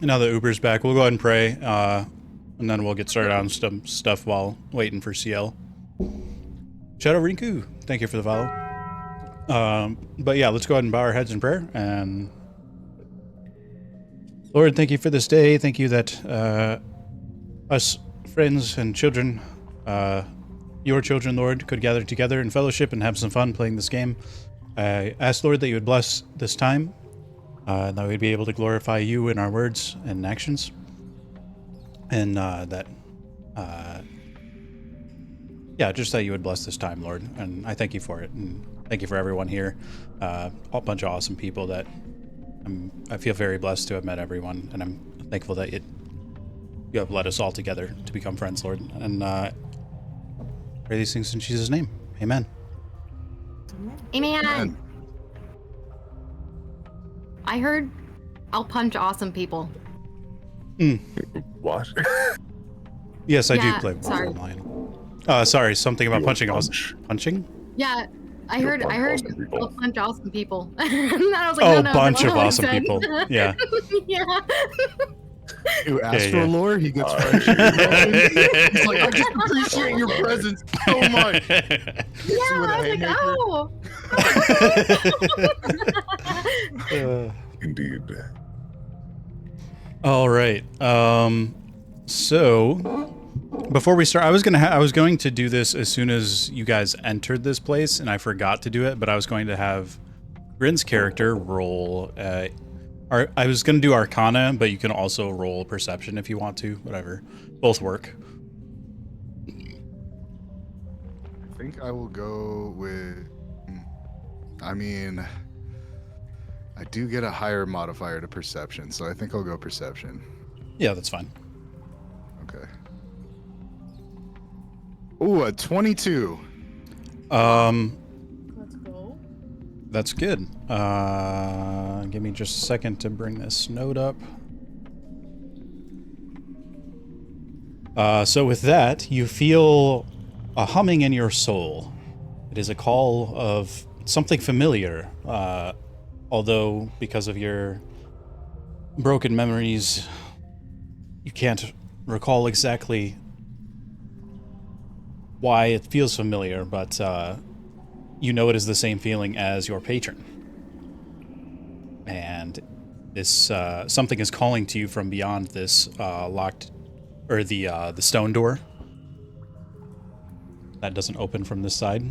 now that Uber's back, we'll go ahead and pray, and then we'll get started on some stuff while waiting for CL. Shadow Rinku, thank you for the follow. But yeah, let's go ahead and bow our heads in prayer. And Lord, thank you for this day. Thank you that us friends and children, your children, Lord, could gather together in fellowship and have some fun playing this game. I ask, Lord, that you would bless this time, that we'd be able to glorify you in our words and actions, and yeah, just that you would bless this time, Lord. And I thank you for it, and thank you for everyone here. A bunch of awesome people that I feel very blessed to have met everyone, and I'm thankful that you have led us all together to become friends, Lord. And pray these things in Jesus' name. Amen. Amen. I heard I'll punch awesome people. What? Yes, I Yeah, do play sorry. online. Sorry, something about punching. Punching? Yeah, I heard awesome people. I'll punch awesome people. And I was like, Oh, no, bunch that's of not what I awesome said. people. Yeah. Yeah. Ooh, Astral yeah. lore, he gets friendship. He's like, I just appreciate your presence so much. Yeah, with a I was like, oh. Indeed. All right. So before we start, I was going to do this as soon as you guys entered this place, and I forgot to do it. But I was going to have Grin's character roll. I was going to do Arcana, but you can also roll Perception if you want to. Whatever, both work. I think I will go with. I mean, I do get a higher modifier to perception, so I think I'll go perception. Yeah, that's fine. Okay. Ooh, a 22. Let's go. That's good. Give me just a second to bring this note up. So with that, you feel a humming in your soul. It is a call of something familiar, although because of your broken memories, you can't recall exactly why it feels familiar, but you know it is the same feeling as your patron. And this something is calling to you from beyond this locked, or the stone door that doesn't open from this side.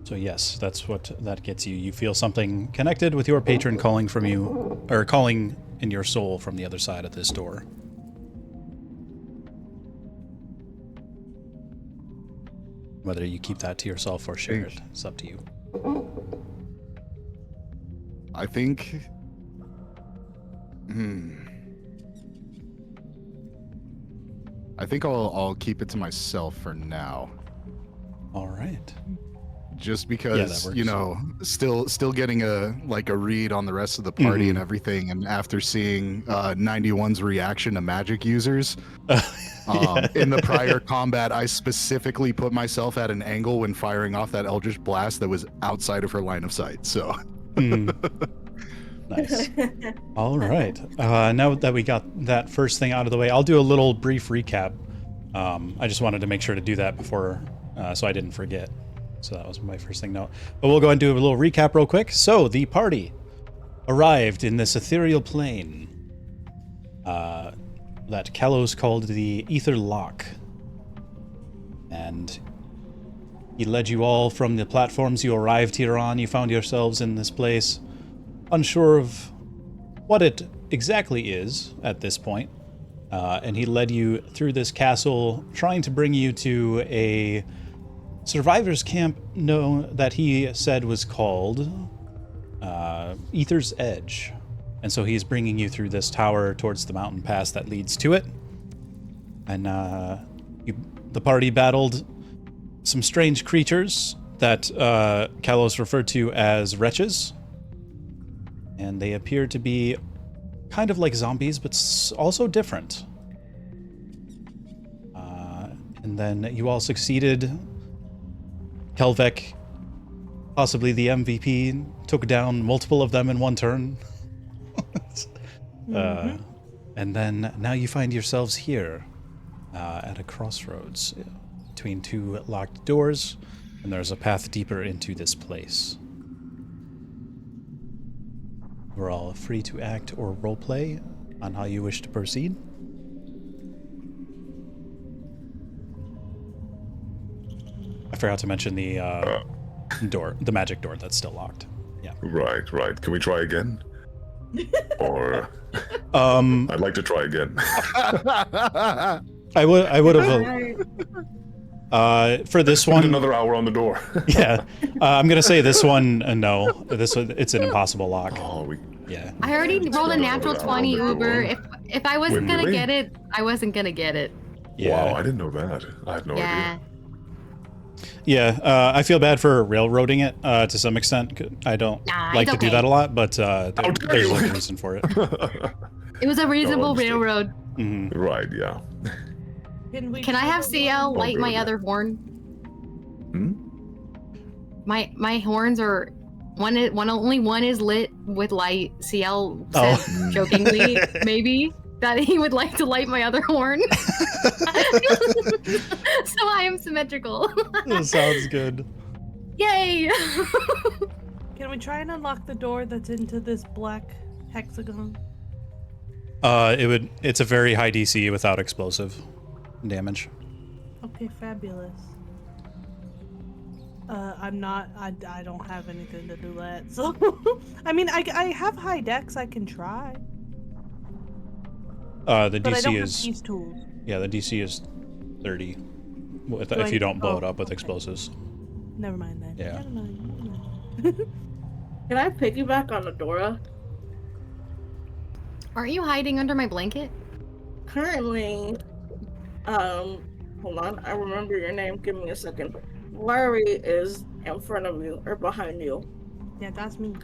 So yes, that's what that gets you. You feel something connected with your patron calling from you, or calling in your soul from the other side of this door. Whether you keep that to yourself or share it, it's up to you. I think. I think I'll keep it to myself for now. All right. Just Yeah, because, that works. you know, still getting a read on the rest of the party and everything, and after seeing 91's reaction to magic users in the prior combat, I specifically put myself at an angle when firing off that Eldritch Blast that was outside of her line of sight. So Nice. All right. Now that we got that first thing out of the way, I'll do a little brief recap. I just wanted to make sure to do that before, so I didn't forget. So that was my first thing note. But we'll go ahead and do a little recap real quick. So the party arrived in this ethereal plane that Kalos called the Ether Lock. And he led you all from the platforms you arrived here on. You found yourselves in this place, unsure of what it exactly is at this point. And he led you through this castle, trying to bring you to a survivors camp that he said was called Ether's Edge. And so he's bringing you through this tower towards the mountain pass that leads to it. And the party battled some strange creatures that Kalos referred to as wretches. And they appear to be kind of like zombies, but also different. And then you all succeeded. Kelvek Possibly the MVP took down multiple of them in one turn. And then now you find yourselves here at a crossroads between two locked doors, and there's a path deeper into this place. We're all free to act or roleplay on how you wish to proceed. I forgot to mention the door, the magic door that's still locked. Yeah. Right. Can we try again? Or I'd like to try again. I would have for this one another hour on the door. Yeah. I'm gonna say this one no. This one, it's an impossible lock. Yeah. I already rolled a natural 20 Uber. If I wasn't gonna get it, I wasn't gonna get it. Yeah. Wow, I didn't know that. I had no idea. Yeah, I feel bad for railroading it to some extent. I don't like to do that a lot, but there's a reason for it. It was a reasonable railroad. Mm-hmm. Right, yeah. Can I have CL light my other horn? My horns are only one is lit with light. CL said jokingly maybe that he would like to light my other horn. So I am symmetrical. That sounds good. Yay! Can we try and unlock the door that's into this black hexagon? It's a very high DC without explosive damage. Okay, fabulous. I don't have anything to do that, so I mean, I have high dex. I can try. The but DC I don't is have these tools. Yeah, the DC is 30 if you don't blow it up with explosives. Never mind then. Yeah. Never mind. Can I piggyback on Adora? Aren't you hiding under my blanket? Currently, hold on, I remember your name. Give me a second. Larry is in front of you or behind you. Yeah, that's me.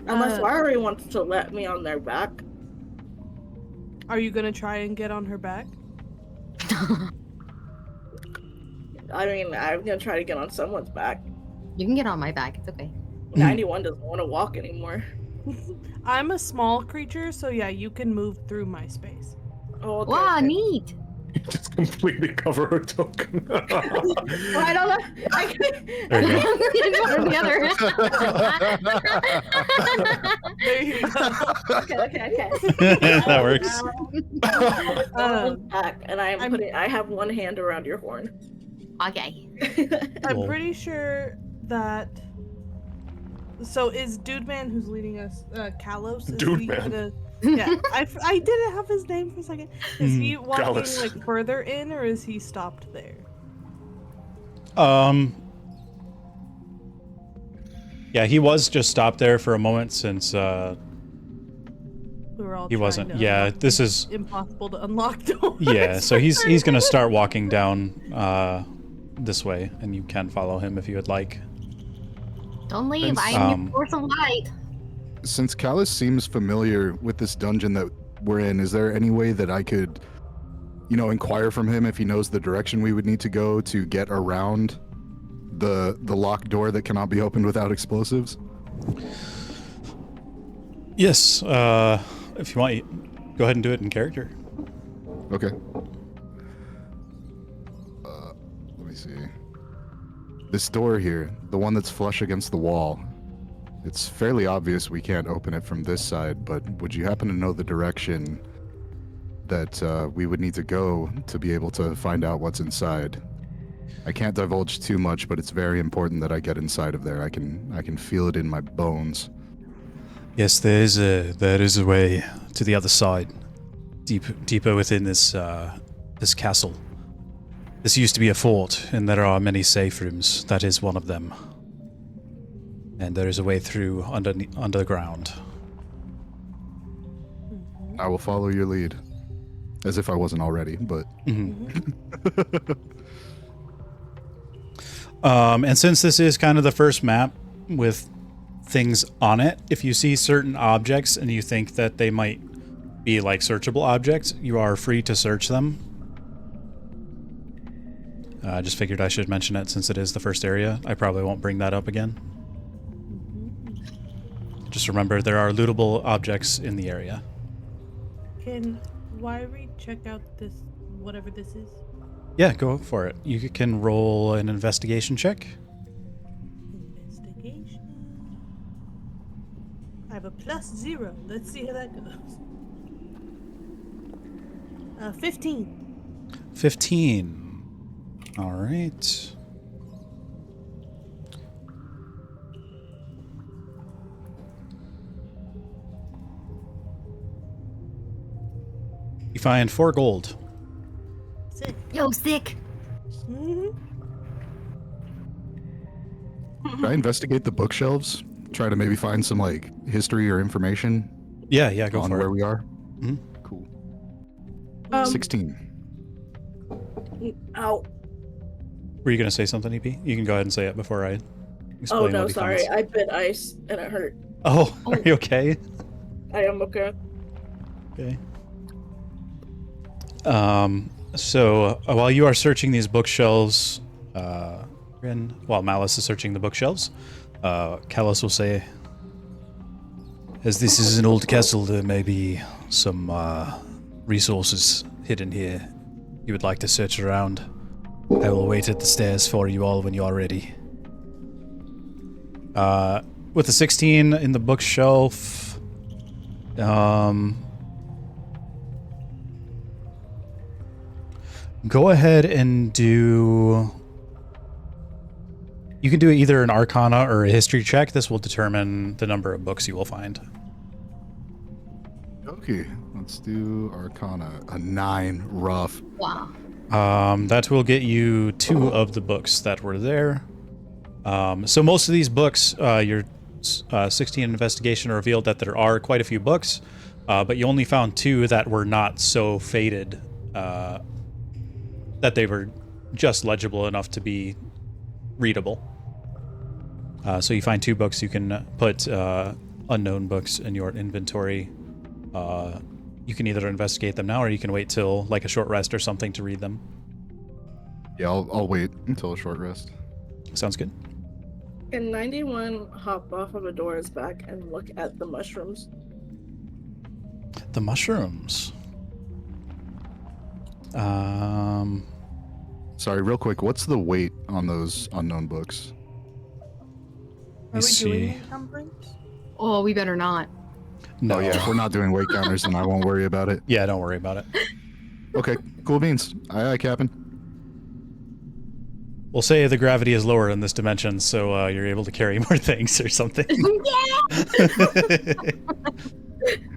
Unless Larry wants to let me on their back. Are you gonna try and get on her back? I mean, I'm gonna try to get on someone's back. You can get on my back. It's okay. 91 doesn't want to walk anymore. I'm a small creature, so yeah, you can move through my space. Oh, okay, Wow, okay. neat. Just completely cover her token. Well, I don't know. There you go. One or the other. There you go. Okay. That works. Back, and I have one hand around your horn. Okay. I'm Cool. pretty sure that. So is Dude Man who's leading us, Kalos? Dude Man. Yeah, I didn't have his name for a second. Is he walking Gallus. like further in, or is he stopped there? Yeah, he was just stopped there for a moment since We were all. he trying wasn't. to Yeah, unlock this these is impossible to unlock doors. yeah. So he's gonna start walking down this way, and you can follow him if you would like. Don't leave. Thanks. I am your source of light. Since Callus seems familiar with this dungeon that we're in, is there any way that I could, inquire from him if he knows the direction we would need to go to get around the locked door that cannot be opened without explosives? Yes. If you want, go ahead and do it in character. Okay. Let me see. This door here, the one that's flush against the wall, it's fairly obvious we can't open it from this side, but would you happen to know the direction that we would need to go to be able to find out what's inside? I can't divulge too much, but it's very important that I get inside of there. I can feel it in my bones. Yes, there is a way to the other side, deeper within this castle. This used to be a fort, and there are many safe rooms. That is one of them. And there is a way through underground. I will follow your lead. As if I wasn't already, but... And since this is kind of the first map with things on it, if you see certain objects and you think that they might be like searchable objects, you are free to search them. I just figured I should mention it since it is the first area. I probably won't bring that up again. Just remember, there are lootable objects in the area. Can Wyrie check out this, whatever this is? Yeah, go for it. You can roll an investigation check. Investigation. I have a +0. Let's see how that goes. 15. 15. All right. You find 4 gold. Sick. Yo, sick. Mm-hmm. Should I investigate the bookshelves? Try to maybe find some like history or information Yeah, go on for where it. we are. Mhm. Cool. Um, 16. Ow. Were you going to say something, EP? You can go ahead and say it before I explain Oh no, what he sorry. finds. I bit ice and it hurt. Oh, are you okay? I am okay. Okay. So while you are searching these bookshelves, while Malice is searching the bookshelves, Callus will say, as this is an old castle, there may be some resources hidden here. You would like to search around. I will wait at the stairs for you all when you are ready. With the 16 in the bookshelf, go ahead and do... You can do either an Arcana or a History check. This will determine the number of books you will find. Okay, let's do Arcana. A 9, rough. Wow. That will get you 2 of the books that were there. So most of these books, your 16 investigation revealed that there are quite a few books, but you only found 2 that were not so faded that they were just legible enough to be readable. So you find 2 books. You can put unknown books in your inventory. You can either investigate them now, or you can wait till like a short rest or something to read them. Yeah, I'll wait until a short rest. Sounds good. Can 91 hop off of Adora's back and look at the mushrooms? The mushrooms. Sorry, real quick. What's the weight on those unknown books? Are we see. doing encumbrance? Oh, we better not. No. Oh yeah, if we're not doing weight counters, then I won't worry about it. Yeah, don't worry about it. Okay, cool beans. Aye, aye, Captain. We'll say the gravity is lower in this dimension, so you're able to carry more things or something.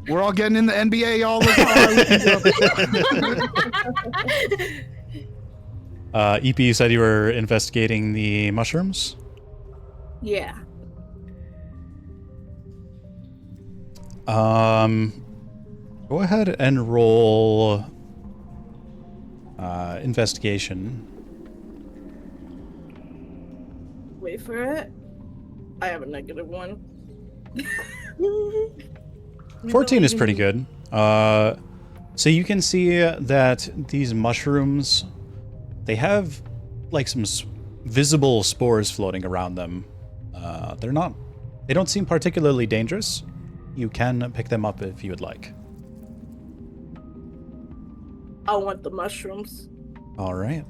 We're all getting in the NBA all the time. EP, you said you were investigating the mushrooms? Yeah. Go ahead and roll investigation. Wait for it. I have a -1. 14 is pretty good. So you can see that these mushrooms, they have like some visible spores floating around them. They don't seem particularly dangerous. You can pick them up if you would like. I want the mushrooms. All right.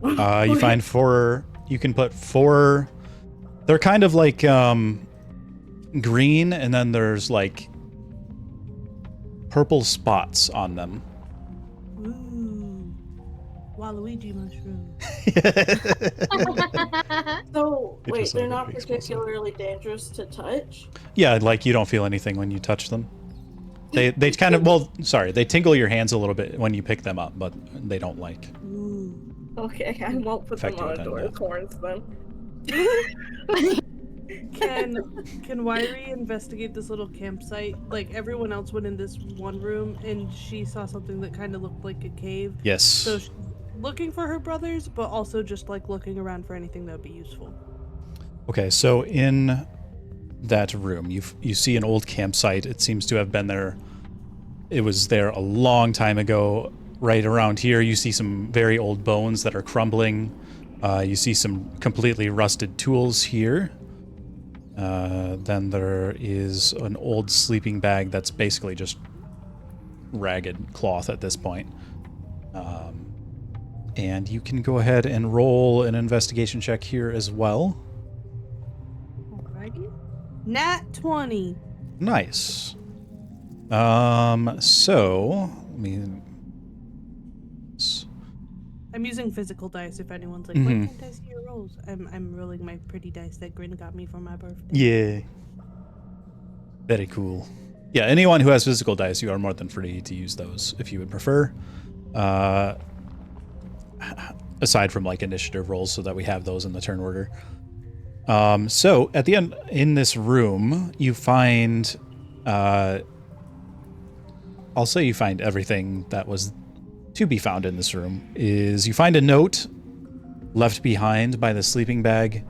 You find 4. You can put 4. They're kind of like green, and then there's like purple spots on them. Ooh. Waluigi mushroom. So, It wait, just they're sounded not like explosive. particularly dangerous to touch? Yeah, like you don't feel anything when you touch them. They kind of, well, sorry, they tingle your hands a little bit when you pick them up, but they don't like. Ooh. Okay, I won't put them Affect you on with that, Adora's yeah. horns then. Can Wyrie investigate this little campsite? Like everyone else went in this one room and she saw something that kind of looked like a cave. Yes. So she's looking for her brothers, but also just like looking around for anything that would be useful. Okay, so in that room, you see an old campsite. It seems to have been there. It was there a long time ago. right around here, you see some very old bones that are crumbling. You see some completely rusted tools here. Then there is an old sleeping bag that's basically just ragged cloth at this point. And you can go ahead and roll an investigation check here as well. Alrighty. Nat 20. Nice. So, I mean... I'm using physical dice if anyone's like, why can't I see your rolls? I'm rolling my pretty dice that Grin got me for my birthday. Yeah. Very cool. Yeah, anyone who has physical dice, you are more than free to use those if you would prefer. Aside from like initiative rolls, so that we have those in the turn order. So at the end in this room, you find I'll say you find everything that was to be found in this room. Is you find a note left behind by the sleeping bag.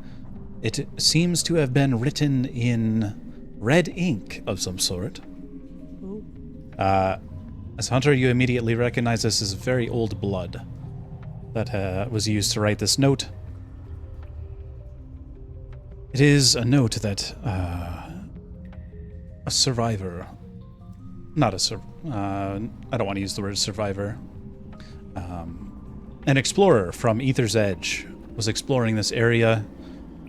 It seems to have been written in red ink of some sort. As Hunter, you immediately recognize this as very old blood that was used to write this note. It is a note that a survivor, not a I don't want to use the word survivor, an explorer from Aether's Edge was exploring this area,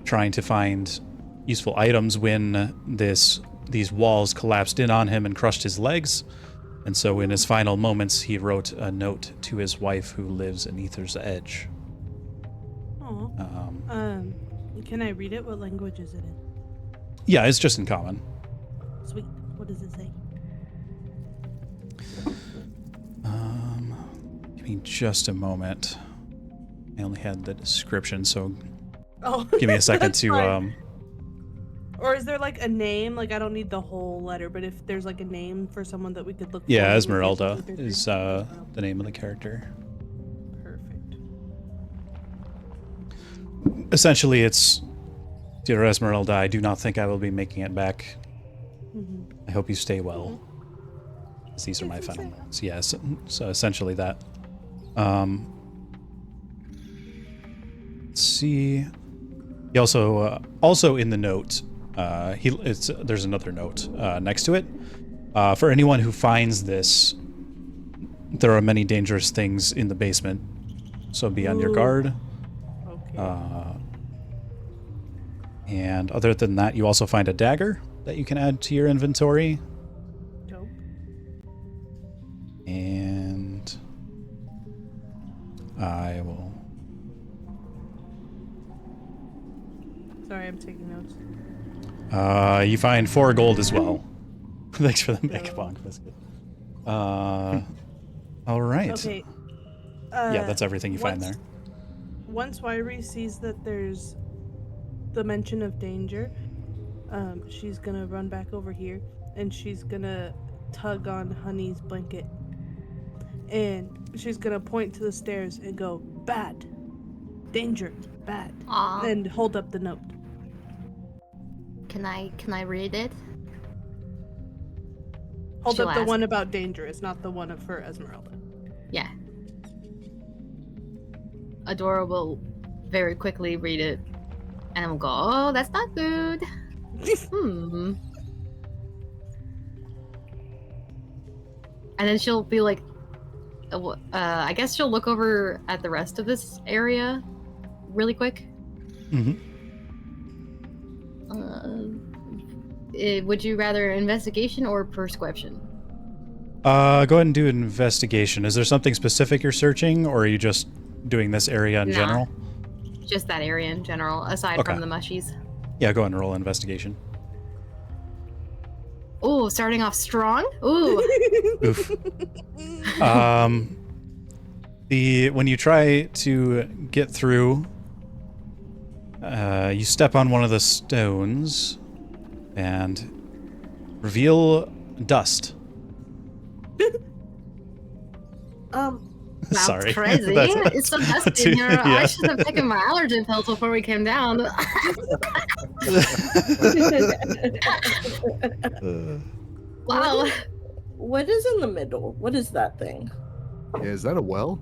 trying to find useful items when these walls collapsed in on him and crushed his legs. And so in his final moments, he wrote a note to his wife who lives in Aether's Edge. Can I read it? What language is it in? Yeah, it's just in common. Sweet. What does it say? Give me just a moment. I only had the description, so give me a second to Or is there like a name? Like I don't need the whole letter, but if there's like a name for someone that we could look for. Yeah, Esmeralda is the name of the character. Perfect. Essentially, it's, dear Esmeralda, I do not think I will be making it back. I hope you stay well. These are my final notes. Yes, so essentially that. Let's see. He also in the note, there's another note next to it. For anyone who finds this, there are many dangerous things in the basement, so be on your guard. Okay. And other than that, you also find a dagger that you can add to your inventory. Dope. And I will... Sorry, I'm taking notes. You find 4 gold as well. Thanks for the Mega Bonk biscuit. All right. Okay. Yeah, that's everything you find there. Once Wyrie sees that there's the mention of danger, she's gonna run back over here and she's gonna tug on Honey's blanket. And she's gonna point to the stairs and go, bad. Danger. Bad. Aww. And hold up the note. Can I read it? Hold She'll up the ask. one about dangerous, not the one for Esmeralda. Yeah. Adora will very quickly read it and will go, oh, that's not good. And then she'll be like, I guess she'll look over at the rest of this area really quick. Would you rather investigation or perception? Go ahead and do an investigation. Is there something specific you're searching, or are you just doing this area in general? Just that area in general, aside from the mushies. Yeah, go ahead and roll an investigation. Ooh, starting off strong. Ooh. Oof. When you try to get through, you step on one of the stones and reveal dust. That's Sorry. crazy. It's so dusty in here. Yeah. I should have taken my allergen pills before we came down. Wow. What is in the middle? What is that thing? Yeah, is that a well?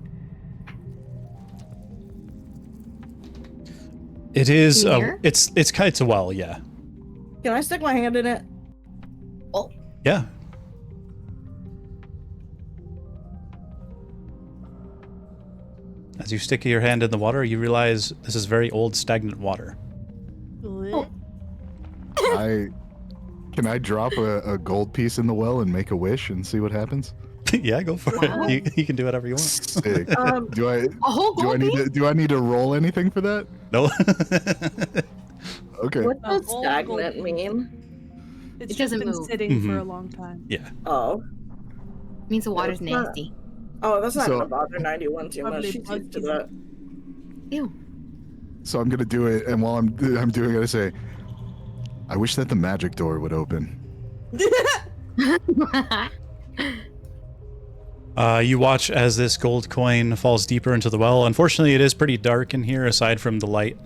It is. Here? It's a well. Yeah. Can I stick my hand in it? Oh, Yeah. As you stick your hand in the water, you realize this is very old, stagnant water. Can I drop a gold piece in the well and make a wish and see what happens? Yeah, go for Wow. it. You can do whatever you want. Sick. Do a whole gold piece? I need to roll anything for that? No. Okay. What does whole stagnant gold- mean? It's It just doesn't been move. sitting for Mhm. a long time. Yeah. Oh. Means the water's It's not- nasty. Oh, that's not So- gonna bother 91 too much. Probably She's used bug to disease. that. Ew. So I'm gonna do it, and while I'm doing it, I say, I wish that the magic door would open. You watch as this gold coin falls deeper into the well. Unfortunately, it is pretty dark in here, aside from the light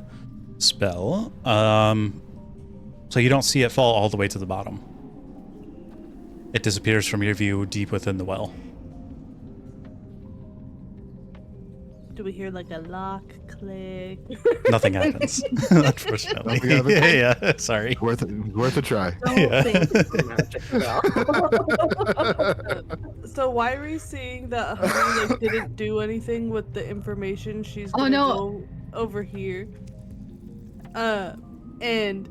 spell. So you don't see it fall all the way to the bottom. It disappears from your view deep within the well. Do we hear like a lock click? Nothing happens, unfortunately. Nothing happens? Yeah, sorry. Worth a try. Don't Yeah. think it's a magic spell. So why are we seeing that Honey like didn't do anything with the information? She's Oh, gonna no. go over here. And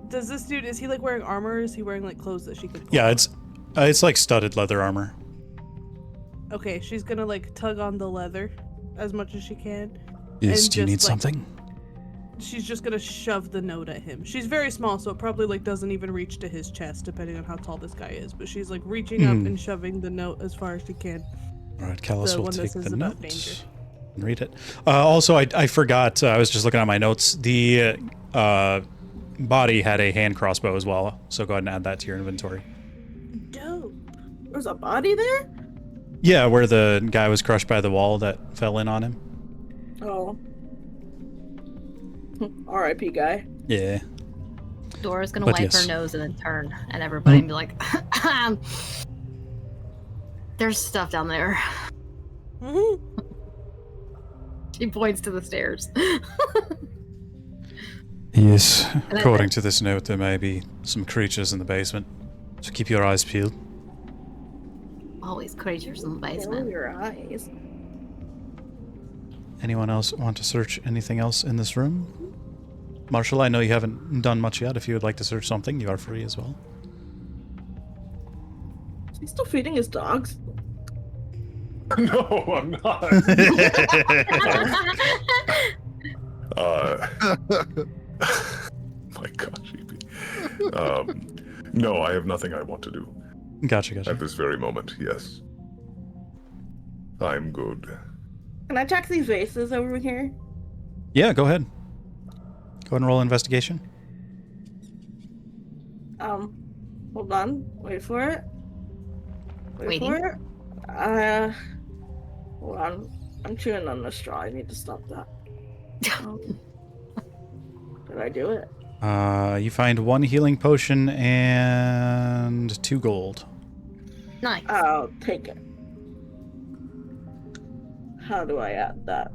does this dude, is he like wearing armor or is he wearing like clothes that she could pull Yeah, on? it's like studded leather armor. Okay, she's gonna like tug on the leather as much as she can. Yes, And do you just, need like- something? She's just gonna shove the note at him. She's very small, so it probably like doesn't even reach to his chest, depending on how tall this guy is. But she's like reaching up and shoving the note as far as she can. All right, Callus The will one that take says the about note danger. and read it. Also, I forgot. I was just looking at my notes. The body had a hand crossbow as well, so go ahead and add that to your inventory. Dope. There's a body there? Yeah, where the guy was crushed by the wall that fell in on him. Oh. R.I.P. guy. Yeah. Dora's gonna But wipe yes. her nose and then turn at everybody and be like, "There's stuff down there." She points to the stairs. Yes. I According to this note, there may be some creatures in the basement, so keep your eyes peeled. Always creatures in the Close basement. your eyes. Anyone else want to search anything else in this room? Marshall, I know you haven't done much yet. If you would like to search something, you are free as well. Is he still feeding his dogs? No, I'm not. My gosh, EP. No, I have nothing I want to do Gotcha. at this very moment. Yes, I'm good. Can I check these vases over here? Yeah, go ahead. Go ahead and roll investigation. Hold on. Wait for it. Wait Waiting. for it. Hold on. I'm chewing on the straw. I need to stop that. Did I do it? You find 1 healing potion and 2 gold. Nice. I'll take it. How do I add that?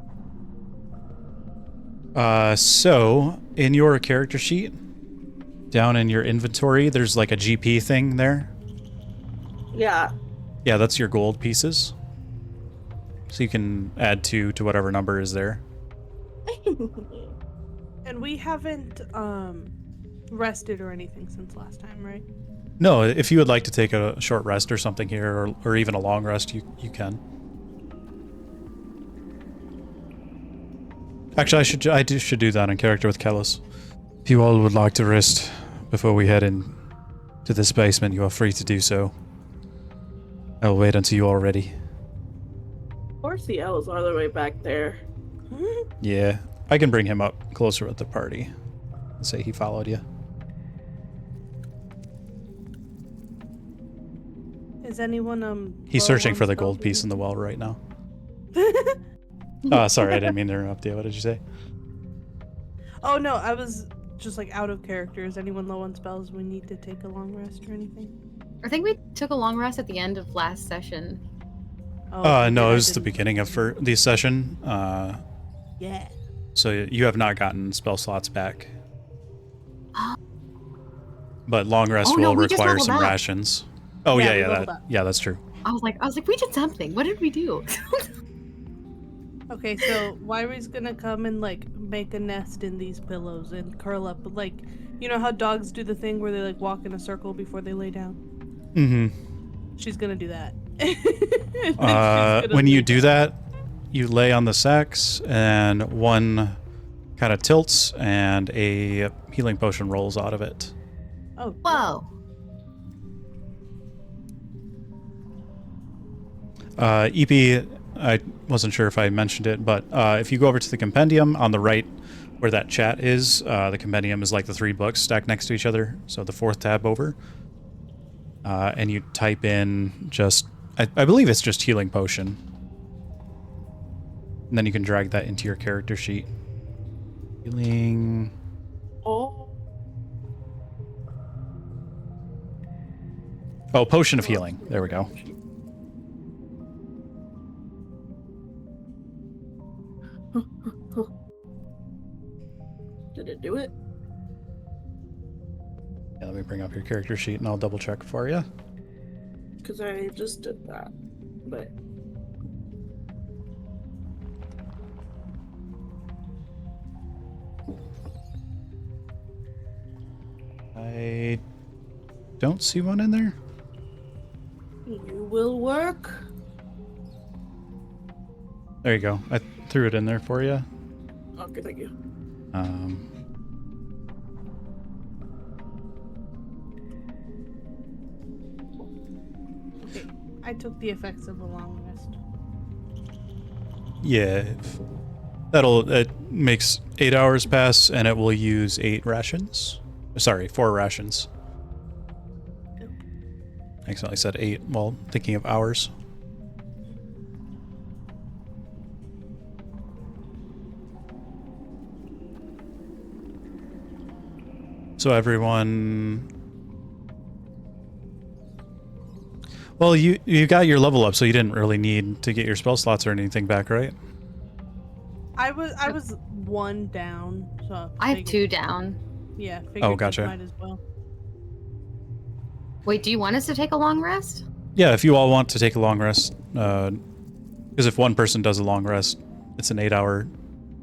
So in your character sheet, down in your inventory, there's like a GP thing there. Yeah. Yeah, that's your gold pieces. So you can add 2 to whatever number is there. And we haven't rested or anything since last time, right? No, if you would like to take a short rest or something here, or even a long rest, you can. Actually, I should do that in character with Kellis. If you all would like to rest before we head in to this basement, you are free to do so. I will wait until you are ready. Poor CL is all the way back there. Yeah, I can bring him up closer with the party. Say he followed you. Is anyone He's low searching on for the spell gold piece in the damage? well right now. Sorry, I didn't mean to interrupt you. What did you say? Oh no, I was just like out of character. Is anyone low on spells? We need to take a long rest or anything? I think we took a long rest at the end of last session. No, it was the beginning of the session. Yeah. So you have not gotten spell slots back. But long rest will require some rations. Oh yeah, that's true. I was like, we did something. What did we do? Okay, so Wyri's gonna come and like make a nest in these pillows and curl up, like, you know how dogs do the thing where they like walk in a circle before they lay down? Mm-hmm. She's gonna do that. When you do that, you lay on the sacks and one kind of tilts and a healing potion rolls out of it. Oh, whoa. EP, I wasn't sure if I mentioned it, but if you go over to the compendium on the right where that chat is, the compendium is like the 3 books stacked next to each other, so the 4th tab over. And you type in just, I believe it's just healing potion. And then you can drag that into your character sheet. Healing. Oh. Oh, potion of healing. There we go. Did it do it? Yeah, let me bring up your character sheet and I'll double check for you. Because I just did that, but... I don't see one in there. You will work. There you go. I threw it in there for you. Okay, thank you. Okay, I took the effects of a long rest. Yeah, it makes 8 hours pass and it will use 8 rations. Sorry, 4 rations. I accidentally said 8 while thinking of hours. So everyone... Well, you got your level up, so you didn't really need to get your spell slots or anything back, right? I was 1 down, so I have 2 down. Yeah, oh, gotcha. Might as well. Wait, do you want us to take a long rest? Yeah, if you all want to take a long rest, because if one person does a long rest, it's an 8-hour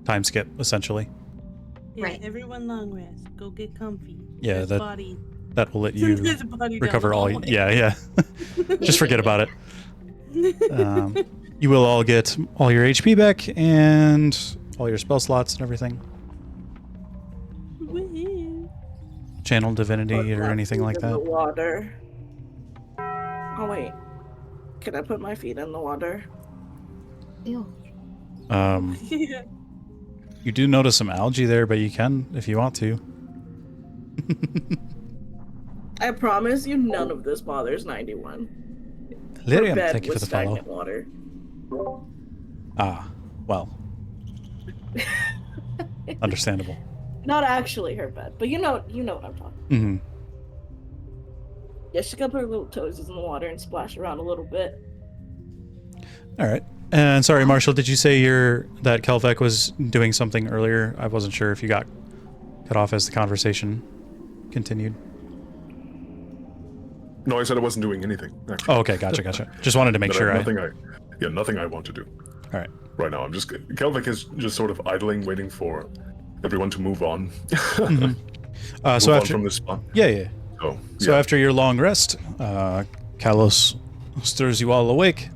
time skip, essentially. Yeah, right. Everyone long rest. Go get comfy. Yeah, that body. That will let you recover all. Yeah. Just forget about it. You will all get all your HP back and all your spell slots and everything. Woo-hoo. Channel divinity or anything like that. The water. Oh wait, can I put my feet in the water? Ew. Yeah. You do notice some algae there, but you can if you want to. I promise you, none of this bothers 91. Lyrium, Her bed thank you for was the follow. stagnant water. Ah, well. Understandable. Not actually her bed, but you know what I'm talking. Mm-hmm. Yeah, she got her little toesies in the water and splash around a little bit. All right. And sorry, Marshall, did you say that Kelvec was doing something earlier? I wasn't sure if you got cut off as the conversation continued. No, I said I wasn't doing anything. Actually. Oh, okay, gotcha. Just wanted to make sure. Nothing I want to do. All right. Right now, Kelvec is just sort of idling, waiting for everyone to move on. Mm-hmm. So after from this spot. Yeah. So after your long rest, Kalos stirs you all awake.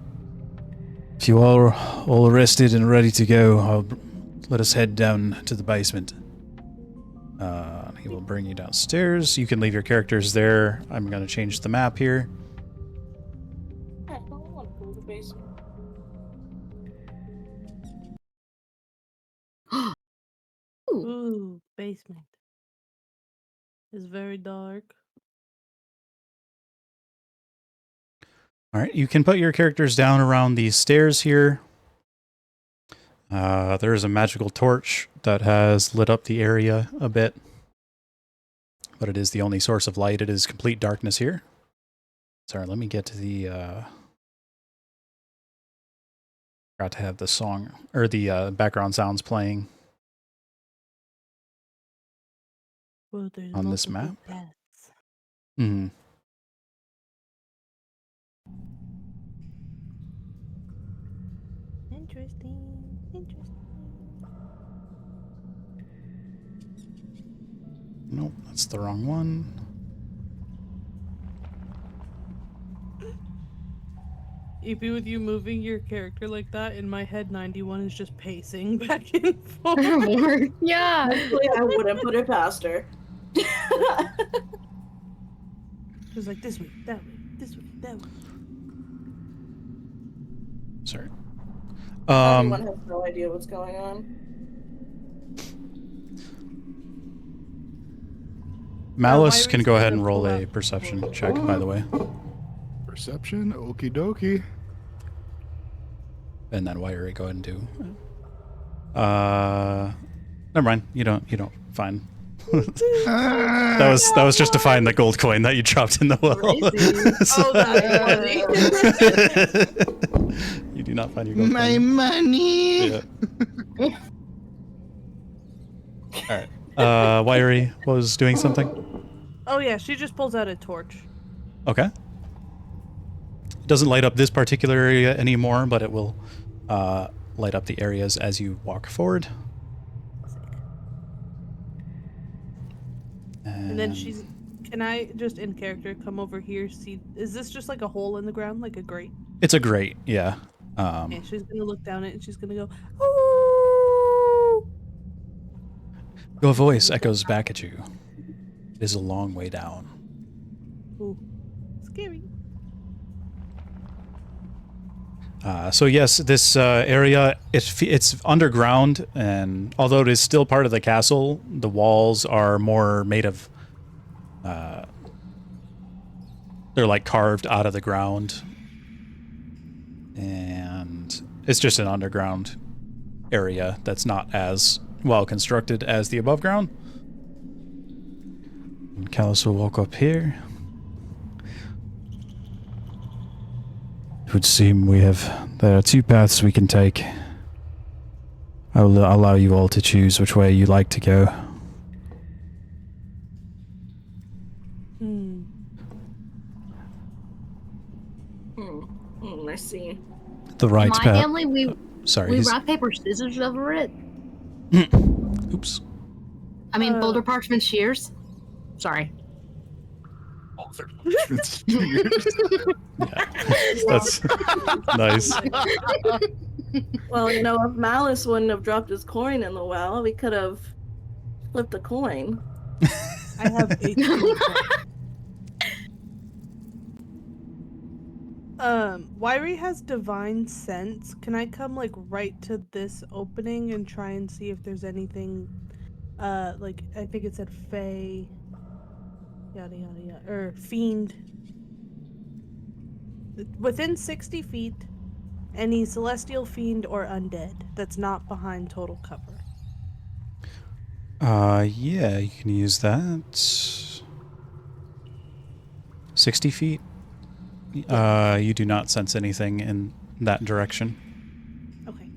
If you are all rested and ready to go, let us head down to the basement. He will bring you downstairs. You can leave your characters there. I'm going to change the map here. I don't want to go to the basement. Ooh, basement. It's very dark. All right, you can put your characters down around these stairs here. There is a magical torch that has lit up the area a bit, but it is the only source of light. It is complete darkness here. Sorry, let me get to the Forgot to have the song or the background sounds playing Well, there's on this multiple map. paths. Hmm. Interesting. Nope, that's the wrong one. EP, with you moving your character like that, in my head, 91 is just pacing back and forth. Yeah. Actually, I wouldn't put it past her. Just like this way, that way, this way, that way. Sorry. Everyone has no idea what's going on. Malice Why can is go it ahead gonna and roll pull a up? perception check, by the way. Perception, okie dokie. And then Wiry, go ahead and do. Never mind. You don't. Fine. that was just to find the gold coin that you dropped in the well. Oh, that's funny. You do not find your gold My coin. money. Yeah. All right. Wiry was doing something. Oh yeah, she just pulls out a torch. Okay. It doesn't light up this particular area anymore, but it will light up the areas as you walk forward. And then she's... Can I, just in character, come over here, see... Is this just like a hole in the ground, like a grate? It's a grate, yeah. Yeah, she's gonna look down it and she's gonna go, "Ooh!" Your voice echoes back at you. It is a long way down. Ooh, scary. So yes, this area, it's underground, and although it is still part of the castle, the walls are more made of... they're like carved out of the ground. And it's just an underground area that's not as well constructed as the above ground. And Callus will walk up here. It would seem there are two paths we can take. I will allow you all to choose which way you like to go. I see. The right My path. family, we Sorry. rock paper scissors over it. Oops. I mean, boulder parchment shears. Sorry. That's nice. Well, if Malice wouldn't have dropped his coin in the well, we could have flipped the coin. I have 18. Wiry has divine sense. Can I come like right to this opening and try and see if there's anything like I think it said Fae, yada yada yada, or fiend within 60 feet, any celestial fiend or undead that's not behind total cover. Yeah, you can use that. 60 feet. You do not sense anything in that direction. Okay.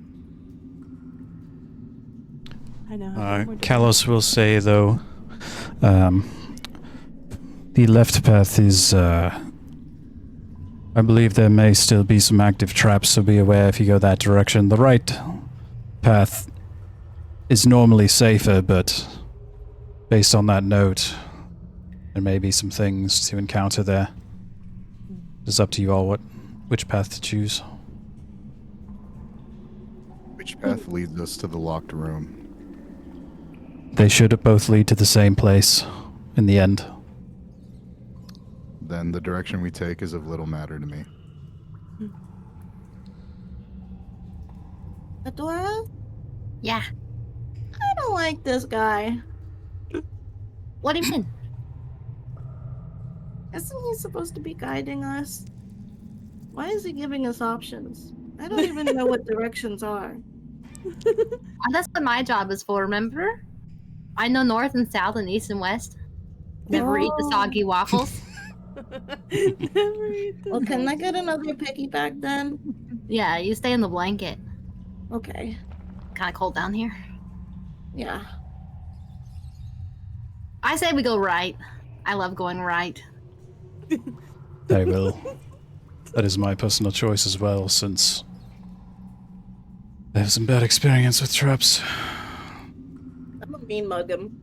I know. How Kalos will say, though, the left path is, I believe there may still be some active traps, so be aware if you go that direction. The right path is normally safer, but based on that note, there may be some things to encounter there. It's up to you all which path to choose. Which path leads us to the locked room? They should both lead to the same place in the end. Then the direction we take is of little matter to me. Adora? Yeah. I don't like this guy. What do you mean? Isn't he supposed to be guiding us? Why is he giving us options? I don't even know what directions are. That's what my job is for, remember? I know north and south and east and west. Never eat the soggy waffles. Never eat the Well, can I get another piggyback then? Yeah, you stay in the blanket. Okay. Kind of cold down here. Yeah. I say we go right. I love going right. I will. That is my personal choice as well, since I have some bad experience with traps. I'm gonna mean mug him.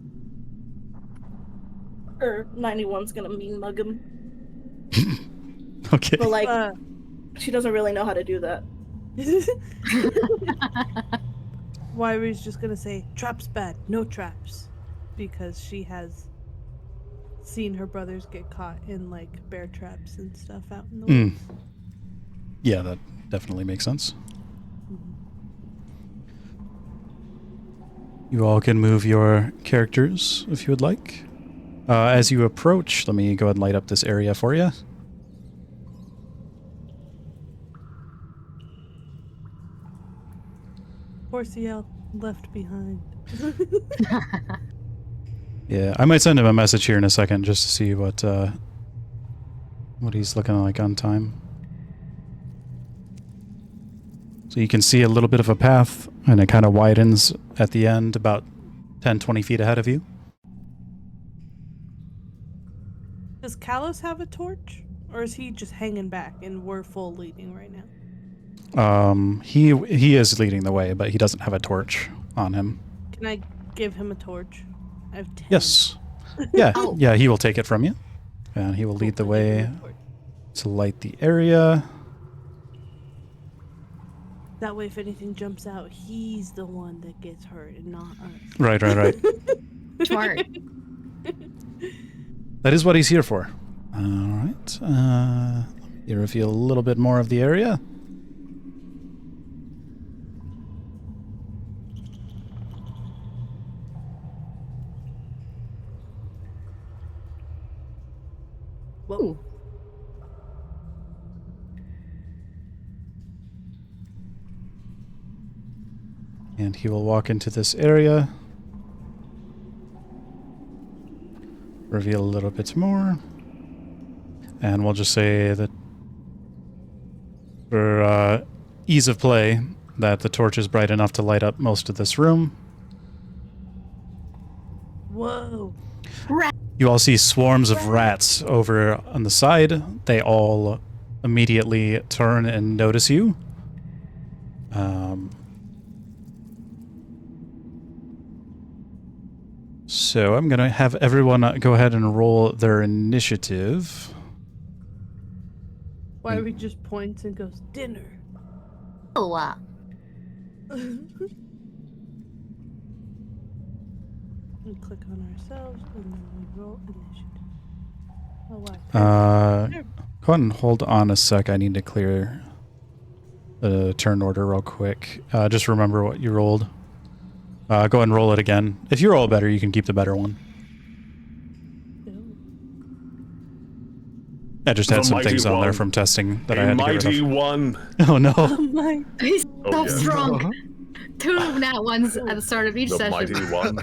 Or 91's gonna mean mug him. Okay. But like, she doesn't really know how to do that. Wyri's just gonna say, traps bad, no traps. Because she has seen her brothers get caught in like bear traps and stuff out in the woods. Yeah, that definitely makes sense. You all can move your characters if you would like. As you approach, let me go ahead and light up this area for you. Poor CL, left behind. Yeah, I might send him a message here in a second just to see what he's looking like on time. So you can see a little bit of a path, and it kind of widens at the end about 10, 20 feet ahead of you. Does Kalos have a torch? Or is he just hanging back and we're full leading right now? He is leading the way, but he doesn't have a torch on him. Can I give him a torch? I have 10. Yes. Yeah, Oh. yeah, he will take it from you. And he will lead the way to light the area. That way, if anything jumps out, he's the one that gets hurt and not us. Right. Smart. That is what he's here for. All right. Let me reveal a little bit more of the area. Whoa. And he will walk into this area. Reveal a little bit more. And we'll just say that for ease of play, that the torch is bright enough to light up most of this room. Whoa. You all see swarms of rats over on the side. They all immediately turn and notice you. So I'm going to have everyone go ahead and roll their initiative. Wyri just points and goes, dinner. Oh, And click on ourselves, and then we roll initiative. Oh, wow. Go ahead and hold on a sec. I need to clear the turn order real quick. Just remember what you rolled. Go ahead and roll it again. If you roll better, you can keep the better one. I just had The some things mighty on there one. from testing that I A had to get mighty rid of. one. Oh no. Oh my. he's Oh, so yeah. strong. 2 nat ones at the start of each The session. mighty one.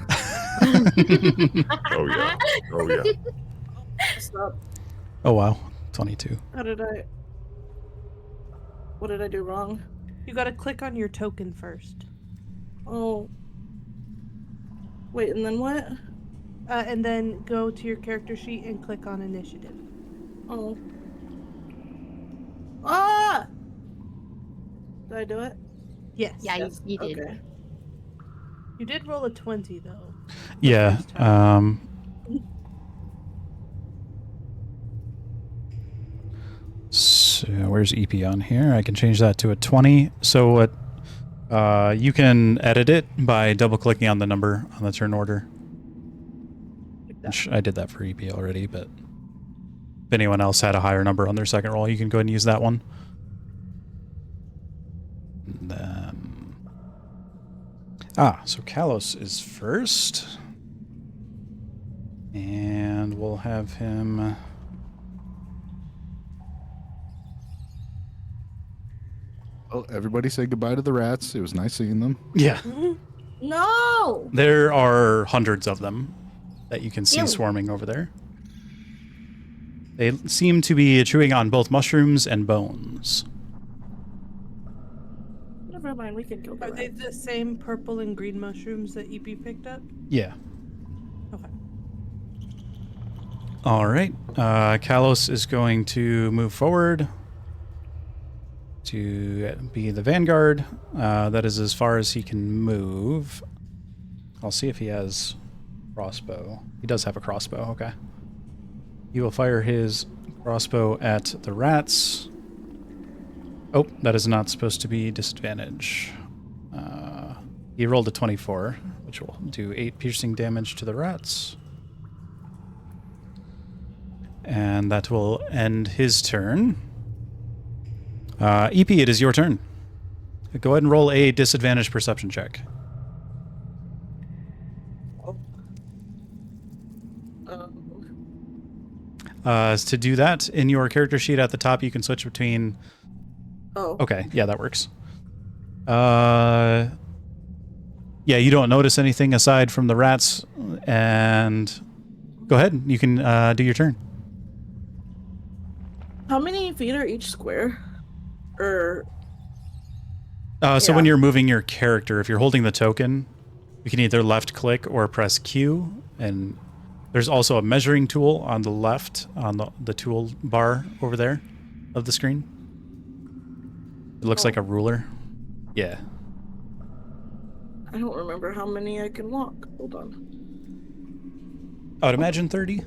Oh yeah. Oh yeah. Stop. Oh wow. 22. How did I... What did I do wrong? You gotta click on your token first. Oh. Wait, and then what? And then go to your character sheet and click on initiative. Oh. Ah! Did I do it? Yes. Yeah, Yes. you did. Okay. You did roll a 20, though. Yeah. first time. So where's EP on here? I can change that to a 20. So what? You can edit it by double-clicking on the number on the turn order. Which I did that for EP already, but if anyone else had a higher number on their second roll, you can go ahead and use that one. And then... so Kalos is first. And we'll have him... Well, everybody say goodbye to the rats. It was nice seeing them. Yeah. No! There are hundreds of them that you can see Ew. swarming over there. They seem to be chewing on both mushrooms and bones. Never mind, we can kill the Are they rats. the same purple and green mushrooms that EP picked up? Yeah. Okay. All right. Kalos is going to move forward to be the vanguard. That is as far as he can move. I'll see if he has crossbow. He does have a crossbow. Okay. He will fire his crossbow at the rats. Oh, that is not supposed to be disadvantage. He rolled a 24, which will do 8 piercing damage to the rats. And that will end his turn. EP, it is your turn. Go ahead and roll a disadvantage perception check. To do that, in your character sheet at the top, you can switch between... Oh. Okay, yeah, that works. Yeah, you don't notice anything aside from the rats, and... Go ahead, you can do your turn. How many feet are each square? Or... So when you're moving your character, if you're holding the token, you can either left click or press Q, and there's also a measuring tool on the left, on the tool bar over there of the screen. It looks like a ruler. Yeah. I don't remember how many I can walk. Hold on. I would imagine 30.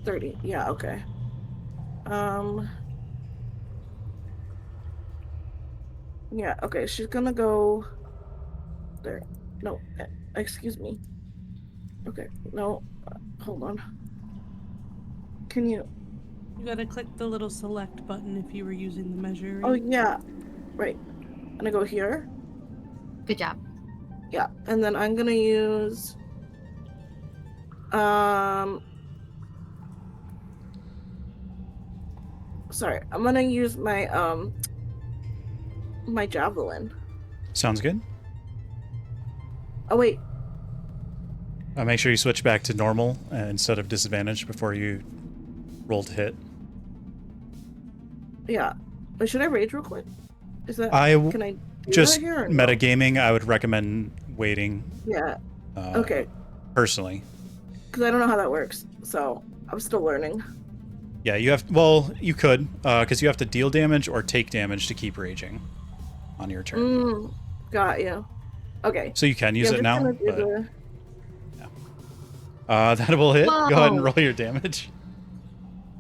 30. Yeah, okay. Yeah, okay, she's gonna go there. No, excuse me. Okay, no, hold on. Can you... You gotta click the little select button if you were using the measure. Oh, yeah. Right. I'm gonna go here. Good job. Yeah, and then I'm gonna use... Sorry, I'm gonna use my, my javelin. Sounds good. Oh, wait. Make sure you switch back to normal instead of disadvantage before you roll to hit. Yeah. But should I rage real quick? Is that... Can I do just that here or no? metagaming, I would recommend waiting. Yeah. Okay. Personally. Because I don't know how that works, so I'm still learning. Yeah, you have... Well, you could, because you have to deal damage or take damage to keep raging on your turn. Got you. Okay. So you can use Yeah, it I'm now, just gonna do but... the- that will hit. Whoa. Go ahead and roll your damage.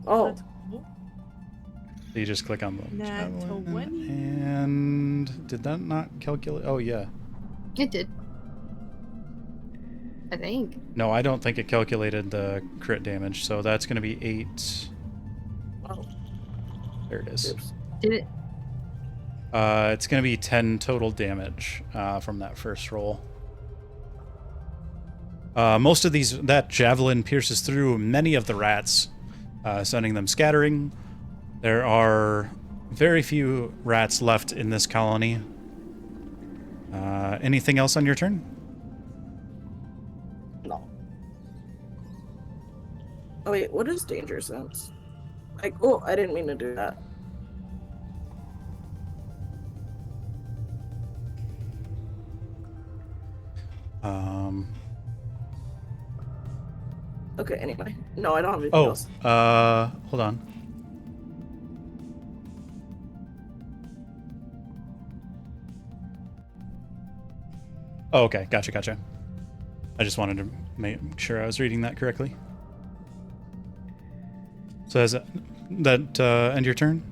Oh, That's cool. So you just click on the Nat javelin, 20. and did that not calculate? Oh yeah. It did. I think. No, I don't think it calculated the crit damage. So that's going to be 8. oh. There it is. Oops. Did it? It's going to be 10 total damage from that first roll. Most of that javelin pierces through many of the rats, sending them scattering. There are very few rats left in this colony. Anything else on your turn? No. Oh, wait, what is danger sense? Like, oh, I didn't mean to do that. Okay, anyway. No, I don't have anything else. Hold on. Oh, okay. Gotcha. I just wanted to make sure I was reading that correctly. So has that end your turn?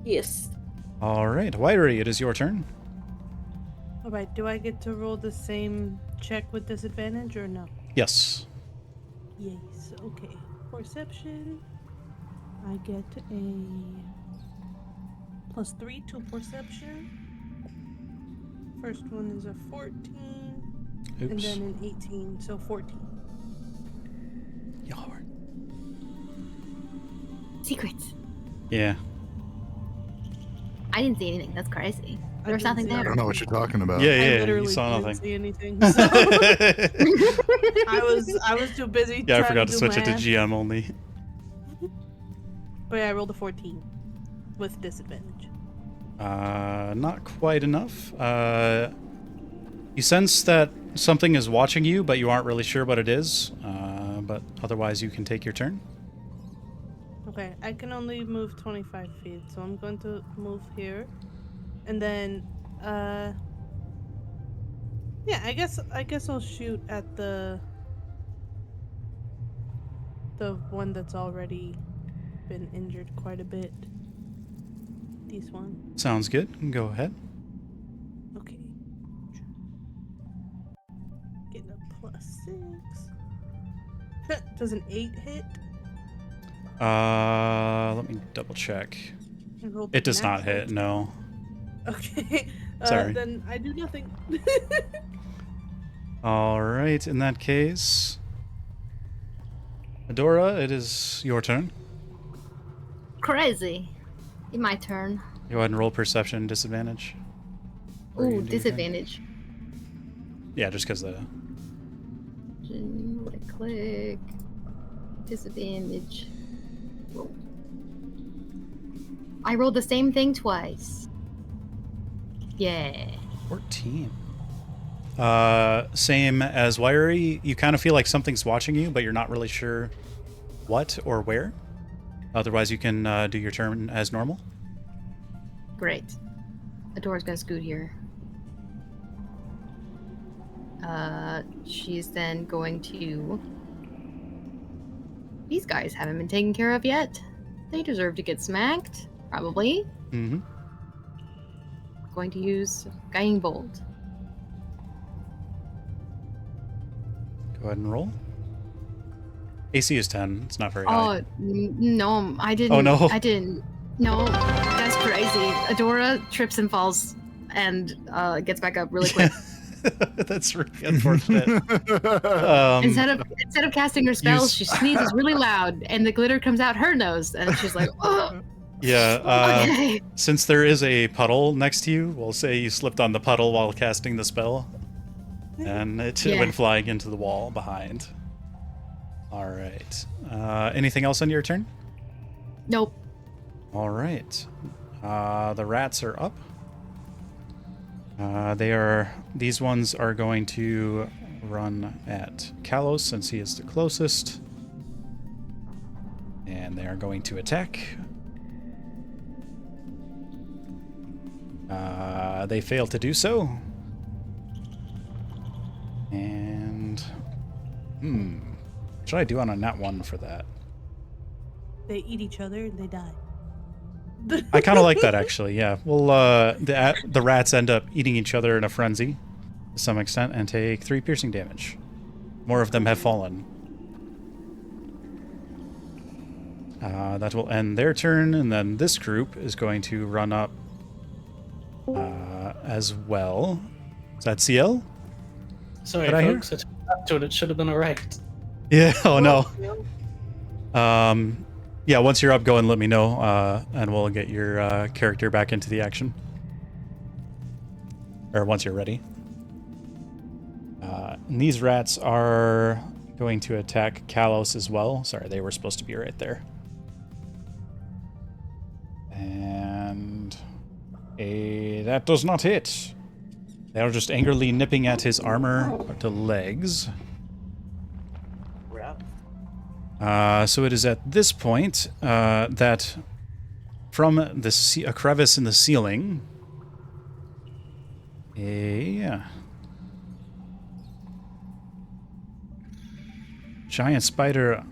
Yes. All right. Wiry, it is your turn. Alright, do I get to roll the same check with disadvantage or no? Yes. Yes, okay. Perception. I get a +3 to perception. First one is a 14. And Oops. then an 18, so 14. Yar. Secrets. Yeah. I didn't see anything. That's crazy. There was didn't nothing see I there. don't know what you're talking about. I Yeah. You literally saw didn't nothing. see anything. So I was too busy. Yeah, I trying forgot to do switch it to math. GM only. But yeah, I rolled a 14 with disadvantage. Not quite enough. You sense that something is watching you, but you aren't really sure what it is. But otherwise, you can take your turn. Okay, I can only move 25 feet, so I'm going to move here. And then, yeah, I guess I'll shoot at the one that's already been injured quite a bit. This one. Sounds good. Go ahead. Okay. Getting a +6. Does an 8 hit? Let me double check. It does not hit, no. Okay. Sorry. Then I do nothing. All right, in that case, Adora, it is your turn. Crazy. My turn. Go ahead and roll perception disadvantage. Or you Ooh, can do your turn. disadvantage. Yeah, just because the... Right click. Disadvantage. Roll. I rolled the same thing twice. Yeah. 14. Same as Wiry. You kind of feel like something's watching you, but you're not really sure what or where. Otherwise, you can do your turn as normal. Great. Adora's gonna scoot here. She's then going to... These guys haven't been taken care of yet. They deserve to get smacked. Probably. Mm-hmm. Going to use Guiding Bolt. Go ahead and roll. AC is 10. It's not very high. No, I didn't. Oh, no. I didn't. No, that's crazy. Adora trips and falls and gets back up really quick. That's really unfortunate. Instead of casting her spells, she sneezes really loud, and the glitter comes out her nose, and she's like, "Oh." Yeah. Okay. Since there is a puddle next to you, we'll say you slipped on the puddle while casting the spell, and it went flying into the wall behind. All right. Anything else on your turn? Nope. All right. The rats are up. These ones are going to run at Kalos since he is the closest. And they are going to attack. They fail to do so. And what should I do on a nat 1 for that? They eat each other and they die. I kind of like that, actually. Yeah. Well, the rats end up eating each other in a frenzy to some extent and take 3 piercing damage. More of them have fallen. That will end their turn, and then this group is going to run up as well. Is that CL? Sorry, Did I hear? folks. It should have been alright. Yeah. Oh no. Yeah. Once you're up, go and let me know, and we'll get your character back into the action. Or once you're ready. And these rats are going to attack Kalos as well. Sorry, they were supposed to be right there. And that does not hit. They are just angrily nipping at his armor to legs. So it is at this point that from a crevice in the ceiling, a giant spider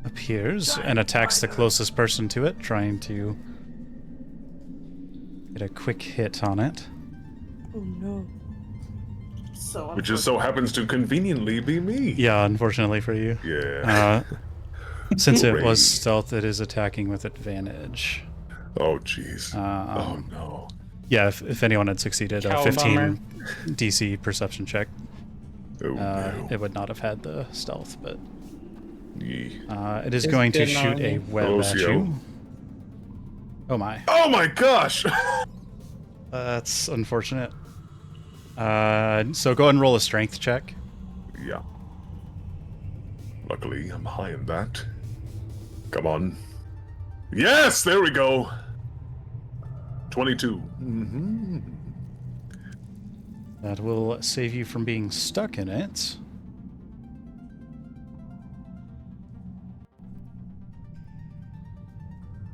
appears and attacks the closest person to it, trying to get a quick hit on it. Oh no. Which just so happens to conveniently be me. Yeah, unfortunately for you. Yeah. Since it was stealth, it is attacking with advantage. Oh, jeez. Oh, no. Yeah, if anyone had succeeded a Cow 15 bomber. DC perception check, Oh, no. it would not have had the stealth, but Yee. it is It's going to good shoot a knowing web Hello, at CO. you. Oh my. Oh, my gosh! That's unfortunate. So go ahead and roll a strength check. Yeah. Luckily, I'm high in that. Come on. Yes, there we go. 22. Mm-hmm. That will save you from being stuck in it.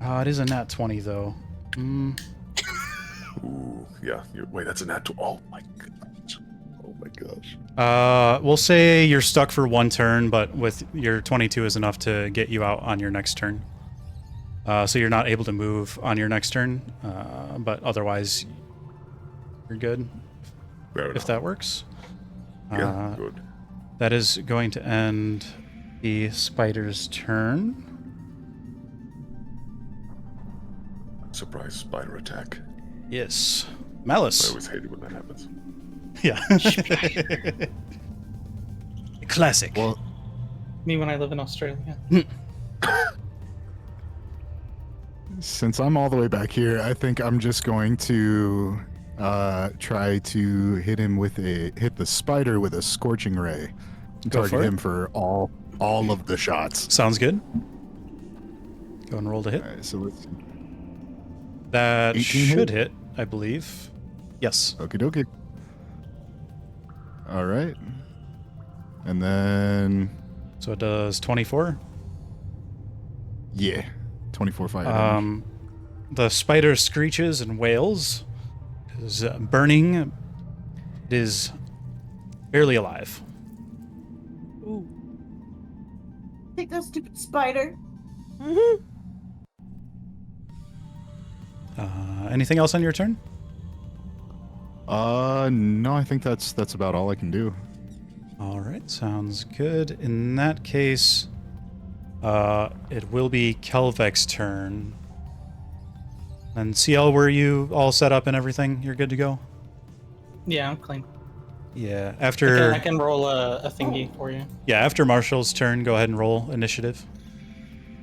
It is a nat 20, though. Ooh, yeah. Wait, that's a nat 20. Oh my gosh. Oh my gosh. We'll say you're stuck for one turn, but with your 22 is enough to get you out on your next turn. So you're not able to move on your next turn, but otherwise you're good. Fair If enough. that works. Yeah, good. That is going to end the spider's turn. Surprise spider attack. Yes. I Malice. always hate it when that happens. Yeah. Classic. Well, Me when I live in Australia. since I'm all the way back here, I think I'm just going to try to hit the spider with a scorching ray. And Go target for it. him for all of the shots. Sounds good. Go and roll to hit. All right, so let's. That 18 should hit? hit, I believe. Yes. Okie dokie. All right. And then, So it does 24. yeah, 24 fire damage. The spider screeches and wails. It is burning. It is barely alive. Ooh. Take that stupid spider. Mm-hmm. Anything else on your turn? No, I think that's about all I can do. All right, sounds good. In that case, it will be Kelvek's turn. And CL, were you all set up and everything? You're good to go? Yeah, I'm clean. Yeah. I can roll a thingy for you. Yeah, after Marshall's turn, go ahead and roll initiative.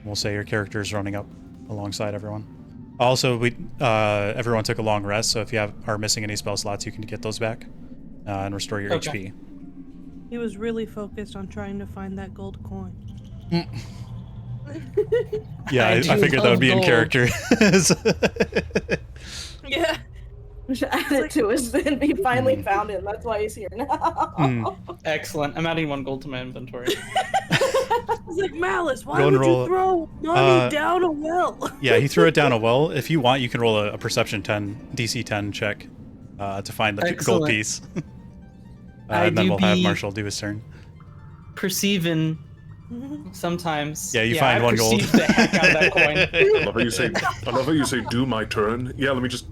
We'll say your character is running up alongside everyone. Also, everyone took a long rest, so if you are missing any spell slots, you can get those back and restore your Okay. HP. He was really focused on trying to find that gold coin. Yeah, I do figured that would love be in gold. character. Yeah. Added to his then he finally found it. That's why he's here now. Excellent. I'm adding 1 gold to my inventory. It's like, Malice, why Go and would roll- you throw money down a well? Yeah, he threw it down a well. If you want, you can roll a perception 10, DC 10 check to find the gold Excellent. piece. I and then do we'll have be- Marshall do his turn. Perceiving sometimes. Yeah, you find I 1 gold. perceive the heck out of that coin. I love how you say, do my turn. Yeah, let me just,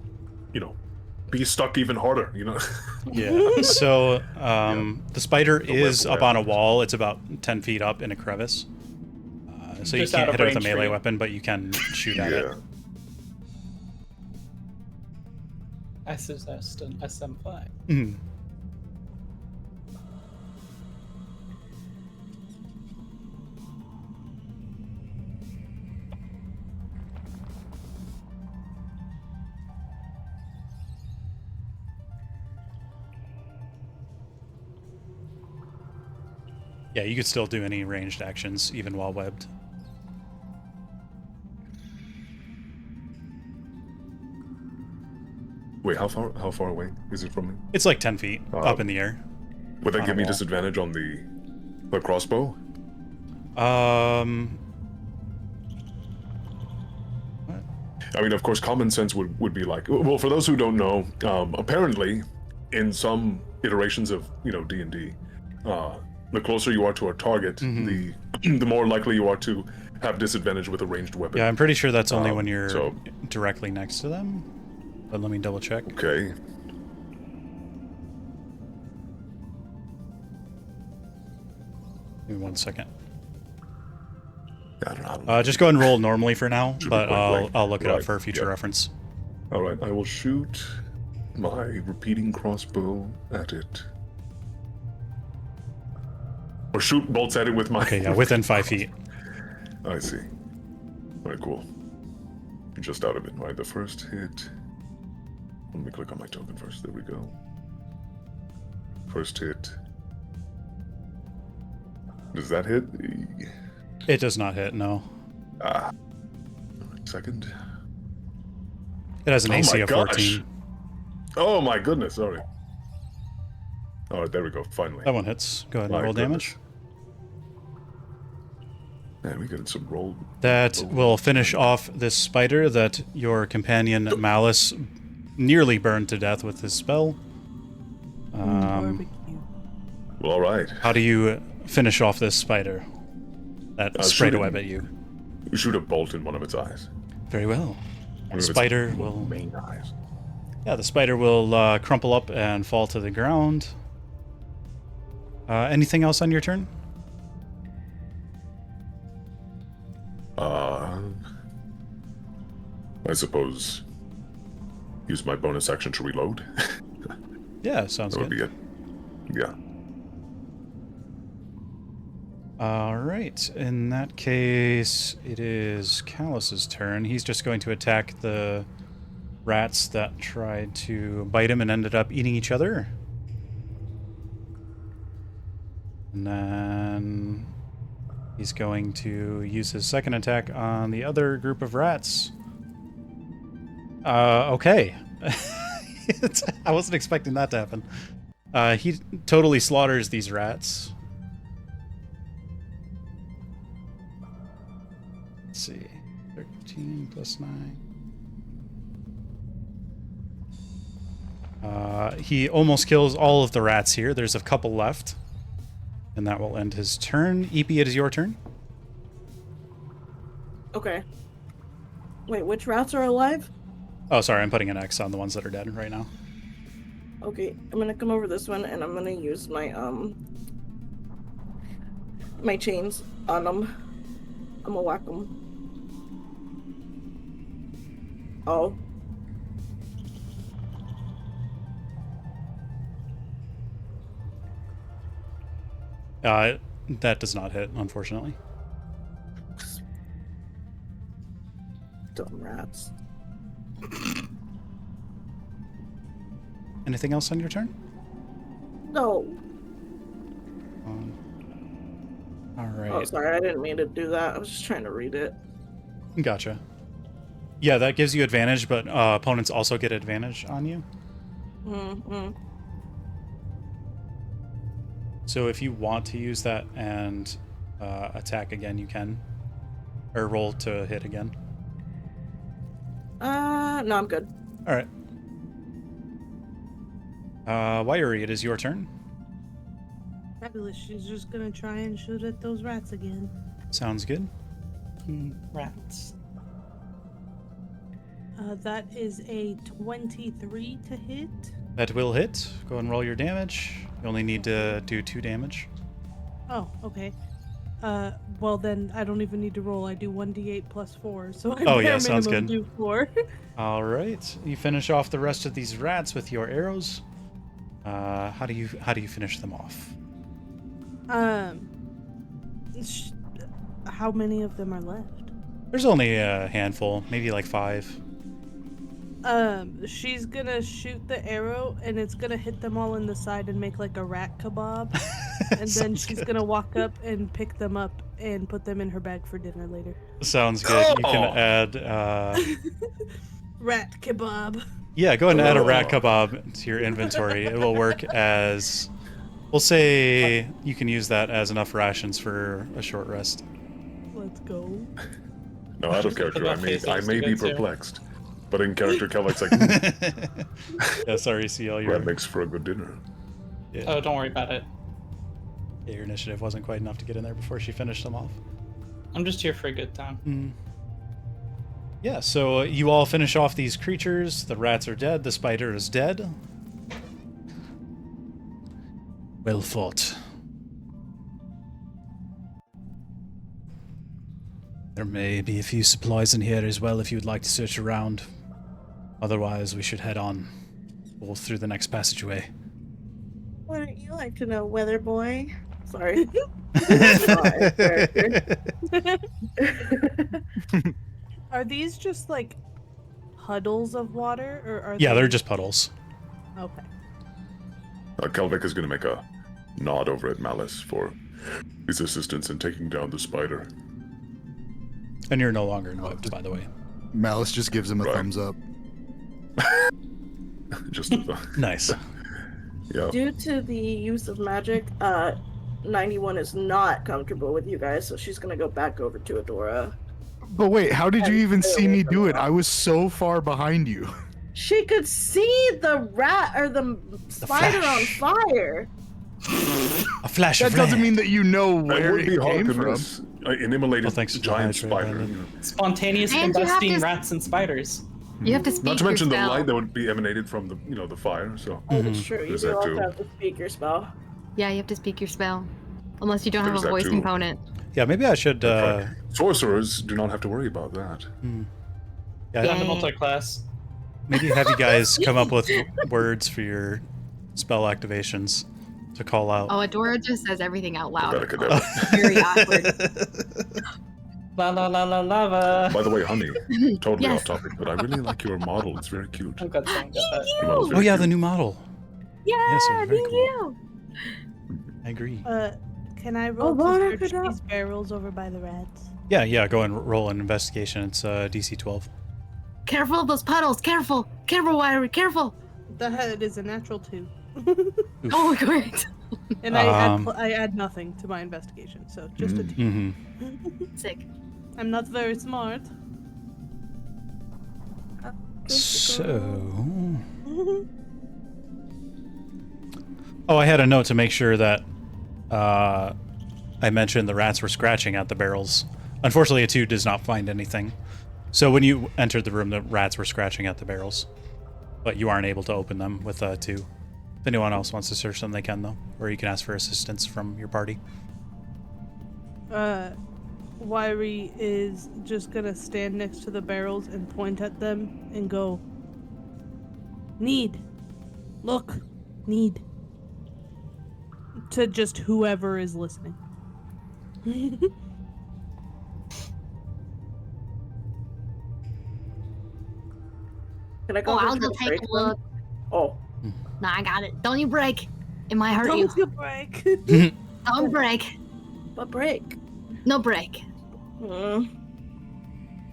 be stuck even harder, Yeah. So the spider The is web up on a happens. wall. It's about 10 feet up in a crevice. So you Just out can't of hit it with a range for melee you. weapon, but you can shoot at it. Yeah. I suggest an SM5. Mhm. Yeah, you could still do any ranged actions, even while webbed. Wait, how far away is it from me? It's like 10 feet up in the air. Would that On give a me wall. disadvantage on the crossbow? I mean, of course, common sense would be like, well, for those who don't know, apparently, in some iterations of D&D, the closer you are to a target, the more likely you are to have disadvantage with a ranged weapon. Yeah, I'm pretty sure that's only when you're so- directly next to them. But let me double check. Okay. Give me 1 second. I don't know. Just go ahead and roll normally for now, Should be but point blank. I'll look it up Right, for future yeah. reference. All right, I will shoot my repeating crossbow at it. Or shoot bolts at it with my... Okay, yeah, within 5 feet. I see. All right, cool. Just out of it. All right, the first hit... Let me click on my token first. There we go. First hit. Does that hit? It does not hit, no. Ah. Second. It has an Oh AC my of gosh. 14. Oh my goodness, sorry. Oh, there we go, finally. That one hits. Go ahead and My roll goodness. damage. Man, we got some roll. That will finish off this spider that your companion Malice nearly burned to death with his spell. Barbecue. Well, all right. How do you finish off this spider that sprayed a web at you? We shoot a bolt in one of its eyes. Very well. One The of its spider will... main eyes. Yeah, the spider will crumple up and fall to the ground. Anything else on your turn? I suppose use my bonus action to reload. Yeah, sounds That would good. be it. Yeah. All right. In that case, it is Callus's turn. He's just going to attack the rats that tried to bite him and ended up eating each other. And then he's going to use his second attack on the other group of rats. Okay. I wasn't expecting that to happen. He totally slaughters these rats. Let's see. 13 plus 9. He almost kills all of the rats here. There's a couple left. And that will end his turn. EP, it is your turn. Okay. Wait, which rats are alive? Oh, sorry. I'm putting an X on the ones that are dead right now. Okay, I'm gonna come over this one and I'm gonna use my my chains on them. I'm gonna whack them. Oh. That does not hit, unfortunately. Dumb rats. Anything else on your turn? No. All right. Oh, sorry, I didn't mean to do that. I was just trying to read it. Gotcha. Yeah, that gives you advantage, but opponents also get advantage on you. Mm-hmm. So if you want to use that and attack again, you can. Or roll to hit again. No, I'm good. All right. Wiry, it is your turn. Fabulous. She's just gonna try and shoot at those rats again. Sounds good. Rats. That is a 23 to hit. That will hit. Go ahead and roll your damage. You only need to do 2 damage. Oh, okay. Well then I don't even need to roll. I do 1d8 plus 4, so I Oh, yeah, bare sounds minimum good. do 4. All right. You finish off the rest of these rats with your arrows. How do you finish them off? How many of them are left? There's only a handful, maybe like 5. She's gonna shoot the arrow and it's gonna hit them all in the side and make like a rat kebab. And then Sounds she's good. gonna walk up and pick them up and put them in her bag for dinner later. Sounds good. You can Oh! add. Rat kebab. Yeah, go ahead and add a rat Oh. kebab to your inventory. It will work as. We'll say you can use that as enough rations for a short rest. Let's go. No, out of character, I may be Too. perplexed. But in character, Kelvic's like, Yeah, sorry, CL. that makes for a good dinner. Yeah, Oh, don't worry about it. your initiative wasn't quite enough to get in there before she finished them off. I'm just here for a good time. Yeah, so you all finish off these creatures. The rats are dead. The spider is dead. Well fought. There may be a few supplies in here as well if you'd like to search around. Otherwise, we should head on. Or through the next passageway. Wouldn't you like to know, weather boy? Sorry. Sorry, character. Are these just like puddles of water, or are Yeah, they... they're just puddles. Okay. Kelvic is going to make a nod over at Malice for his assistance in taking down the spider. And you're no longer whipped, by the way. Malice just gives him a Right. thumbs up. Just Nice. yeah. Due to the use of magic, 91 is not comfortable with you guys, so she's gonna go back over to Adora. But wait, how did you And even stay see away me from do the it? I was so far behind you. She could see the rat or the spider on flash. fire. A flash That of doesn't red. mean that you know It where would it be hard came to from. miss an immolated Well, thanks to the giant hydrate, spider. Brandon. You know. Spontaneous And you have combusting to- rats and spiders. You have to speak Not to mention the your spell. light that would be emanated from the fire. So Oh, that's true. You There's do that also too. have to speak your spell. Yeah, you have to speak your spell. Unless you don't have There's a that voice too. component. Yeah, maybe I should. sorcerers do not have to worry about that. Yeah, Beyond the multi-class. maybe have you guys come up with words for your spell activations to call out. Oh, Adora just says everything out loud. Abracadabra. Very awkward. La la la la lava. By the way, honey, totally Yes. off topic, but I really like your model. It's very cute. Oh god, someone got that. Your model's Oh very yeah, cute. the new model. Yeah, Yes, it was very thank cool. you. I agree. Can I roll to Veronica, search no. these barrels over by the rats? Yeah, go and roll an investigation. It's DC 12. Careful of those puddles. Careful. Careful, Wiry. Careful. That is a natural 2. Oh, great. And I add nothing to my investigation, so just a 2. Mm-hmm. Sick. I'm not very smart. So. Oh, I had a note to make sure that I mentioned the rats were scratching at the barrels. Unfortunately, a 2 does not find anything. So when you entered the room, the rats were scratching at the barrels. But you aren't able to open them with a 2. If anyone else wants to search them, they can, though. Or you can ask for assistance from your party. Wiry is just gonna stand next to the barrels and point at them and go, "Need. Look. Need." To just whoever is listening. Can I go? Oh, over I'll to go the take break a room? look. Oh, Nah, I got it. Don't you break. It might hurt you. Don't you break. Don't break. but break. No break. Mm.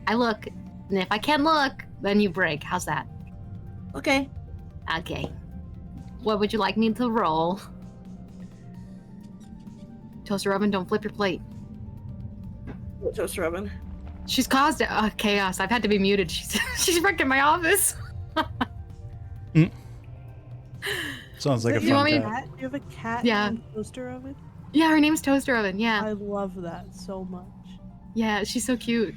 I look. And if I can't look, then you break. How's that? Okay. Okay. What would you like me to roll? Toaster oven, don't flip your plate. Toaster oven. She's caused chaos. I've had to be muted. She's wrecking my office. Sounds like a Do you want fun me- cat. Cat? You have a cat Yeah. in a toaster oven? Yeah, her name's Toaster Oven. Yeah. I love that so much. Yeah, she's so cute.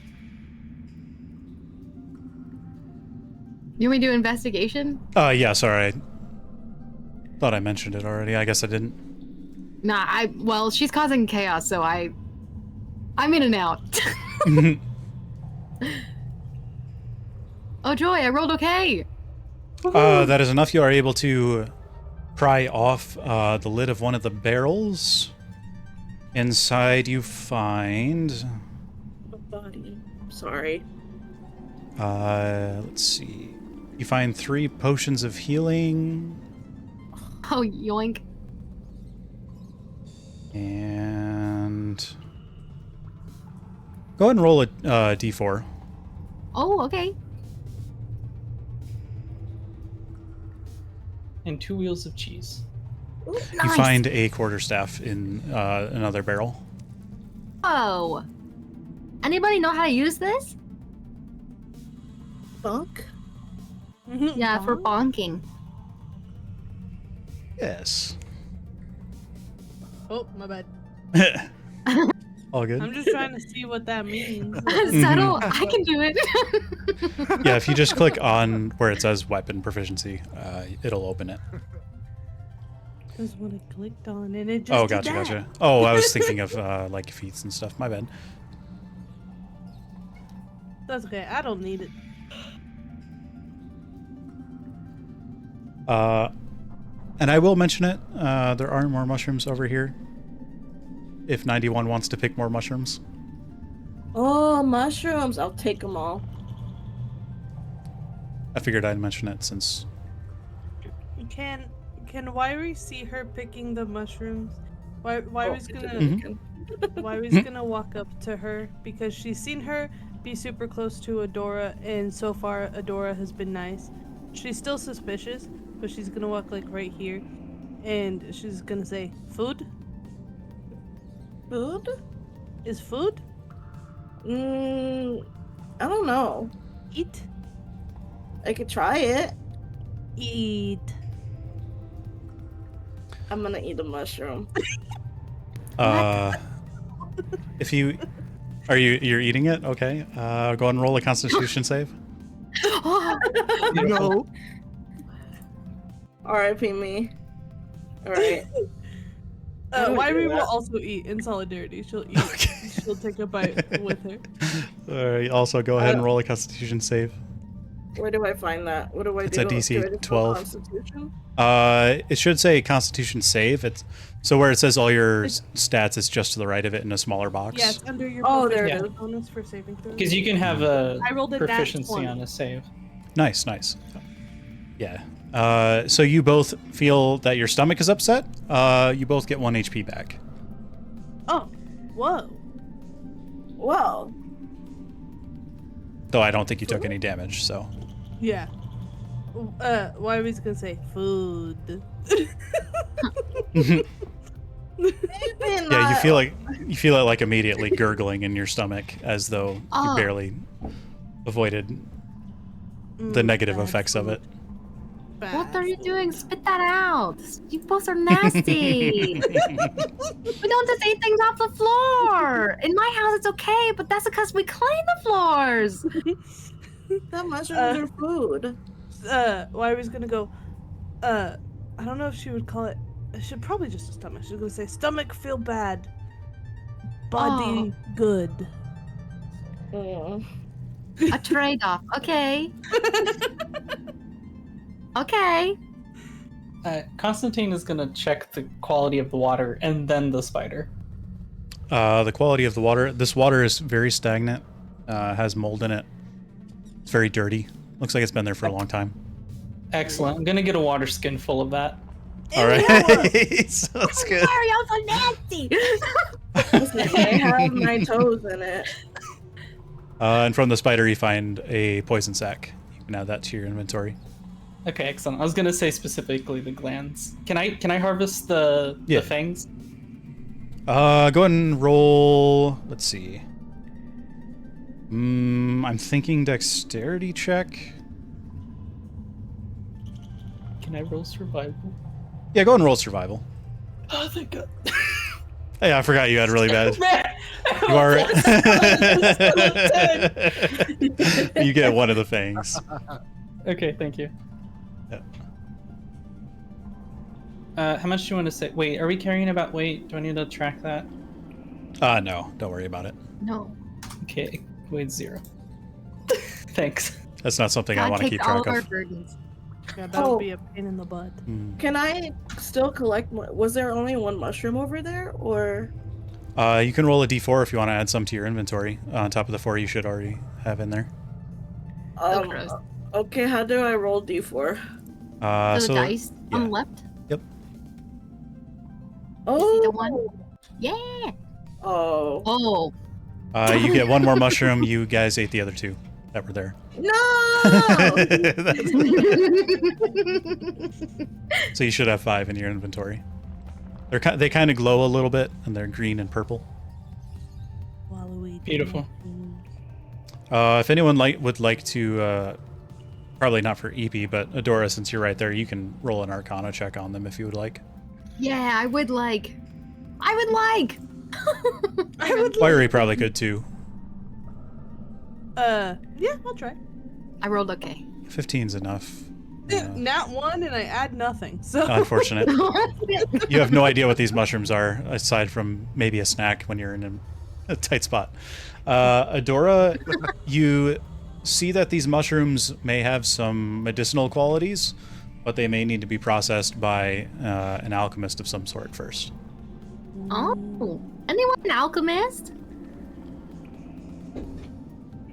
You want me to do investigation? Yeah, sorry. I thought I mentioned it already. I guess I didn't. Nah, well, she's causing chaos, so I'm in and out. Oh joy, I rolled okay. That is enough. You are able to pry off the lid of one of the barrels. Inside you find... A body. Sorry. let's see. You find 3 potions of healing. Oh yoink. And... Go ahead and roll a d4. Oh, okay. And 2 wheels of cheese. Ooh, You Nice. find a quarterstaff in another barrel. Oh. Anybody know how to use this? bunk. Yeah, for bonking. Yes. Oh, my bad. All good. I'm just trying to see what that means. Settle. I can do it. Yeah, if you just click on where it says weapon proficiency, it'll open it. Because when I clicked on it, it just Oh, did gotcha, that. gotcha. Oh, I was thinking of like feats and stuff. My bad. That's okay. I don't need it. And I will mention it. There are more mushrooms over here. If 91 wants to pick more mushrooms. Oh, mushrooms. I'll take them all. I figured I'd mention it since... Can Wiry see her picking the mushrooms? Wiry's Oh, gonna Wiry's gonna walk up to her because she's seen her be super close to Adora, and so far Adora has been nice. She's still suspicious, but she's gonna walk like right here, and she's gonna say, "Food? Food? Is food? I don't know. Eat? I could try it. Eat." I'm gonna eat a mushroom. If you're eating it, okay. Go ahead and roll a Constitution save. No. R.I.P. me. All right. Wyrie will also eat in solidarity. She'll eat. Okay. She'll take a bite with her. All right. Also, go ahead and roll a Constitution save. Where do I find that? What do I It's do? a DC Do I just 12. roll Constitution? It should say Constitution save. It's so where it says all your stats, it's just to the right of it in a smaller box. Yeah, it's under your Oh, there proficiency it is. bonus for saving throws. Because you can have a I rolled a nat proficiency 20. on a save. Nice. Yeah. So you both feel that your stomach is upset. You both get 1 HP back. Oh, whoa. Whoa. Though I don't think you took any damage. So. Yeah. Wyrie's gonna say food. Maybe Yeah, not. you feel it like immediately gurgling in your stomach as though you Oh. barely avoided the negative bad effects of it. Bad What are you food. doing? Spit that out. You both are nasty. We don't just eat things off the floor. In my house, it's okay, but that's because we clean the floors. That mushrooms are food. Wyrie's gonna go, I don't know if she would call it, I should probably just a stomach. She's gonna say, stomach feel bad, body good. Mm. A trade-off. Okay. Okay. Constantine is gonna check the quality of the water and then the spider. The quality of the water. This water is very stagnant. Has mold in it. It's very dirty. Looks like it's been there for a long time. Excellent. I'm gonna get a water skin full of that. All right. So that's good. Sorry, I'm so nasty. I have my toes in it. And from the spider, you find a poison sac. You can add that to your inventory. Okay, excellent. I was gonna say specifically the glands. Can I harvest the Yeah. fangs? Go ahead and roll. Let's see. I'm thinking dexterity check. Can I roll survival? Yeah, go ahead and roll survival. Oh, thank God. Hey, I forgot you had really bad. Man, You are. You get one of the fangs. Okay, thank you. Yeah. How much do you want to say? Wait, are we carrying about weight? Do I need to track that? No, don't worry about it. No. Okay, weight 0. Thanks. That's not something I God want to takes keep all track of our of. burdens. Yeah, that'll Oh. be a pain in the butt. Can I still collect? Was there only one mushroom over there, or? You can roll a d4 if you want to add some to your inventory on top of the 4 you should already have in there. gross. Okay, how do I roll d4? So the dice on the left. Yep. Oh. The one. Yeah. Oh. Oh. You get one more mushroom. You guys ate the other 2 that were there. No. So you should have 5 in your inventory. They kind of glow a little bit, and they're green and purple. Waluigi. Beautiful. If anyone would like to, probably not for EP, but Adora, since you're right there, you can roll an Arcana check on them if you would like. Yeah, I would like. Fiery probably could too. Yeah, I'll try. I rolled okay. 15's enough. Nat 1 and I add nothing. So Unfortunate. You have no idea what these mushrooms are, aside from maybe a snack when you're in a tight spot. Adora, you see that these mushrooms may have some medicinal qualities, but they may need to be processed by an alchemist of some sort first. Oh, anyone an alchemist?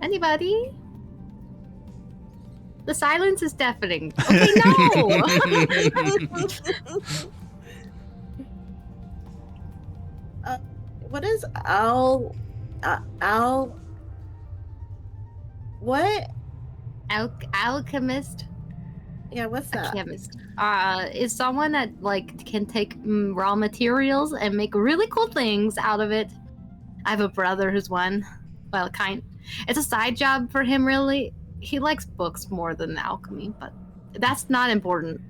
Anybody? The silence is deafening. Okay, no. What is al? What? Alchemist. Yeah, what's A that? chemist. Is someone that like can take raw materials and make really cool things out of it. I have a brother who's one. Well, it's a side job for him, really. He likes books more than alchemy, but that's not important.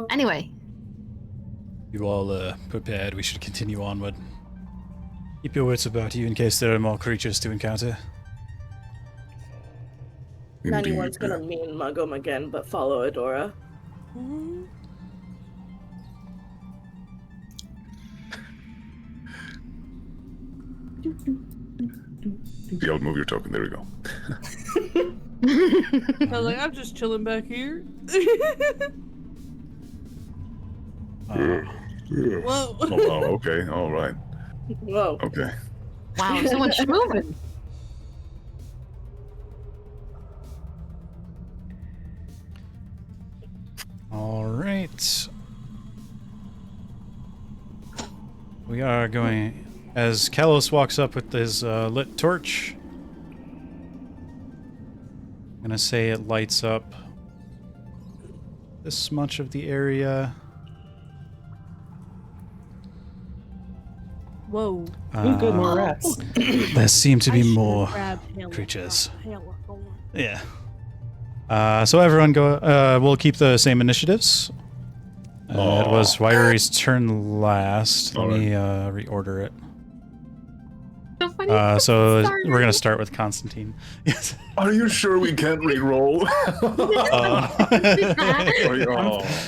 Anyway. You all prepared? We should continue onward. Keep your wits about you in case there are more creatures to encounter. 91's gonna mean mug him again, but follow Adora. Y'all move your token. There we go. I was like, I'm just chilling back here. Whoa. Oh, wow, okay, all right. Whoa. Okay. Wow, so much moving. All right. We are going... As Kalos walks up with his lit torch, I'm gonna say it lights up this much of the area. Whoa. Ooh, good, more rats. There seem to be I should've more grabbed Halo. creatures. Halo. Yeah. So everyone go. We'll keep the same initiatives. It was Wyri's turn last. Let me reorder it. So funny. So Sorry. we're gonna start with Constantine. Yes. Are you sure we can't re-roll?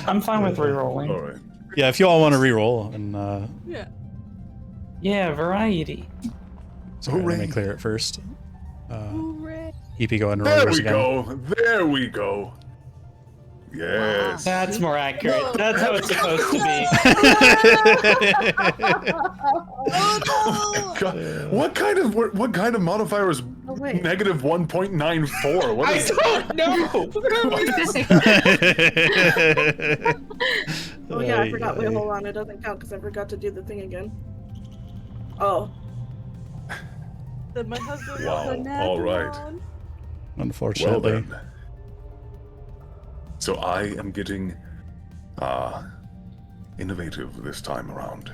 I'm fine with re-rolling. All right. Yeah, if you all want to re-roll, and Yeah. Yeah, variety. sorry, let me clear it first. Hooray. EP, go ahead and roll There yours we again. go. There we go. Yes. That's more accurate. That's how it's supposed to be. God, what kind of modifier is wait. negative 1.94? What is Oh yeah, I forgot. Wait, hold on. It doesn't count because I forgot to do the thing again. Oh. That my husband Wow, was a nap all right. on. Well Unfortunately. then. So I am getting innovative this time around.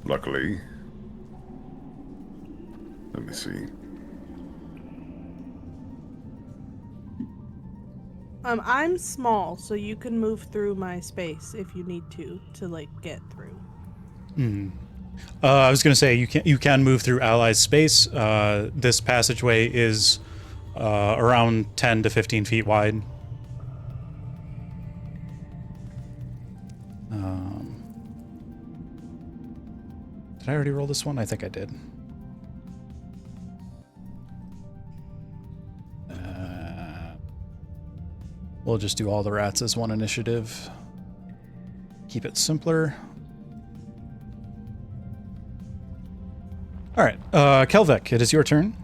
Luckily, let me see. I'm small, so you can move through my space if you need to like get through. I was gonna say you can move through allies' space. This passageway is around 10 to 15 feet wide. Did I already roll this one? I think I did. We'll just do all the rats as one initiative. Keep it simpler. All right, Kelvek, it is your turn.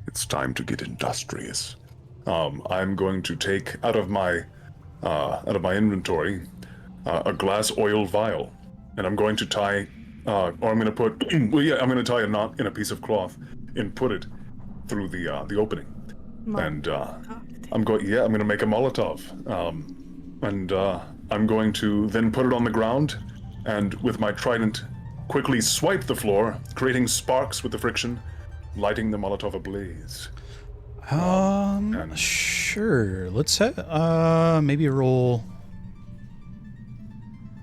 It's time to get industrious. I'm going to take out of my inventory a glass oil vial, and I'm going to tie, or I'm going to put, I'm going to tie a knot in a piece of cloth and put it through the opening. And I'm going to make a Molotov, and I'm going to then put it on the ground, and with my trident, quickly swipe the floor, creating sparks with the friction, lighting the Molotov ablaze. Sure. Let's maybe roll.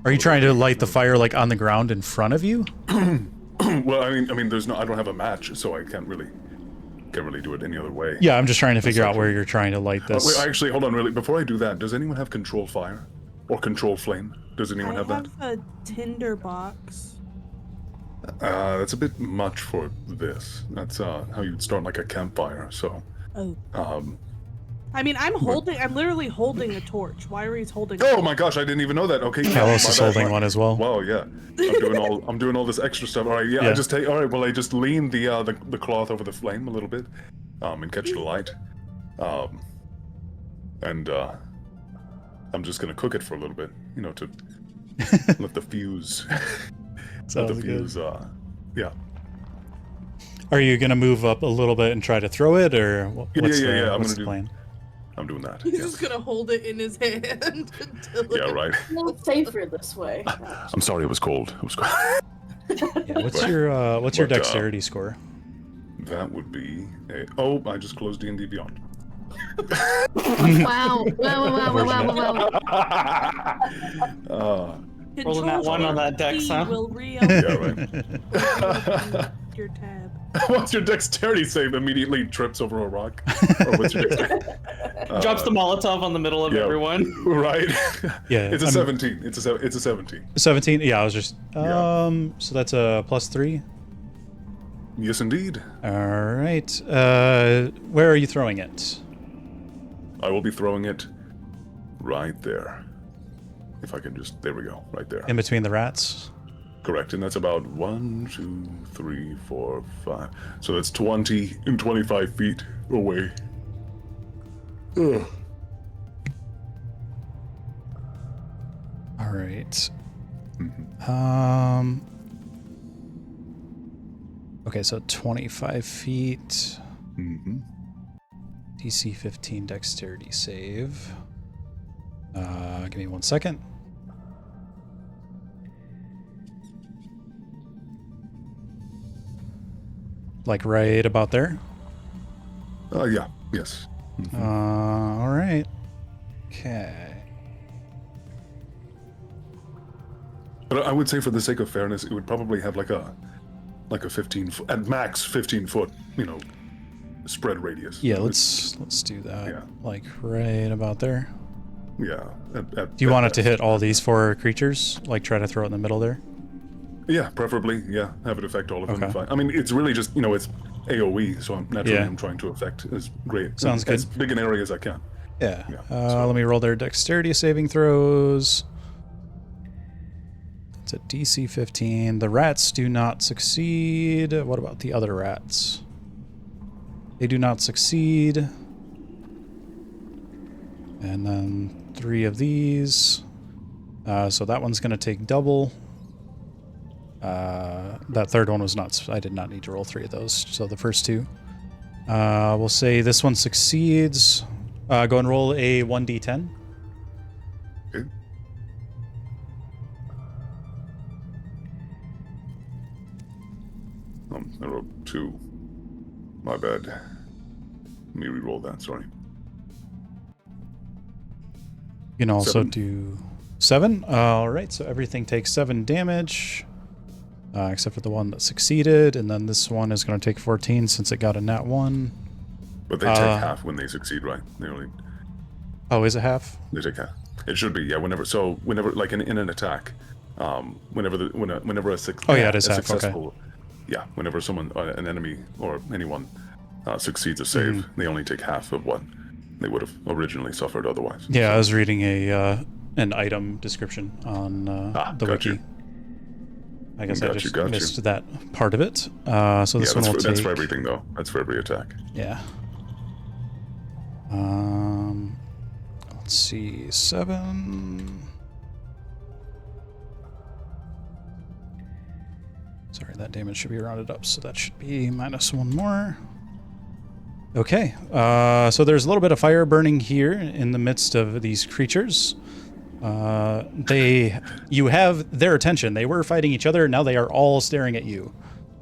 Are you trying to light the fire like on the ground in front of you? Well, I mean, I don't have a match, so I can't really do it any other way. Yeah, I'm just trying to figure out where you're trying to light this. Wait, actually, hold on, really. Before I do that, does anyone have control fire or control flame? Does anyone have that? I have a tinder box. That's a bit much for this. That's how you'd start like a campfire. So. Oh. I mean, I'm literally holding a torch. Wyri's holding. Oh my gosh, I didn't even know that. Okay. Kalos is holding one as well. Wow, yeah. I'm doing all this extra stuff. All right, yeah. I just lean the cloth over the flame a little bit, and catch the light, and I'm just gonna cook it for a little bit, to let the fuse. Sounds good. Yeah. Are you gonna move up a little bit and try to throw it, or what's yeah. what's the plan? I'm doing that. He's yes. just gonna hold it in his hand until Yeah, right. It's safer this way. I'm sorry, it was cold. It was cold. Yeah, what's your dexterity score? That would be oh, I just closed D&D Beyond. Wow. Rolling that one on that dex, huh? Will reopen Yeah, right. your tab. What's your dexterity save? Immediately trips over a rock. Or what's your dexterity? Drops the Molotov on the middle of everyone. Right. Yeah, It's a 17. It's a 17. 17. Yeah, I was just Yeah. So that's a +3. Yes, indeed. All right. Where are you throwing it? I will be throwing it right there. If I can just, there we go, right there. In between the rats. Correct, and that's about 1, 2, 3, 4, 5. So that's 20 and 25 feet away. Ugh. All right. Mhm. Okay, so 25 feet. Mhm. DC 15 dexterity save. Give me 1 second. Like right about there. Yeah, yes. All right. Okay. But I would say, for the sake of fairness, it would probably have like a 15 foot, at max 15 foot, spread radius. Yeah, let's do that. Yeah. Like right about there. Yeah. Do you want it to hit all these 4 creatures? Like try to throw it in the middle there? Yeah, preferably. Yeah, have it affect all of them. Okay. Fine. I mean, it's really just it's AOE, so naturally Yeah. I'm trying to affect as Sounds as good. big an area as I can. Yeah. Yeah, Let me roll their dexterity saving throws. It's a DC 15. The rats do not succeed. What about the other rats? They do not succeed. And then 3 of these. So that one's going to take double. That third one was not... I did not need to roll 3 of those. So the first 2. We'll say this one succeeds. Go and roll a 1d10. Okay. I wrote 2. My bad. Let me re-roll that. Sorry. You can also 7. do 7. All right, so everything takes 7 damage, except for the one that succeeded, and then this one is going to take 14 since it got a nat 1. But they take half when they succeed, right? They only Oh, is it half? they take half. It should be, yeah. Whenever like in an attack, whenever a Oh, yeah, it is half, okay. successful, yeah. Whenever an enemy or anyone succeeds a save, Mm-hmm. they only take half of what they would have originally suffered otherwise. Yeah, I was reading an item description on the got wiki. you. I guess I Got you, just got you. missed that part of it. So this one will take... That's for everything, though. That's for every attack. Yeah. Let's see, 7. Sorry, that damage should be rounded up, so that should be -1 more. Okay, so there's a little bit of fire burning here in the midst of these creatures. You have their attention. They were fighting each other, now they are all staring at you.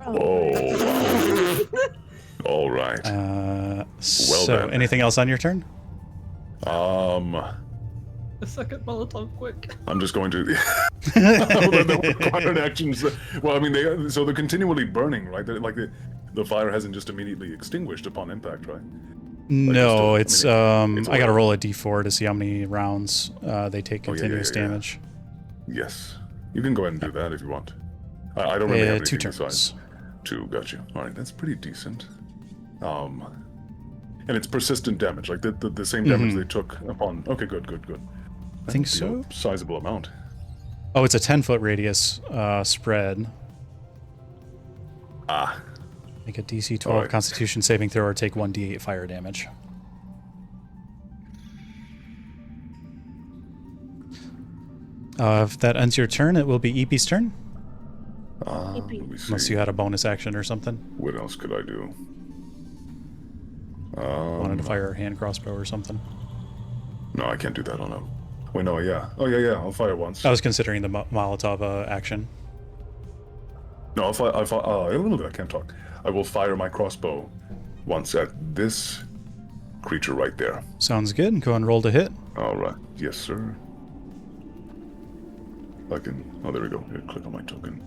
Oh. All right. So, then. anything else on your turn? A second Molotov, quick. I'm just going to. That would require an action. Well, I mean, they're continually burning, right? The fire hasn't just immediately extinguished upon impact, right? No, it's I gotta roll a d4 to see how many rounds they take Oh, yeah, continuous yeah. damage. Yes, you can go ahead and do that if you want. I don't really have 2 anything besides turns. 2. Got you. All right, that's pretty decent. And it's persistent damage, like the same damage they took upon. Okay, good. I think That'd be so. a sizable amount. Oh, it's a 10-foot radius spread. Ah. Make a DC 12 Alright. Constitution saving throw or take 1d8 fire damage. If that ends your turn, it will be Eepee's turn. Let me see. Unless you had a bonus action or something. What else could I do? Wanted to fire a hand crossbow or something. No, I can't do that on a... Wait, no, yeah. Oh, yeah, I'll fire once. I was considering the Molotov action. No, I can't talk. I will fire my crossbow once at this creature right there. Sounds good. Go and roll to hit. All right. Yes, sir. I can... Oh, there we go. Here, click on my token.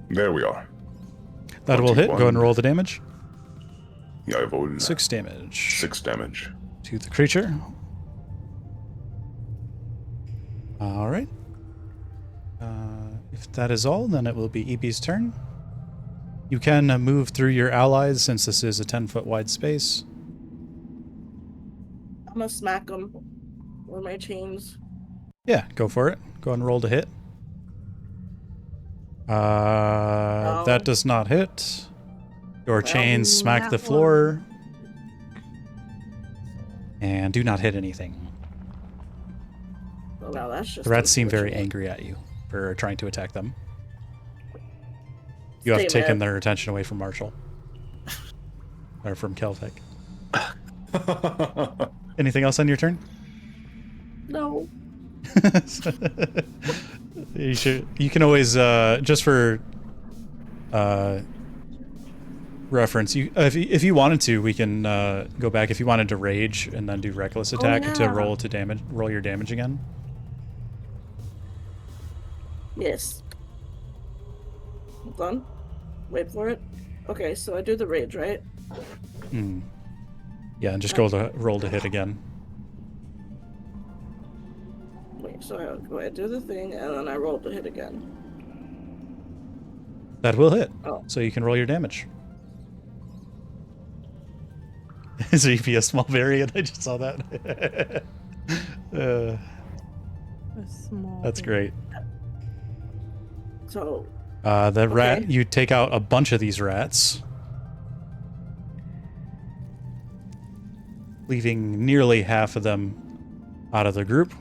There we are. That will hit. 21. Go and roll the damage. Yeah, I voted 6 damage. 6 damage. To the creature. All right. If that is all, then it will be EP's turn. You can move through your allies since this is a 10-foot wide space. I'm gonna smack him with my chains. Yeah, go for it. Go and roll to hit. That does not hit. Your chains smack the floor. And do not hit anything. Oh, wow, that's just The rats seem very unfortunate. angry at you for trying to attack them. You have Stay taken mad. their attention away from Marshall. Or from Kelvic. Anything else on your turn? No. You can always, just for reference, if you wanted to, we can go back if you wanted to rage and then do reckless attack to yeah. roll your damage again. Yes. Hold on. Wait for it. Okay, so I do the rage, right? Yeah, and just roll to hit again. Wait, so I do the thing, and then I roll to hit again. That will hit. Oh. So you can roll your damage. Is EP a small variant? I just saw that. A small That's thing. great. So, The rat, Okay. you take out a bunch of these rats, leaving nearly half of them out of the group.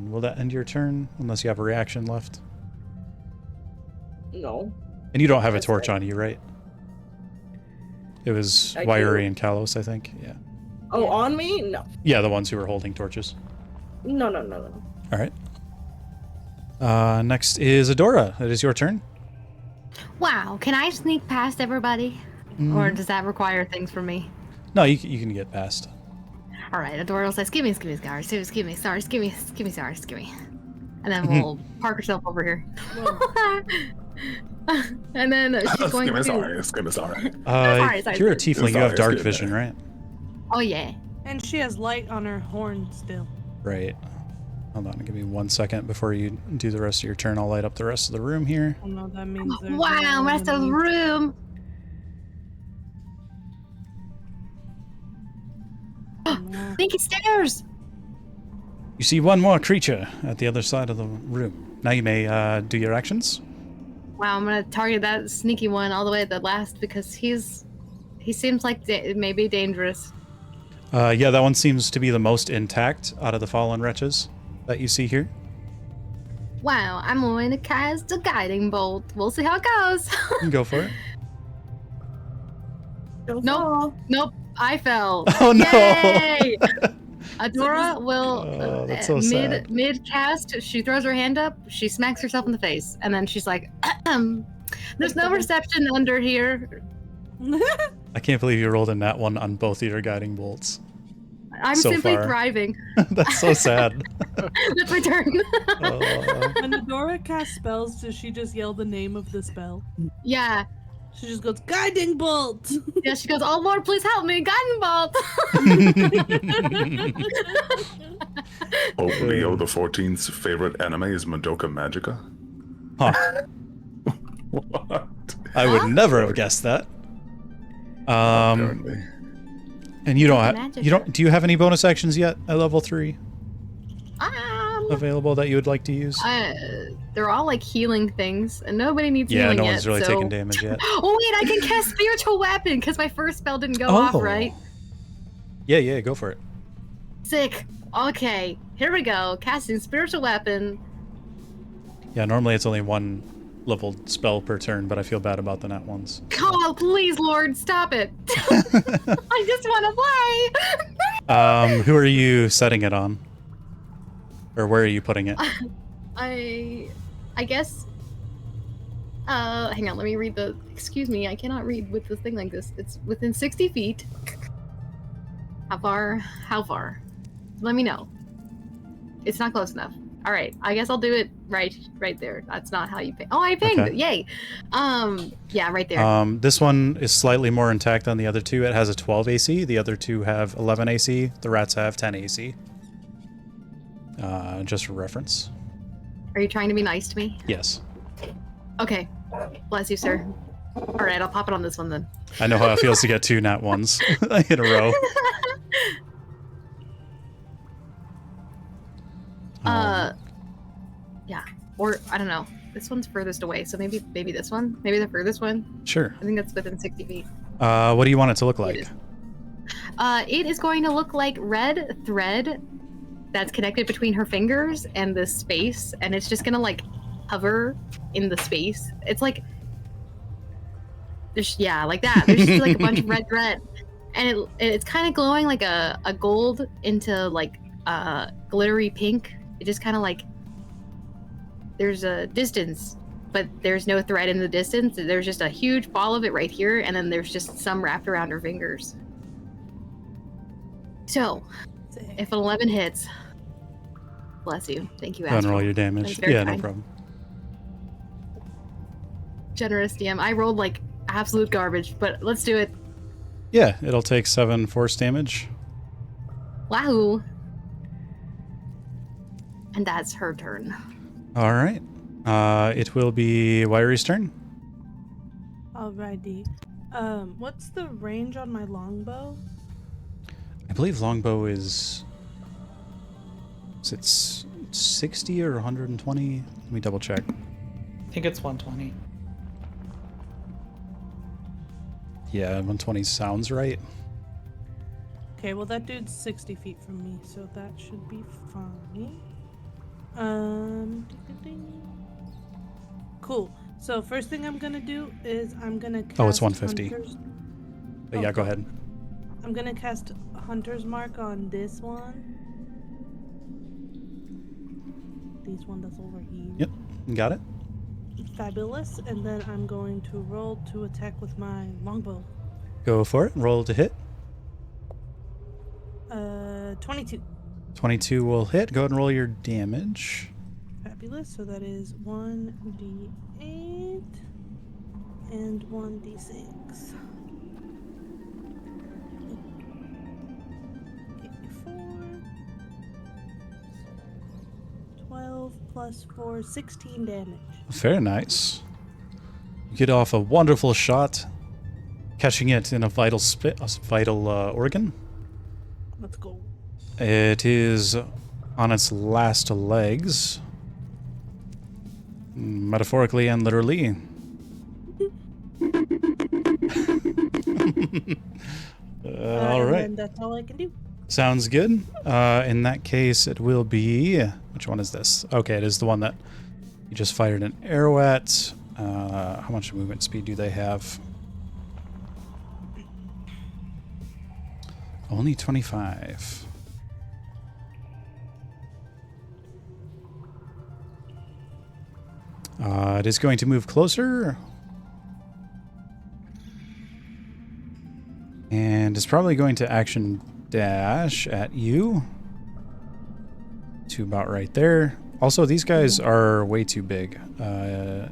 Will that end your turn? Unless you have a reaction left. no. And you don't have a That's torch right. on you, right? It was I Wiry do. and Kalos, I think. Yeah. Oh, on me? No. Yeah, the ones who were holding torches. No. All right. Next is Adora. It is your turn. Wow, can I sneak past everybody? Or does that require things from me? No, you can get past. All right, Adora will say, excuse me, and then we'll park herself over here. And then she's going to... Sorry. Sorry. You're a tiefling. You have Sorry, dark it's good. vision, right? Oh, yeah. And she has light on her horn still. Right. Hold on, give me 1 second before you do the rest of your turn. I'll light up the rest of the room here. Oh no, that means there's Wow, no rest of the enemy. room. Yeah. Sneaky stairs. You see one more creature at the other side of the room. Now you may do your actions. Wow, I'm gonna target that sneaky one all the way at the last because he seems like maybe dangerous. Yeah, that one seems to be the most intact out of the fallen wretches that you see here. Wow, I'm going to cast a guiding bolt. We'll see how it goes. You can go for it. Nope, I fell. Oh no! Yay! Adora will Oh, that's so sad. mid cast. She throws her hand up. She smacks herself in the face, and then she's like, "There's no reception under here. I can't believe you rolled a nat one on both of your guiding bolts. I'm So simply far. thriving." That's so sad. That's my turn. When Adora casts spells, does she just yell the name of the spell? Yeah. She just goes, Guiding Bolt! Yeah, she goes, "Oh Lord, please help me, guiding bolt." Pope Leo the 14th's favorite anime is Madoka Magica. Huh. What? I would never have guessed that. Apparently. And you don't Magic. do you have any bonus actions yet at level 3 Um, available that you would like to use? they're all like healing things, and nobody needs Yeah, healing no yet. one's really so... taking damage yet. Oh wait, I can cast spiritual weapon because my first spell didn't go off right. Yeah, go for it. Sick. Okay, here we go. Casting spiritual weapon. Yeah, normally it's only 1 leveled spell per turn, but I feel bad about the nat ones. Oh, please, Lord, stop it. I just want to play. Who are you setting it on? Or where are you putting it? I guess. Hang on, let me read the. Excuse me, I cannot read with this thing like this. It's within 60 feet. How far? How far? Let me know. It's not close enough. All right, I guess I'll do it right there. That's not how you ping. Oh, I pinged. Okay. Yay. Yeah, right there. This one is slightly more intact than the other two. It has a 12 AC. The other two have 11 AC. The rats have 10 AC. Just for reference. Are you trying to be nice to me? Yes. Okay. Bless you, sir. All right, I'll pop it on this one then. I know how it feels to get 2 nat ones in a row. Yeah. Or I don't know. This one's furthest away, so maybe this one. Maybe the furthest one. Sure. I think that's within 60 feet. What do you want it to look like? It is going to look like red thread that's connected between her fingers and this space, and it's just gonna like hover in the space. It's like there's like that. There's just like a bunch of red thread, and it's kind of glowing like a gold into like glittery pink. It just kind of like there's a distance, but there's no thread in the distance. There's just a huge ball of it right here, and then there's just some wrapped around her fingers. So, if an 11 hits, bless you. Thank you, Go and Astral. roll your damage. That's very Yeah, no kind. problem. Generous DM. I rolled like absolute garbage, but let's do it. Yeah, it'll take 7 force damage. Wahoo! And that's her turn. All right. It will be Wyrie's turn. Alrighty. What's the range on my longbow? I believe longbow is it 60 or 120? Let me double check. I think it's 120. Yeah, 120 sounds right. Okay, well that dude's 60 feet from me, so that should be fine. Cool. So first thing I'm gonna do is I'm gonna cast It's 150. But yeah, go cool. ahead. I'm gonna cast Hunter's Mark on this one. This one that's over here. Yep, got it. Fabulous. And then I'm going to roll to attack with my longbow. Go for it. Roll to hit. 22. 22 will hit. Go ahead and roll your damage. Fabulous. So that is 1d8 and 1d6. 12 plus 4, 16 damage. Very nice. You get off a wonderful shot, catching it in a vital organ. Let's go. It is on its last legs, metaphorically and literally. All right. And that's all I can do. Sounds good. In that case, it will be... Which one is this? Okay, it is the one that you just fired an arrow at. How much movement speed do they have? Only 25. It is going to move closer. And it's probably going to action dash at you. To about right there. Also, these guys are way too big. I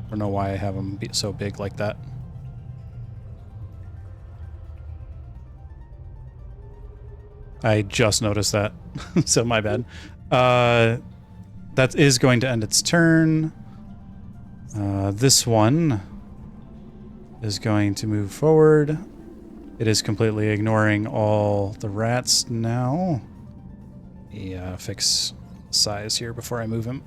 don't know why I have them be so big like that. I just noticed that, so my bad. That is going to end its turn. This one is going to move forward. It is completely ignoring all the rats now. Yeah, fix size here before I move him.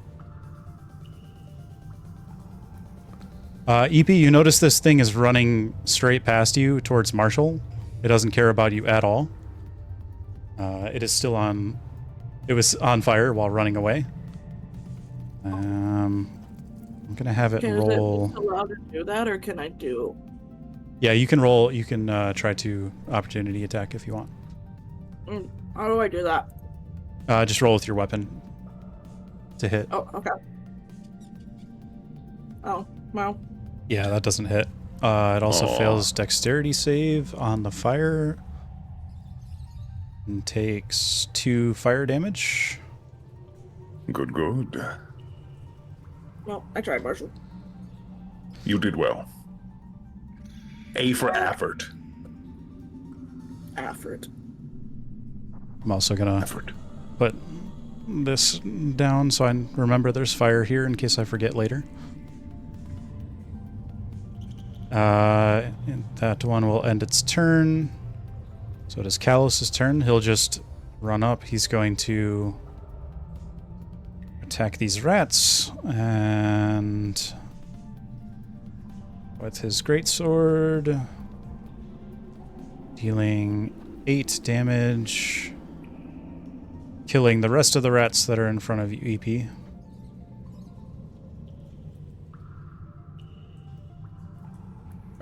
EP, you notice this thing is running straight past you towards Marshall? It doesn't care about you at all. It is still on. It was on fire while running away. I'm gonna have it roll. Is it allowed to do that, or can I do? Yeah, you can roll. You can try to opportunity attack if you want. How do I do that? Just roll with your weapon to hit. Oh, okay. Oh, well. Yeah, that doesn't hit. It also fails dexterity save on the fire. And takes 2 fire damage. Good, good. Well, I tried, Marshall. You did well. A for effort. Effort. I'm also gonna Effort. put this down so I remember there's fire here in case I forget later. And that one will end its turn. So it is Kalos' turn. He'll just run up. He's going to attack these rats, and with his greatsword, dealing 8 damage, killing the rest of the rats that are in front of you, EP.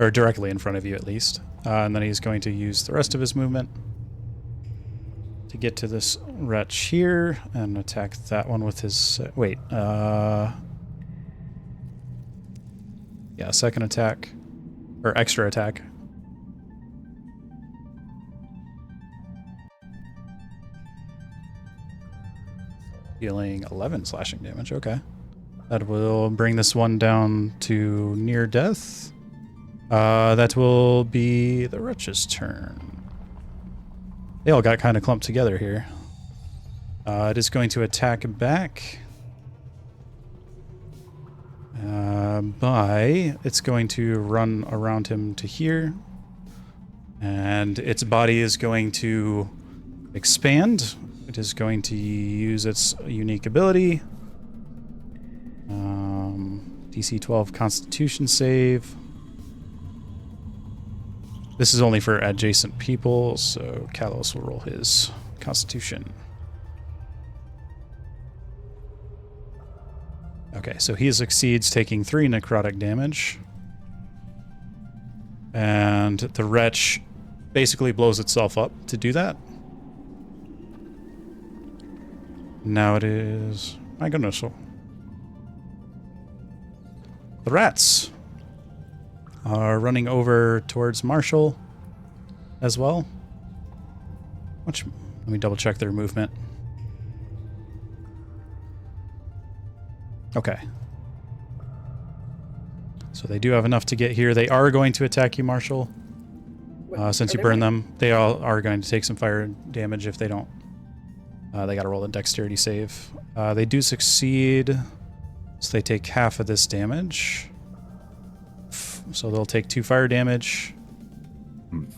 Or directly in front of you, at least. And then he's going to use the rest of his movement to get to this wretch here and attack that one with his... yeah, second attack. Or extra attack. Dealing 11 slashing damage, okay. That will bring this one down to near death. That will be the wretch's turn. They all got kind of clumped together here. It is going to attack back. It's going to run around him to here. And its body is going to expand. It is going to use its unique ability. DC 12 Constitution save. This is only for adjacent people, so Kalos will roll his Constitution. Okay, so he succeeds, taking 3 necrotic damage. And the wretch basically blows itself up to do that. Now it is... My goodness. The rats are running over towards Marshall as well. Let me double check their movement. Okay. So they do have enough to get here. They are going to attack you, Marshall. Since you burn them, they all are going to take some fire damage if they don't. They got to roll a dexterity save. They do succeed, so they take half of this damage. So they'll take 2 fire damage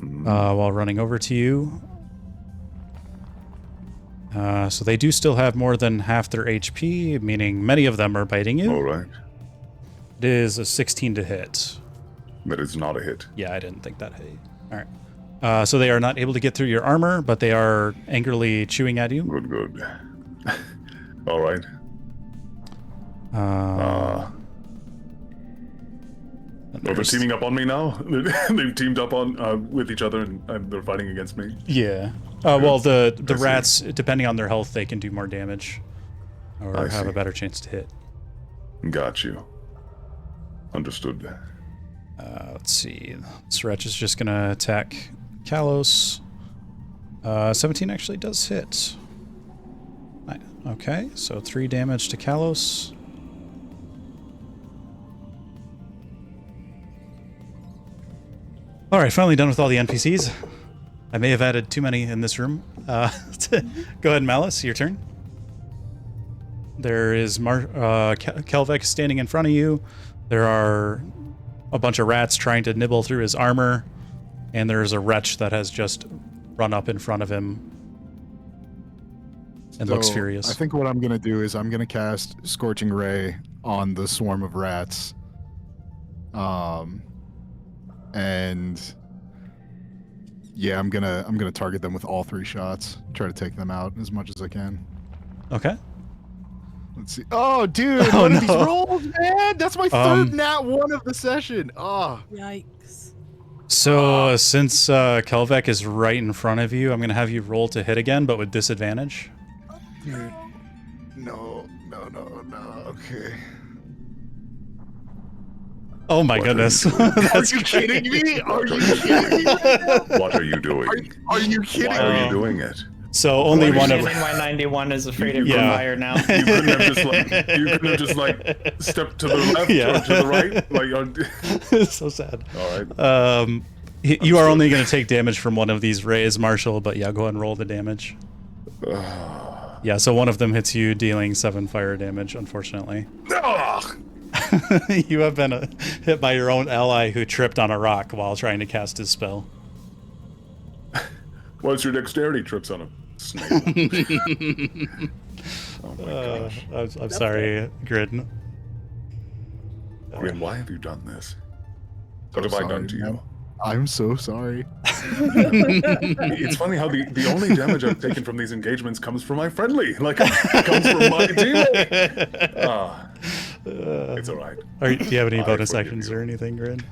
while running over to you. So they do still have more than half their HP, meaning many of them are biting you. All right. It is a 16 to hit. That is not a hit. Yeah, I didn't think that hit. All right. So they are not able to get through your armor, but they are angrily chewing at you. Good, good. All right. They're teaming up on me now? They've teamed up on with each other and they're fighting against me? Yeah. Well, the rats, depending on their health, they can do more damage. Or have a better chance to hit. Got you. Understood. Let's see. This wretch is just going to attack Kalos. 17 actually does hit. Okay, so 3 damage to Kalos. Alright, finally done with all the NPCs. I may have added too many in this room. Go ahead, Malice, your turn. There is Kelvek standing in front of you. There are a bunch of rats trying to nibble through his armor. And there's a wretch that has just run up in front of him and looks furious. I think what I'm going to do is I'm going to cast Scorching Ray on the swarm of rats. And Yeah, I'm gonna target them with all 3 shots. Try to take them out as much as I can. Okay. Let's see. Oh, dude, Oh, what are these no. rolls, man? That's my third nat 1 of the session. Oh. Yikes. So since Kelvek is right in front of you, I'm gonna have you roll to hit again, but with disadvantage. Dude. No. Okay. Oh my What are goodness. you doing? That's Are you kidding me? Are you What kidding me? What are you doing? Are you kidding Why are me? you doing it? So only one of Understanding why 91 is afraid of Yeah. fire now. You couldn't have just like stepped to the left Yeah. or to the right. Like, so sad. all right. You are only going to take damage from one of these rays, Marshall, but yeah, go ahead and roll the damage. Yeah, so one of them hits you, dealing 7 fire damage, unfortunately. You have been hit by your own ally who tripped on a rock while trying to cast his spell. What's your dexterity trips on a snake? Oh my gosh. I'm sorry, Grid. Grin, why have you done this? What have I Sorry, done to you? man. I'm so sorry. It's funny how the only damage I've taken from these engagements comes from my friendly. Like, it comes from my teammate. It's alright. Do you have any I bonus forgive actions you. or anything, Grid?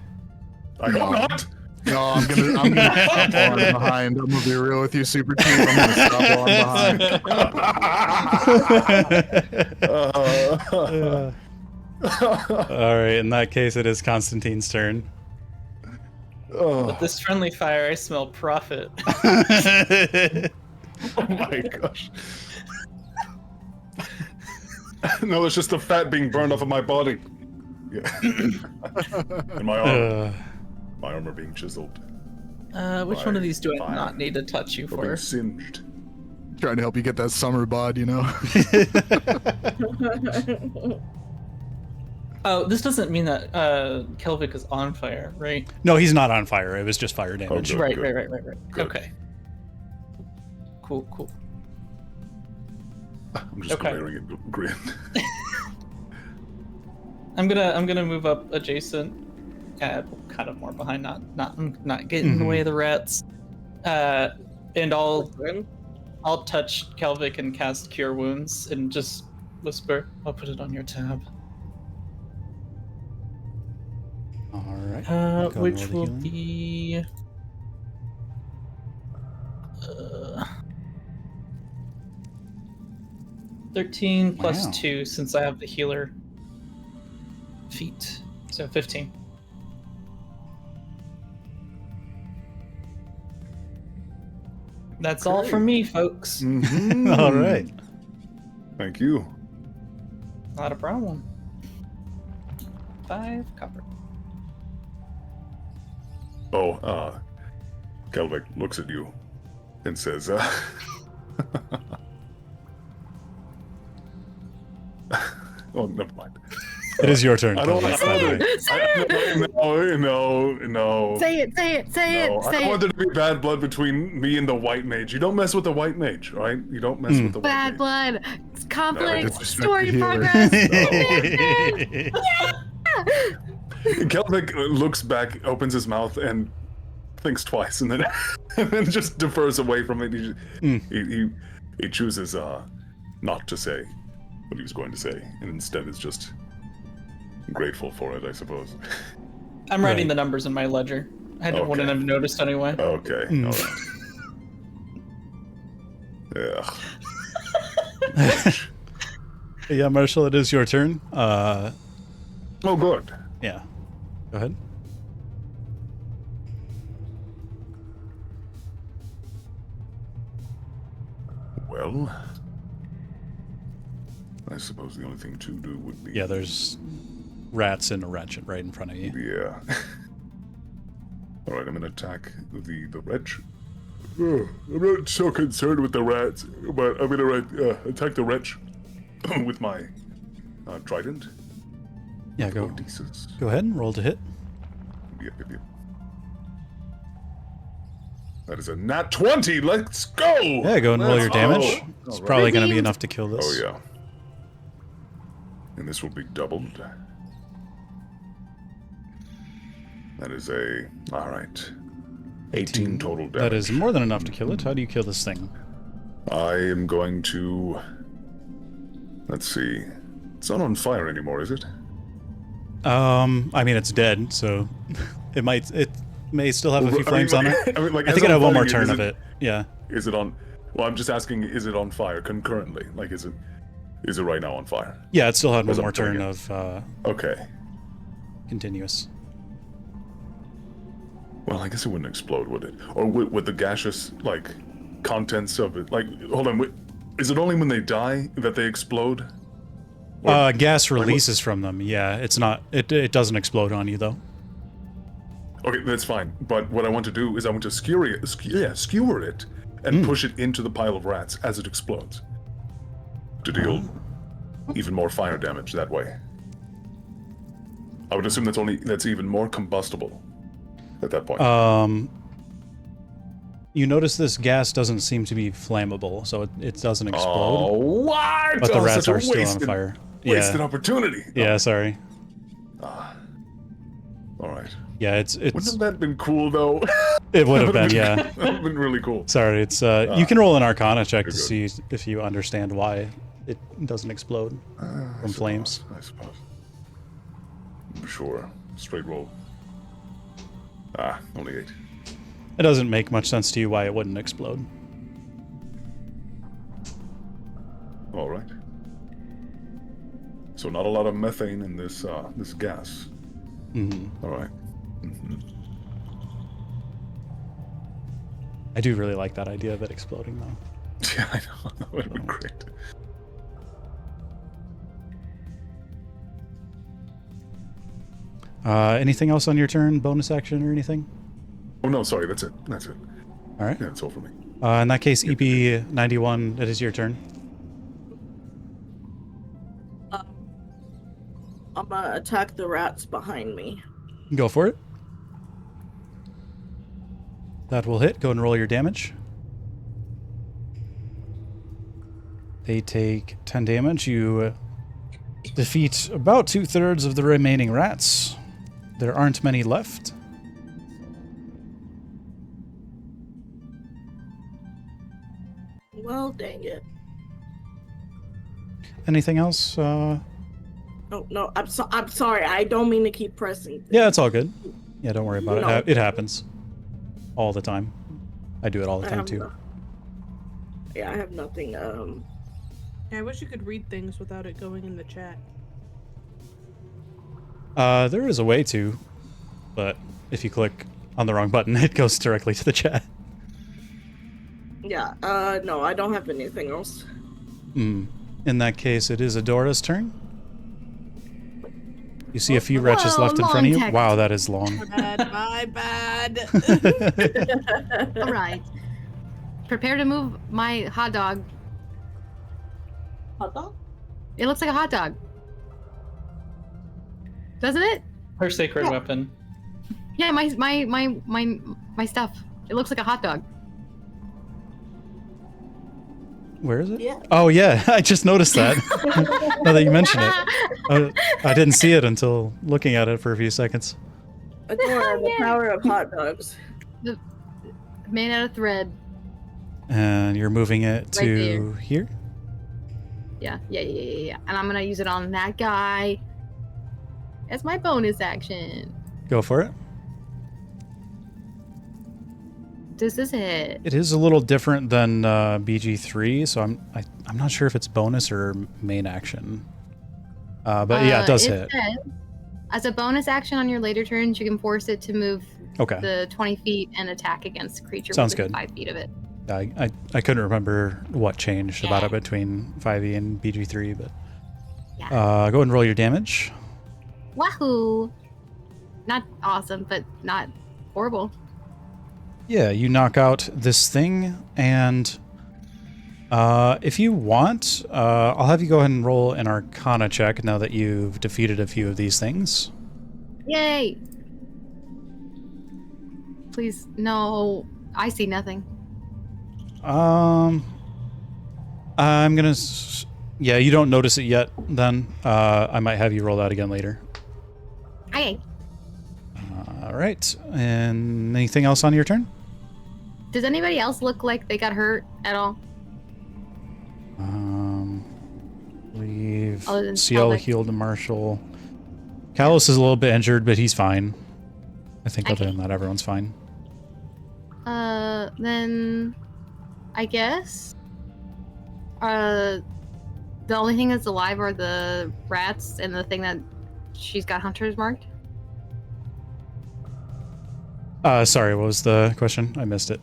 I hope not! No, I'm gonna stop while I'm behind. I'm gonna be real with you, Super Chief. I'm gonna stop while I'm behind. Alright, in that case, it is Constantine's turn. With this friendly fire, I smell profit. Oh my gosh. No, it's just the fat being burned off of my body. Yeah. And my arm. My armor being chiseled. Which one of these do I Fire. not need to touch you Or being for? singed. Trying to help you get that summer bod, you know. Oh, this doesn't mean that Kelvik is on fire, right? No, he's not on fire. It was just fire damage. Good, right, good. right. Good. Okay. Cool. I'm just Okay. glaring at Grin. I'm gonna move up adjacent, kind of more behind, not getting in the way of the rats. And I'll touch Kelvik and cast Cure Wounds and just whisper, "I'll put it on your tab." Alright. Which will be 13 plus Wow. 2 since I have the healer feat, so 15. That's all from me, folks. Alright. Thank you. Not a problem. 5 copper. Oh, Kelvik looks at you and says, oh, never mind. It is your turn. I don't Kelvik, by the way. No. Say it. I don't want there to be bad blood between me and the white mage. You don't mess with the white mage, right? You don't mess with the white Bad mage. blood, conflict, disrespect story the progress. Kelvik looks back, opens his mouth, and thinks twice, and then and then just defers away from it. He chooses not to say what he was going to say, and instead is just grateful for it, I suppose. I'm writing Right. the numbers in my ledger. I wouldn't have noticed anyway. Okay, all right. Yeah. Yeah, Marshall, it is your turn. Oh, good. Yeah. Go ahead. Well, I suppose the only thing to do would be... Yeah, there's rats in a wretch right in front of you. Yeah. All right, I'm gonna attack the wretch. I'm not so concerned with the rats, but I'm gonna attack the wretch with my trident. Yeah, go. D6. Go ahead and roll to hit. Yep. That is a nat 20. Let's go. Yeah, go and roll your damage. It's Alright. probably going to be enough to kill this. Oh yeah. And this will be doubled. That is a... Alright. 18 total damage. That is more than enough to kill it. How do you kill this thing? I am going to... Let's see. It's not on fire anymore, is it? I mean, it's dead, so it may still have a few flames on it. I think it had one more turn of it. Yeah. Is it on... Well, I'm just asking, is it on fire concurrently? Like, is it right now on fire? Yeah, it still had one more turn of okay. continuous. Well, I guess it wouldn't explode, would it? Or would the gaseous, like, contents of it... Like, hold on, is it only when they die that they explode? Or, gas releases from them, yeah. It's not... It doesn't explode on you, though. Okay, that's fine. But what I want to do is I want to skewer it and push it into the pile of rats as it explodes. To deal even more fire damage that way. I would assume that's even more combustible at that point. You notice this gas doesn't seem to be flammable, so it doesn't explode. Oh, what? But the rats such a are still on fire. Wasted opportunity. Yeah, sorry. All right. Yeah, it's. Wouldn't that have been cool though? It would have been, yeah. That would have been really cool. Sorry, it's. You can roll an Arcana check to see if you understand why it doesn't explode from flames. I suppose. Sure. Straight roll. Only 8. It doesn't make much sense to you why it wouldn't explode. All right. So not a lot of methane in this this gas. Mm-hmm. All right. I do really like that idea of it exploding, though. Yeah, I know. That would have been great. Anything else on your turn? Bonus action or anything? Oh no, sorry. That's it. That's it. All right. Yeah, that's all for me. In that case, EP91, it is your turn. I'm gonna attack the rats behind me. Go for it. That will hit. Go and roll your damage. They take 10 damage. You defeat about 2/3 of the remaining rats. There aren't many left. Well, dang it. Anything else? Oh, no, I'm sorry. I don't mean to keep pressing. Yeah, it's all good. Yeah, don't worry about it. It happens. All the time. I do it all the time, too. Yeah, I have nothing. I wish you could read things without it going in the chat. There is a way to, but if you click on the wrong button, it goes directly to the chat. Yeah, no, I don't have anything else. In that case, it is Adora's turn. You see a few wretches left in front of you. Text. Wow, that is long. My bad. All right. Prepare to move my hot dog. Hot dog? It looks like a hot dog. Doesn't it? Her sacred weapon. Yeah, my stuff. It looks like a hot dog. Where is it? Yeah. Oh, yeah. I just noticed that. Now that you mention it. I didn't see it until looking at it for a few seconds. Adora, the power of hot dogs. Made out of thread. And you're moving it Right to here? Yeah. And I'm gonna use it on that guy as my bonus action. Go for it. Does this hit? It is a little different than BG3, so I'm not sure if it's bonus or main action. But yeah, it does hit. Says, as a bonus action on your later turns, you can force it to move the 20 feet and attack against a creature Sounds within good. 5 feet of it. I couldn't remember what changed about it between 5e and BG3, but Yeah. go ahead and roll your damage. Wahoo! Not awesome, but not horrible. Yeah, you knock out this thing, and if you want, I'll have you go ahead and roll an Arcana check now that you've defeated a few of these things. Yay! Please, no. I see nothing. I'm gonna... Yeah, you don't notice it yet, then. I might have you roll that again later. Aye. All right. And anything else on your turn? Does anybody else look like they got hurt at all? Leave. Other than CL Pelvic. healed to Marshall. Callus is a little bit injured, but he's fine. I think other Okay. than that, everyone's fine. Then I guess the only thing that's alive are the rats and the thing that she's got hunters marked. Sorry, what was the question? I missed it.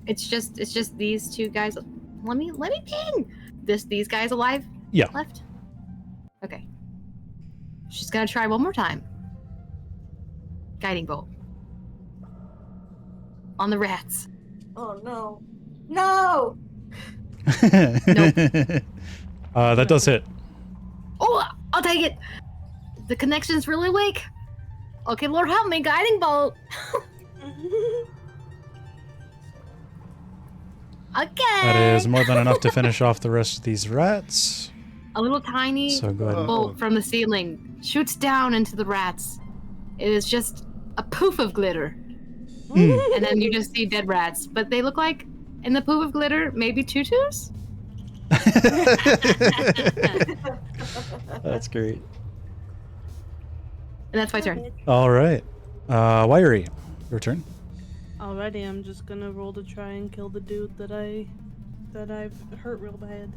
It's just these two guys. Let me ping. These guys alive? Yeah. Left. Okay. She's gonna try one more time. Guiding bolt. On the rats. Oh no. No! That does hit. Oh, I'll take it. The connection's really weak. Okay, Lord help me, guiding bolt. Okay. That is more than enough to finish off the rest of these rats. A little tiny So go ahead. and- bolt from the ceiling shoots down into the rats. It is just a poof of glitter. And then you just see dead rats. But they look like, in the poof of glitter, maybe tutus? That's great. And that's my turn. All right. Wiry, your turn. Alrighty, I'm just gonna roll to try and kill the dude that I've hurt real bad.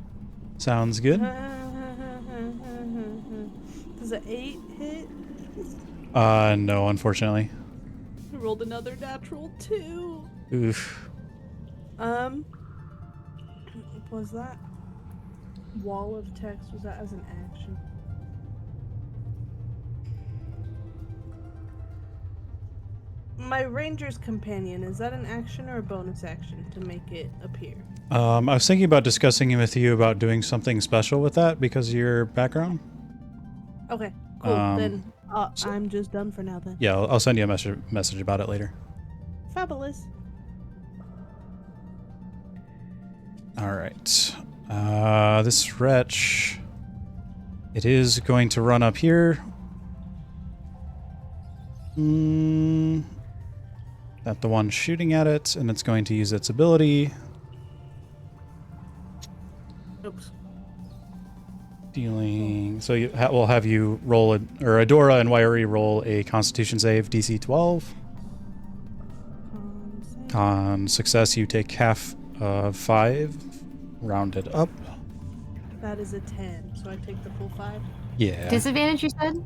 Sounds good. Does an 8 hit? No, unfortunately. I rolled another natural 2. Oof. Was that wall of text? Was that as an action? My ranger's companion, is that an action or a bonus action to make it appear? I was thinking about discussing with you about doing something special with that because of your background. Okay, cool. Then so- I'm just done for now then. Yeah, I'll send you a message about it later. Fabulous. All right. This wretch, it is going to run up here. At the one shooting at it, and it's going to use its ability. Oops. Dealing. So we'll have you roll or Adora and Wiry roll a Constitution save, DC 12. On success, you take half of 5, rounded up. That is a 10, so I take the full 5. Yeah. Disadvantage, you said?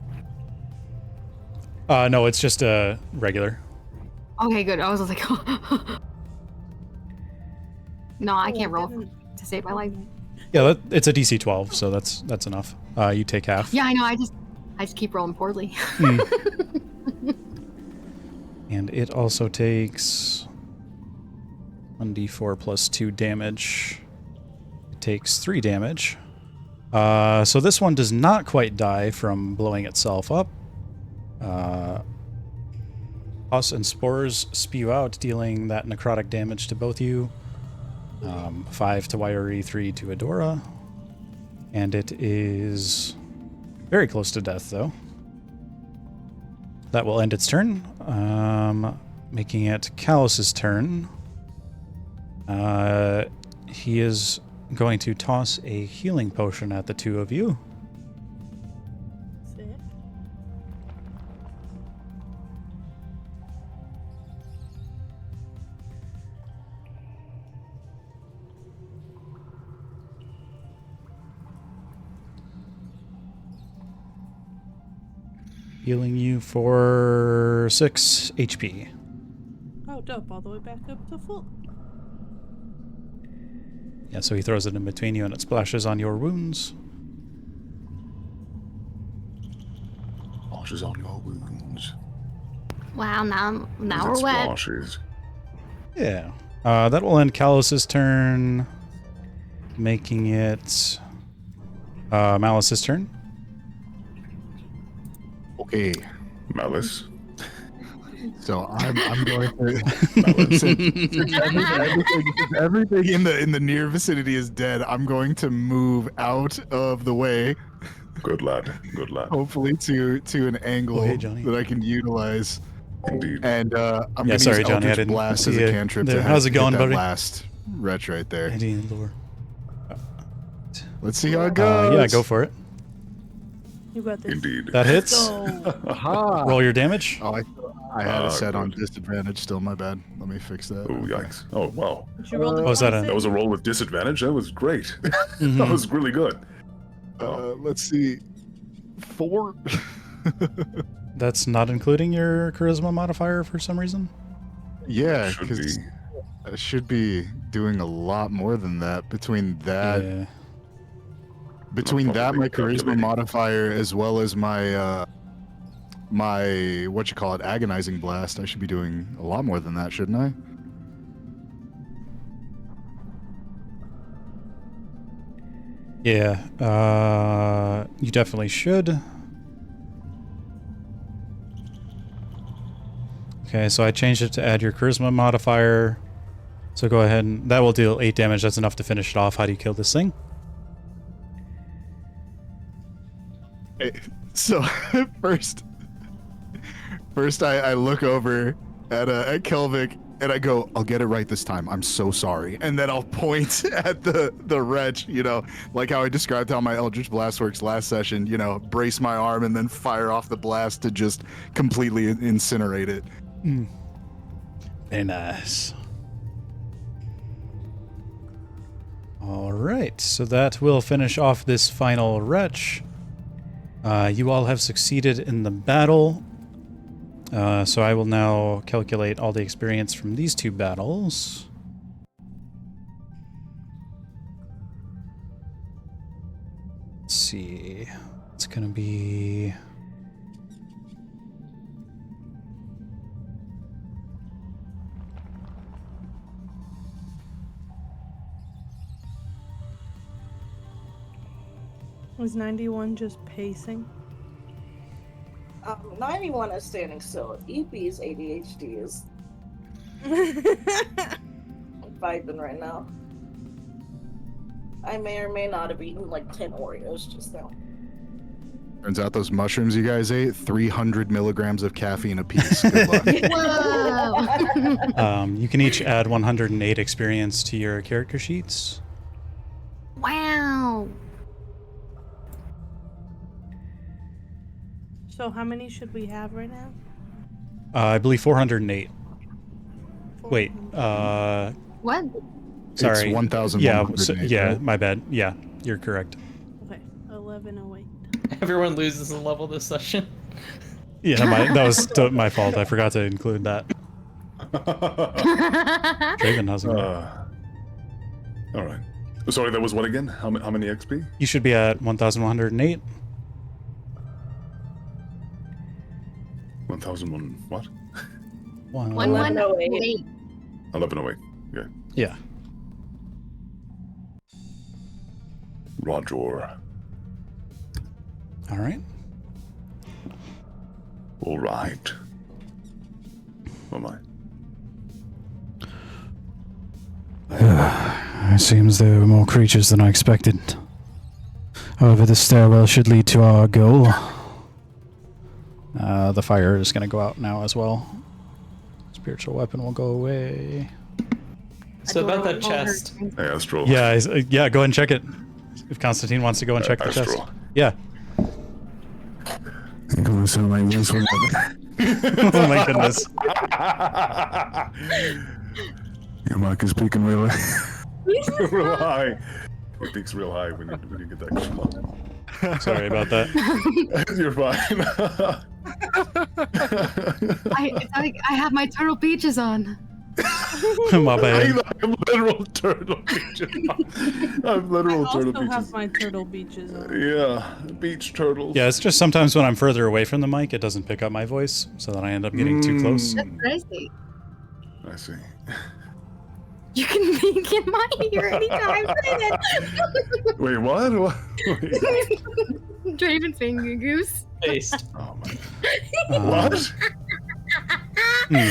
No, it's just a regular. Okay, good. I was like, no, I can't roll didn't- to save my life. Yeah, it's a DC 12, so that's enough. You take half. Yeah, I know. I just keep rolling poorly. And it also takes 1d4 plus 2 damage. It takes 3 damage. So this one does not quite die from blowing itself up. Pus and spores spew out, dealing that necrotic damage to both you. 5 to Wiry, 3 to Adora. And it is very close to death, though. That will end its turn, making it Callus's turn. He is going to toss a healing potion at the two of you. Sick. Healing you for 6 HP. Oh, dope. All the way back up to full. Yeah, so he throws it in between you and it splashes on your wounds. Splashes on your wounds. Wow, now As we're it wet. splashes. Yeah. That will end Callus's turn, making it Malice's turn. Okay, Malice. so I'm going to since everything in the near vicinity is dead. I'm going to move out of the way, Good lad. Good lad. hopefully to an angle Oh, hey, Johnny. that I can utilize. Indeed. And I'm Yeah, gonna sorry, use Johnny, I Eldritch didn't Blast as see a it cantrip there. to How's it hit going, that buddy? last wretch right there. Eddie lore. Let's see how it goes. Yeah, go for it. You got this. Indeed. That hits. Go. Aha. Roll your damage. Oh, I had it set on good. disadvantage still. My bad. Let me fix that. Oh, yikes. Oh, wow. Did you roll the was that a- That was a roll with disadvantage. That was great. Mhm. That was really good. Let's see. 4. That's not including your charisma modifier for some reason. Yeah, Should because be. I should be doing a lot more than that. Between that, Yeah. between that, Probably my charisma calculating. modifier, as well as my my what you call it, agonizing blast, I should be doing a lot more than that, shouldn't I? Yeah. You definitely should. Okay, so I changed it to add your charisma modifier. So go ahead and that will deal 8 damage. That's enough to finish it off. How do you kill this thing? So first I look over at Kelvik and I go, I'll get it right this time. I'm so sorry. And then I'll point at the wretch, you know, like how I described how my Eldritch Blast works last session, you know, brace my arm and then fire off the blast to just completely incinerate it. Very nice. All right, so that will finish off this final wretch. You all have succeeded in the battle. So I will now calculate all the experience from these 2 battles. Let's see. It's going to be... Was 91 just pacing? 91 is standing still. EP's ADHD is vibing right now. I may or may not have eaten like 10 Oreos just now. Turns out those mushrooms you guys ate, 300 milligrams of caffeine apiece. Good luck. Whoa! you can each add 108 experience to your character sheets. Wow! So how many should we have right now? I believe 408. Wait, What? sorry. It's 1,108. Yeah, yeah, right? my bad. Yeah, you're correct. Okay, 1108. Everyone loses a level this session. Yeah, that was my fault. I forgot to include that. Draven, how's it going? All right. Sorry, that was what again? How many XP? You should be at 1,108. 1,001 what? 1108. 1108. Yeah. Yeah. Roger. All right. All right. Oh my. It seems there were more creatures than I expected. However, the stairwell should lead to our goal. The fire is going to go out now as well. Spiritual weapon will go away. So about that Adorable. chest. Hey, Astral. Yeah, yeah. Go ahead and check it. If Constantine wants to go and check the chest. Astral. Yeah. Oh my goodness. Your mic is peaking really. Real high. It peaks real high when you get that come up. Sorry about that. You're fine. I have my turtle beaches on. My bad. I'm literal turtle beaches. I'm literal I turtle also have beaches. my turtle beaches on. Yeah, beach turtles. Yeah, it's just sometimes when I'm further away from the mic, it doesn't pick up my voice, so then I end up getting too close. That's crazy. I see. You can peek in my ear anytime. Wait, what? Wait. Draven finger goose. Based. Oh my. Um, What? hmm.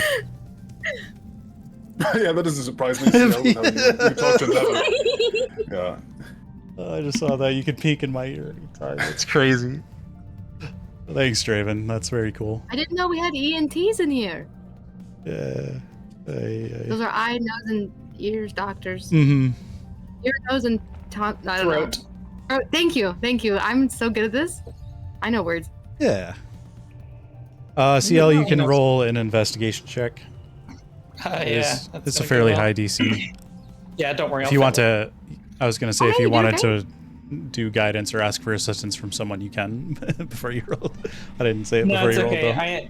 Yeah, that doesn't surprise me. You talk to another. Yeah. I just saw that. You could peek in my ear anytime. It's crazy. Thanks, Draven. That's very cool. I didn't know we had ENTs in here. Yeah. Those are eye, nose, and ears doctors. Mm-hmm. Ear, nose, and tongue. I don't know. Oh, thank you. I'm so good at this. I know words. Yeah. CL, you can roll an investigation check. It's a fairly high DC. Yeah, don't worry. If you want to, I was going to say, if you wanted to do guidance or ask for assistance from someone, you can before you roll. I didn't say it before you rolled, though. I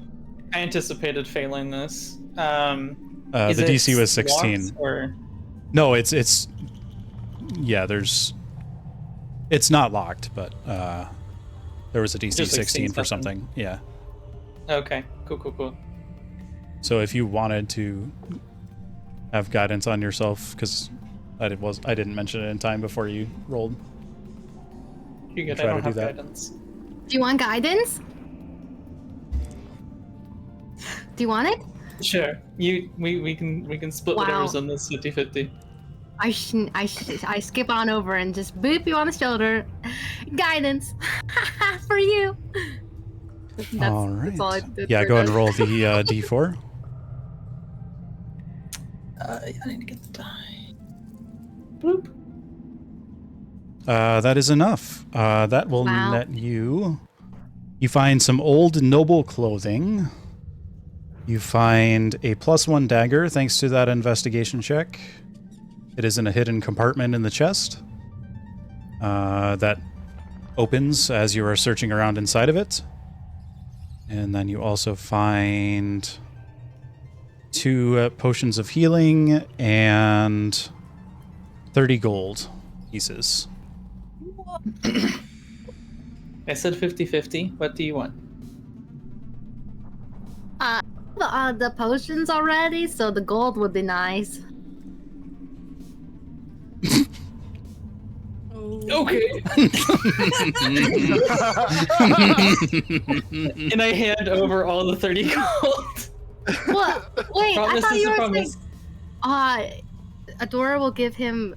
anticipated failing this. The DC was 16. No, it's not locked, but there was a DC 16 for something. Yeah. Okay. Cool. So if you wanted to have guidance on yourself, because I didn't mention it in time before you rolled. You good? I don't have guidance. Do you want guidance? Do you want it? Sure. We can split whatever's on this 50-50. I skip on over and just boop you on the shoulder. Guidance for you. All right. That's all I did. Yeah, go ahead and roll the D4. I need to get the die. Boop. That is enough. That will net you. You find some old noble clothing. You find a +1 dagger thanks to that investigation check. It is in a hidden compartment in the chest. That opens as you are searching around inside of it. And then you also find 2 potions of healing and 30 gold pieces. I said 50-50. What do you want? The potions already, so the gold would be nice. Okay. And I hand over all the 30 gold. What? Wait, Promise I thought you is a were saying... promise. Adora will give him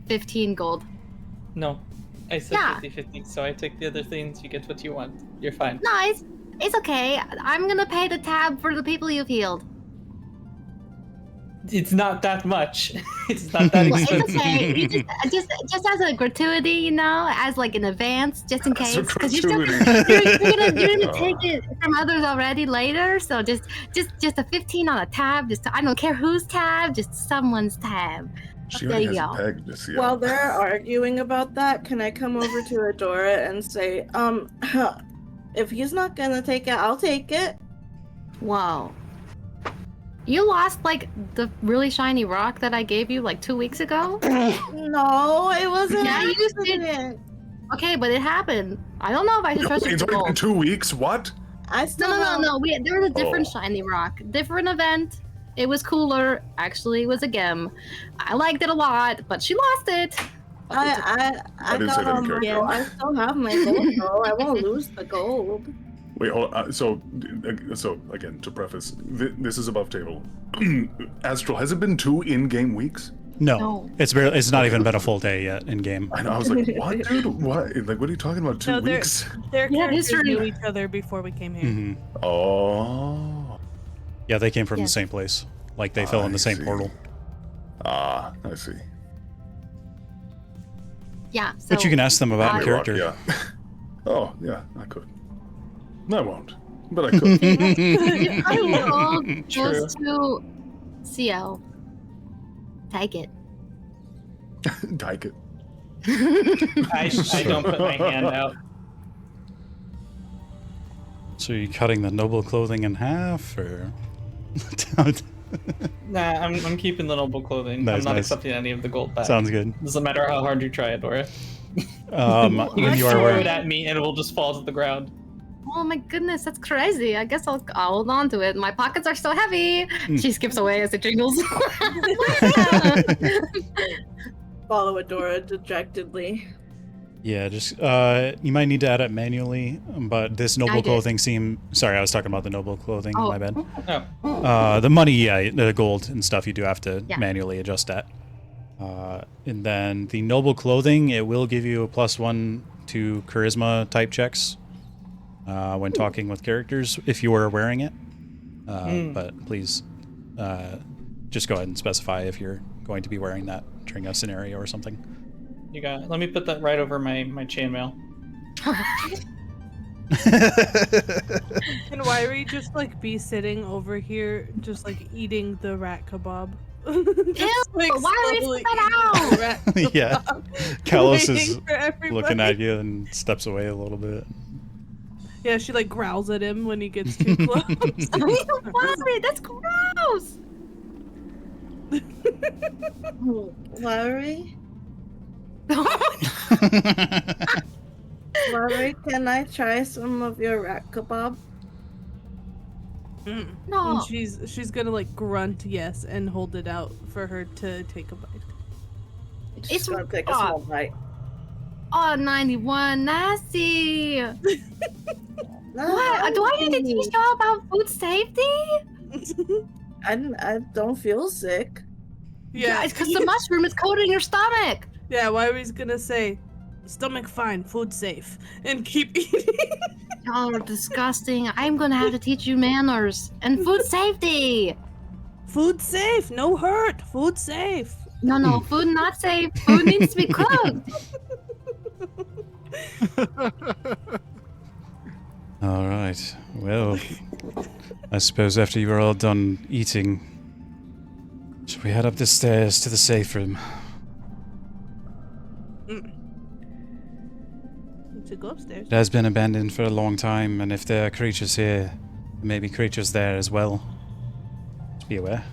15 gold. No. I said 50-50, so I take the other things, you get what you want. You're fine. Nice. It's okay. I'm gonna pay the tab for the people you've healed. It's not that much. It's not that expensive. It's okay. Just as a gratuity, you know, as like an advance, just in case. Because you're gonna take it from others already later. So just a 15 on a tab. I don't care whose tab, just someone's tab. She there you has go. a peg this year. While they're arguing about that, can I come over to Adora and say, if he's not gonna take it, I'll take it. Wow. You lost, like, the really shiny rock that I gave you, like, 2 weeks ago? No, it wasn't. Yeah, you did. Okay, but it happened. I don't know if I should trust you It's with only been gold. 2 weeks? What? I still No. There was a different shiny rock. Different event. It was cooler. Actually, it was a gem. I liked it a lot, but she lost it. I didn't say that in character. I still have my gold, though. I won't lose the gold. Wait, hold on. So again, to preface, this is above table. Astral, has it been 2 in-game weeks? No. It's not even been a full day yet in game. I know. I was like, what, dude? What? Like, what are you talking about? 2 weeks? Their characters history. knew each other before we came here. Mm-hmm. Oh. Yeah, they came from the same place. Like, they fell in the same portal. Ah, I see. Yeah, so... But you can ask them about my character. Yeah. Oh, yeah, I could. No, I won't. But I could. Gold goes to CL. Take it. Take it. I don't put my hand out. So you're cutting the noble clothing in half, or? Nah, I'm keeping the noble clothing. Nice, I'm not nice. accepting any of the gold back. Sounds good. Doesn't matter how hard you try, Adora. You You are throw wearing. it at me and it will just fall to the ground. Oh my goodness, that's crazy. I guess I'll hold on to it. My pockets are so heavy. She skips away as it jingles. Follow Adora dejectedly. Yeah, just you might need to add it manually, but this noble clothing Sorry, I was talking about the noble clothing. My bad. Oh. The money, the gold and stuff, you do have to manually adjust that. And then the noble clothing, it will give you a +1 to charisma type checks. when talking with characters if you are wearing it. But please just go ahead and specify if you're going to be wearing that during a scenario or something. You got it. Let me put that right over my chainmail. Can Wyrie just like be sitting over here, just like eating the rat kebab? Ew, why are we slowly spit eating out? the rat Yeah. kebab, Kalos waiting is for everybody. looking at you and steps away a little bit. Yeah, she like growls at him when he gets too close. Wyrie, that's gross. Larry? Larry, can I try some of your rat kebab? No. And she's gonna like grunt yes and hold it out for her to take a bite. She's gonna take a small bite. Oh, 91, nasty. What? Do I need to teach y'all about food safety? I don't feel sick. Yeah, It's because the mushroom is coated in your stomach. yeah. Wyrie's gonna say, "Stomach fine, food safe," and keep eating. Y'all are disgusting. I'm gonna have to teach you manners and food safety. Food safe, no hurt. Food safe. No, food not safe. Food needs to be cooked. All right. Well, I suppose after you are all done eating, should we head up the stairs to the safe room? To go upstairs. It has been abandoned for a long time, and if there are creatures here, there may be creatures there as well. Just be aware.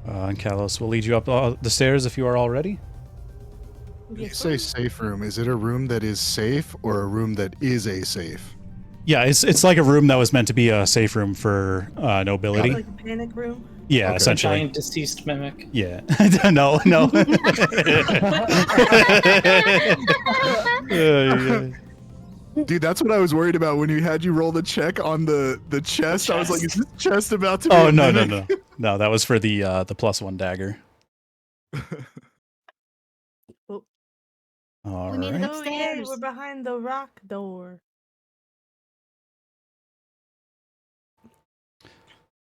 And Kalos will lead you up the stairs if you are all ready. When you say safe room, is it a room that is safe or a room that is a safe? Yeah, it's like a room that was meant to be a safe room for nobility. Like a panic room. Yeah, Okay. essentially. Giant deceased mimic. Yeah. No. Yeah. Dude, that's what I was worried about when you had you roll the check on the chest. I was like, is this chest about to be Oh a no. mimic? No, that was for the +1 dagger. All We made it right. Oh yay, Upstairs. we're behind the rock door.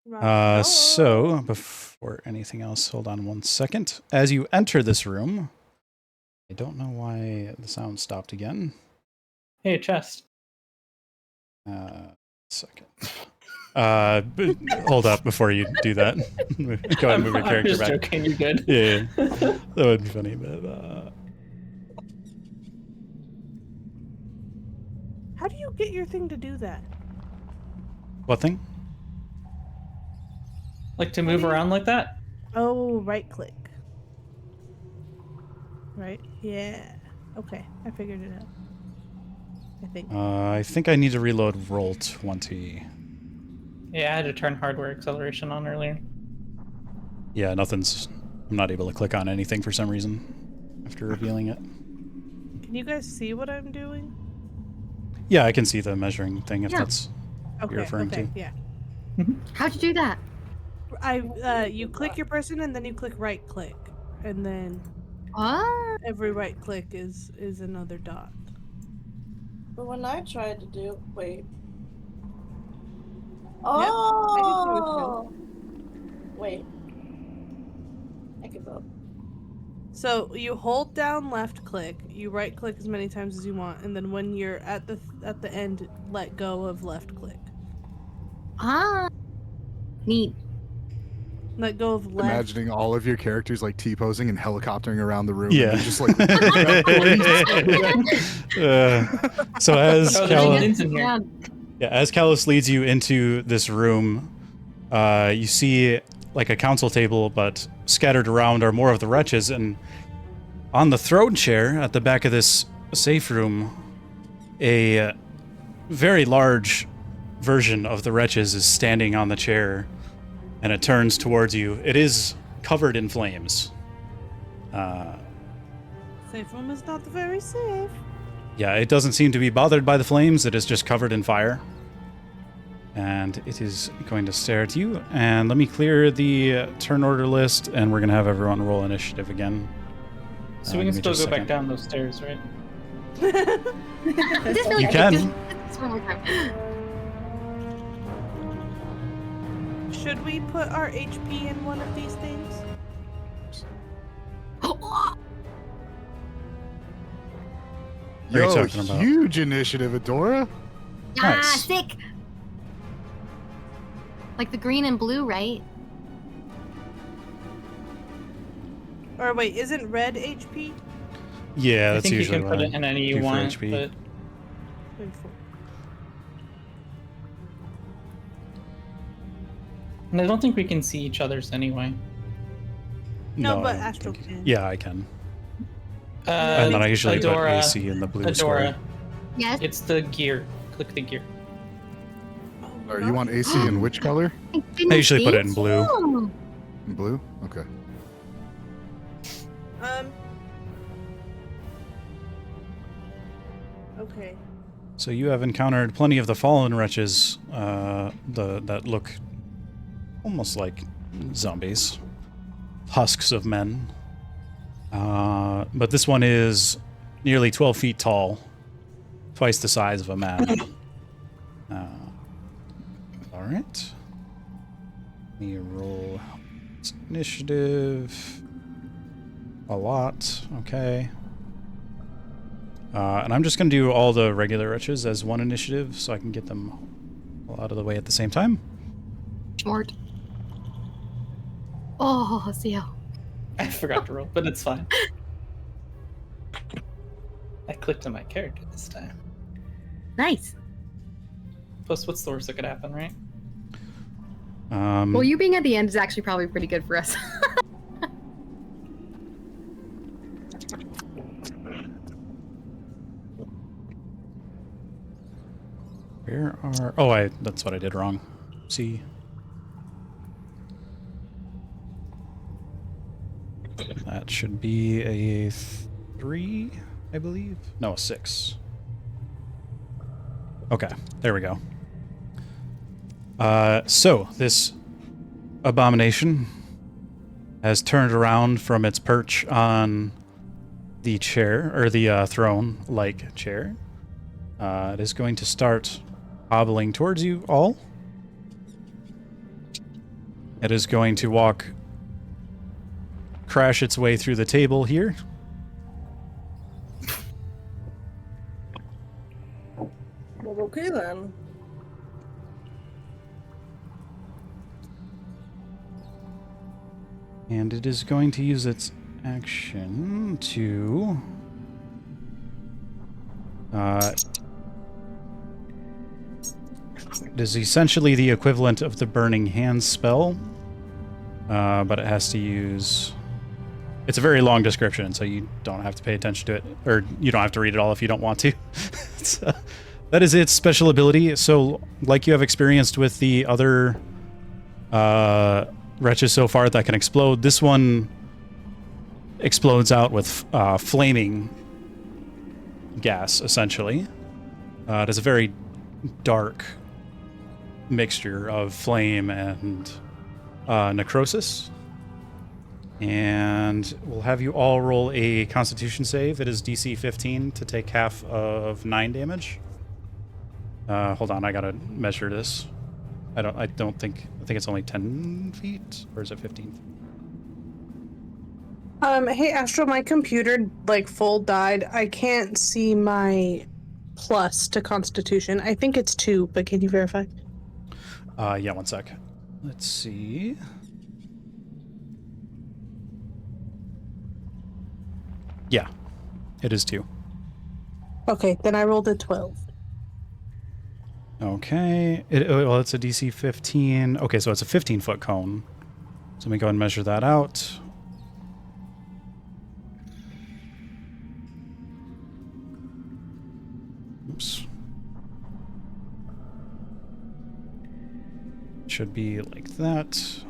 Rock door. So before anything else, hold on one second. As you enter this room, I don't know why the sound stopped again. Hey, chest. Second. Hold up before you do that. Go ahead and move your I'm character just back. joking. You're good. Yeah, that would be funny, but How do you get your thing to do that? what thing? Like to move around like that? Oh, right click. Right? Yeah. Okay, I figured it out. I think. I think I need to reload roll 20. Yeah, I had to turn hardware acceleration on earlier. Yeah, nothing's. I'm not able to click on anything for some reason after revealing it. Can you guys see what I'm doing? Yeah, I can see the measuring thing if Yeah. that's what you're referring to. Yeah. How'd you do that? You click your person and then you click right click, and then Oh, every right click is another dot. But when I tried to do, wait. I can see what Oh. Wait. I give up. So you hold down left click, you right click as many times as you want, and then when you're at the end, let go of left click. neat. Let go of left. Imagining all of your characters like T-posing and helicoptering around the room. Yeah. And just like. So as Oh, there's Kalos, links in here. as Kalos leads you into this room, you see like a council table, but scattered around are more of the wretches, and on the throne chair at the back of this safe room, a very large version of the wretches is standing on the chair, and it turns towards you. It is covered in flames. Safe room is not very safe. Yeah, it doesn't seem to be bothered by the flames. It is just covered in fire. And it is going to stare at you. And let me clear the turn order list, and we're going to have everyone roll initiative again. So we Give can me still just a go back second. down those stairs, right? This really You can. Just one more time. Should we put our HP in one of these things? What are you Yo, talking about? huge initiative, Adora. Ah, Nice. sick! Like the green and blue, right? Or wait, isn't red HP? Yeah, I that's think you usually can what put I it in any do you for want, HP. but and I don't think we can see each other's anyway. No, I but don't Astral think- can. Yeah, I can. And And then I usually put Adora, AC in the blue Adora, square. Yes. it's the gear. Click the gear. Or you want AC in which color? I usually put it in blue. blue. In blue? Okay. Okay. So you have encountered plenty of the fallen wretches that look almost like zombies. Husks of men. But this one is nearly 12 feet tall. Twice the size of a man. Alright. Let me roll initiative. A lot. Okay. And I'm just going to do all the regular wretches as one initiative so I can get them all out of the way at the same time. Short. Oh, Theo. I forgot to roll, but it's fine. I clicked on my character this time. Nice. Plus, what's the worst that could happen, right? Well, you being at the end is actually probably pretty good for us. Where are... Oh, that's what I did wrong. See? That should be a 3, I believe. No, a 6. Okay, there we go. So, this abomination has turned around from its perch on the chair, or the throne-like chair. It is going to start hobbling towards you all. It is going to crash its way through the table here. Well, okay then. And it is going to use its action to... it is essentially the equivalent of the Burning Hands spell, but it has to use... It's a very long description, so you don't have to pay attention to it, or you don't have to read it all if you don't want to. That is its special ability. So, like you have experienced with the other wretches so far that can explode, this one explodes out with flaming gas, essentially. It is a very dark mixture of flame and necrosis. And we'll have you all roll a Constitution save. It is DC 15 to take half of 9 damage. Hold on, I gotta measure this. I think it's only 10 feet, or is it 15? Hey Astral, my computer full died. I can't see my plus to Constitution. I think it's 2, but can you verify? Yeah, one sec. Let's see. Yeah, it is 2. Okay, then I rolled a 12. Okay. Well, it's a DC 15. Okay, so it's a 15-foot cone. So let me go ahead and measure that out. Oops. Should be like that.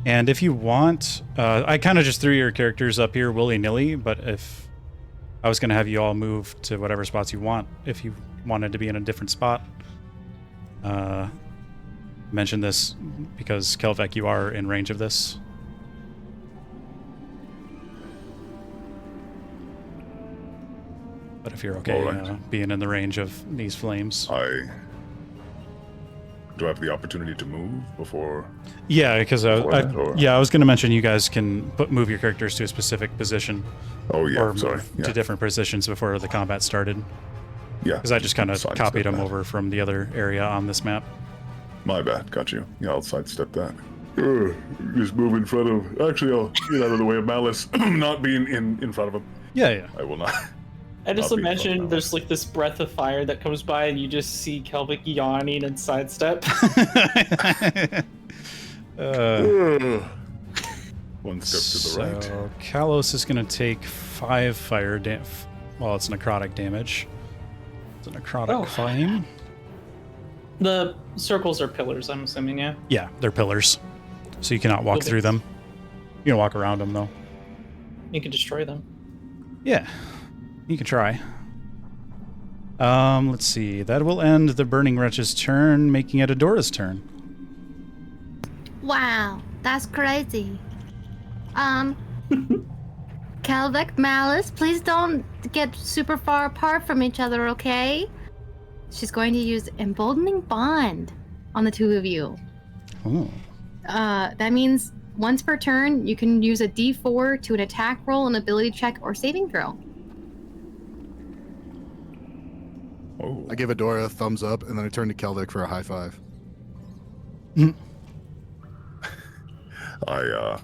And if you want, I kind of just threw your characters up here willy-nilly, but if I was going to have you all move to whatever spots you want, if you wanted to be in a different spot. Mention this because, Kelvek, you are in range of this. But if you're okay Alright. being in the range of these flames. Do I have the opportunity to move before? Yeah, because I or- was going to mention you guys can move your characters to a specific position. Oh yeah, or sorry. move Yeah. to different positions before the combat started. Yeah. Because I just kind of sidestep copied them that. over from the other area on this map. My bad. Got you. Yeah, I'll sidestep that. Just move in front of. Actually, I'll get out of the way of Malice not being in front of him. Yeah. I will not. I just I'll be imagine fine. there's like this breath of fire that comes by, and you just see Kelvic yawning and sidestep. One step to the right. So Kalos is going to take 5 fire well, it's necrotic damage. It's a necrotic flame. The circles are pillars, I'm assuming, yeah? Yeah, they're pillars. So you cannot walk Okay. through them. You can walk around them, though. You can destroy them. Yeah, you can try. Let's see. That will end the Burning Wretch's turn, making it Adora's turn. Wow, that's crazy. Kelvic, Malice, please don't get super far apart from each other, okay? She's going to use Emboldening Bond on the two of you. Oh. That means once per turn, you can use a D4 to an attack roll, an ability check, or saving throw. Oh. I give Adora a thumbs up, and then I turn to Kelvic for a high five. I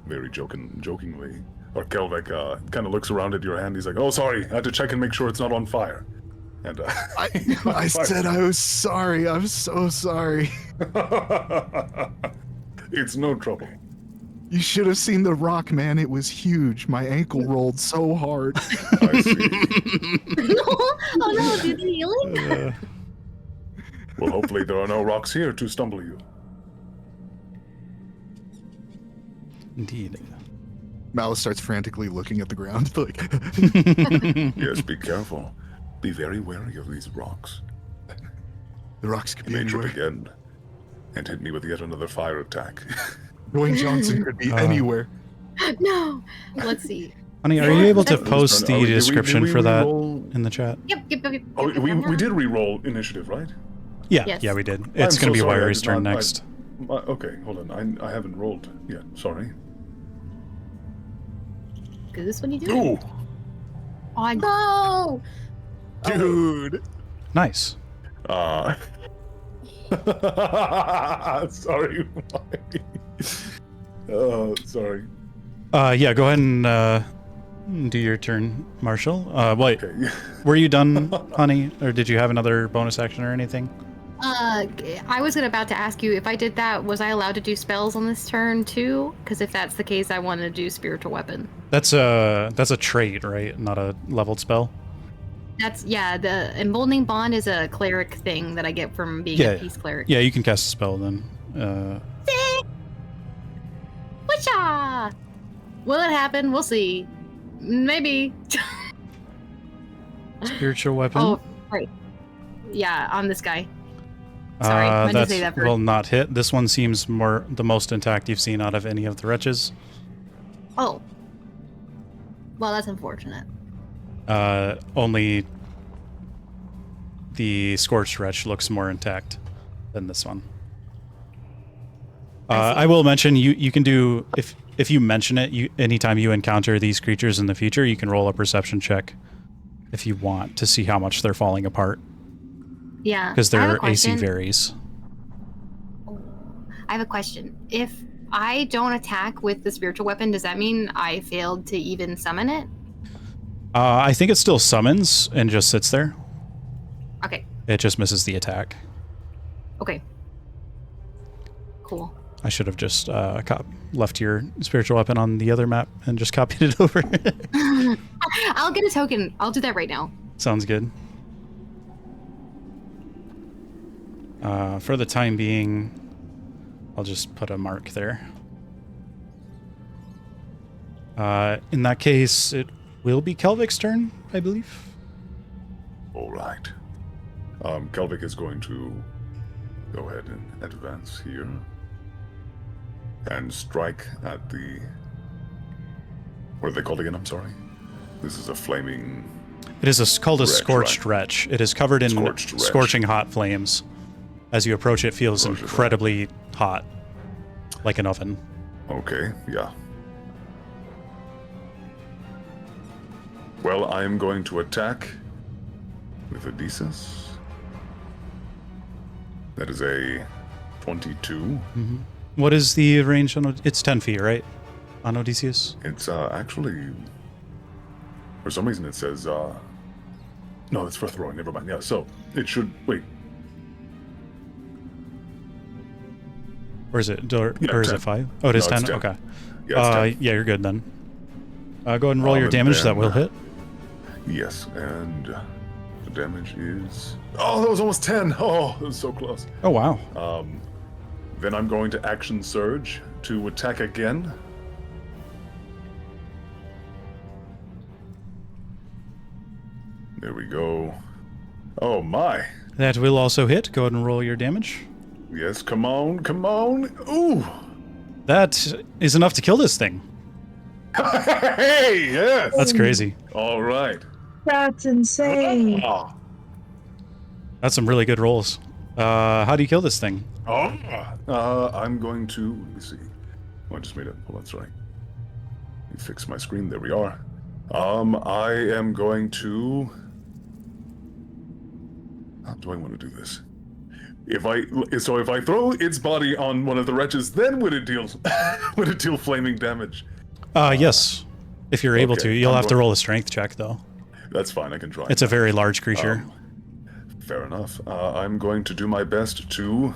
very jokingly, or Kelvic kind of looks around at your hand. He's like, "Oh, sorry, I had to check and make sure it's not on fire." And I said I was sorry. I'm so sorry. It's no trouble. You should have seen the rock, man. It was huge. My ankle rolled so hard. I see. Oh no, did he healing? Well, hopefully there are no rocks here to stumble you. Indeed. Malice starts frantically looking at the ground, like. Yes, be careful. Be very wary of these rocks. The rocks could He be may trip anywhere. again and hit me with yet another fire attack. Dwayne Johnson could be anywhere. No. Let's see. Honey, are you able to That's- post the Did we description for that re-roll? in the chat? Yep. Oh, we did re-roll initiative, right? Yeah, Yes. yeah, we did. It's going to be so sorry, I Wiry's did turn not- next. Okay, hold on. I haven't rolled yet. Sorry. Goose, when you do Ooh, it. Oh no! Dude. Nice. sorry. Sorry. Yeah, go ahead and do your turn, Marshall. Wait, Okay. were you done, honey? Or did you have another bonus action or anything? I was about to ask you if I did that, was I allowed to do spells on this turn too? Because if that's the case, I want to do spiritual weapon. That's a trait, right? Not a leveled spell. The emboldening bond is a cleric thing that I get from being a peace cleric. Yeah, you can cast a spell then. Whatcha? Will it happen? We'll see. Maybe. Spiritual weapon. Oh, right. Yeah, on this guy. Sorry, meant to that say that first. will not hit. This one seems the most intact you've seen out of any of the wretches. Oh. Well, that's unfortunate. Only the Scorched Wretch looks more intact than this one. I will mention you can do if you mention it. Anytime you encounter these creatures in the future, you can roll a perception check if you want to see how much they're falling apart. Yeah. Because I have a their AC question. varies. I have a question. If I don't attack with the spiritual weapon, does that mean I failed to even summon it? I think it still summons and just sits there. Okay. It just misses the attack. Okay. Cool. I should have just left your spiritual weapon on the other map and just copied it over. I'll get a token. I'll do that right now. Sounds good. For the time being, I'll just put a mark there. In that case, it will be Kelvic's turn, I believe. All right. Kelvic is going to go ahead and advance here and strike at the. What are they called again? I'm sorry. This is a flaming It is called a Wretch, scorched wretch. It is covered in Scorched wretch. scorching hot flames. As you approach, it feels Roger that. incredibly hot, like an oven. Okay, yeah. Well, I am going to attack with Odysseus. That is a 22. What is the range on? It's 10 feet, right? On Odysseus. It's actually, for some reason, it says. No, it's for throwing. Never mind. Yeah, so it should wait. Or is it? Or Yeah, is 10. it 5? Oh, it is No, 10. it's 10. Okay. Yeah, it's 10. Yeah, you're good then. Go ahead and roll your And damage. That then- will hit. Yes, and the damage is. Oh, that was almost 10. Oh, that was so close. Oh wow. Then I'm going to action surge to attack again. There we go. Oh my. That will also hit. Go ahead and roll your damage. Yes, come on, come on. Ooh. That is enough to kill this thing. Hey, yes. That's crazy. All right. That's insane. Ah. That's some really good rolls. How do you kill this thing? I'm going to. Let me see. Oh, I just made it. Oh, that's right. Let me fix my screen. There we are. I am going to. How do I want to do this? If I throw its body on one of the wretches, then would it deal flaming damage? Yes. If you're able to, Okay, you'll I'm have to going- roll a strength check though. That's fine. I can try. It's a very large creature. Fair enough. I'm going to do my best to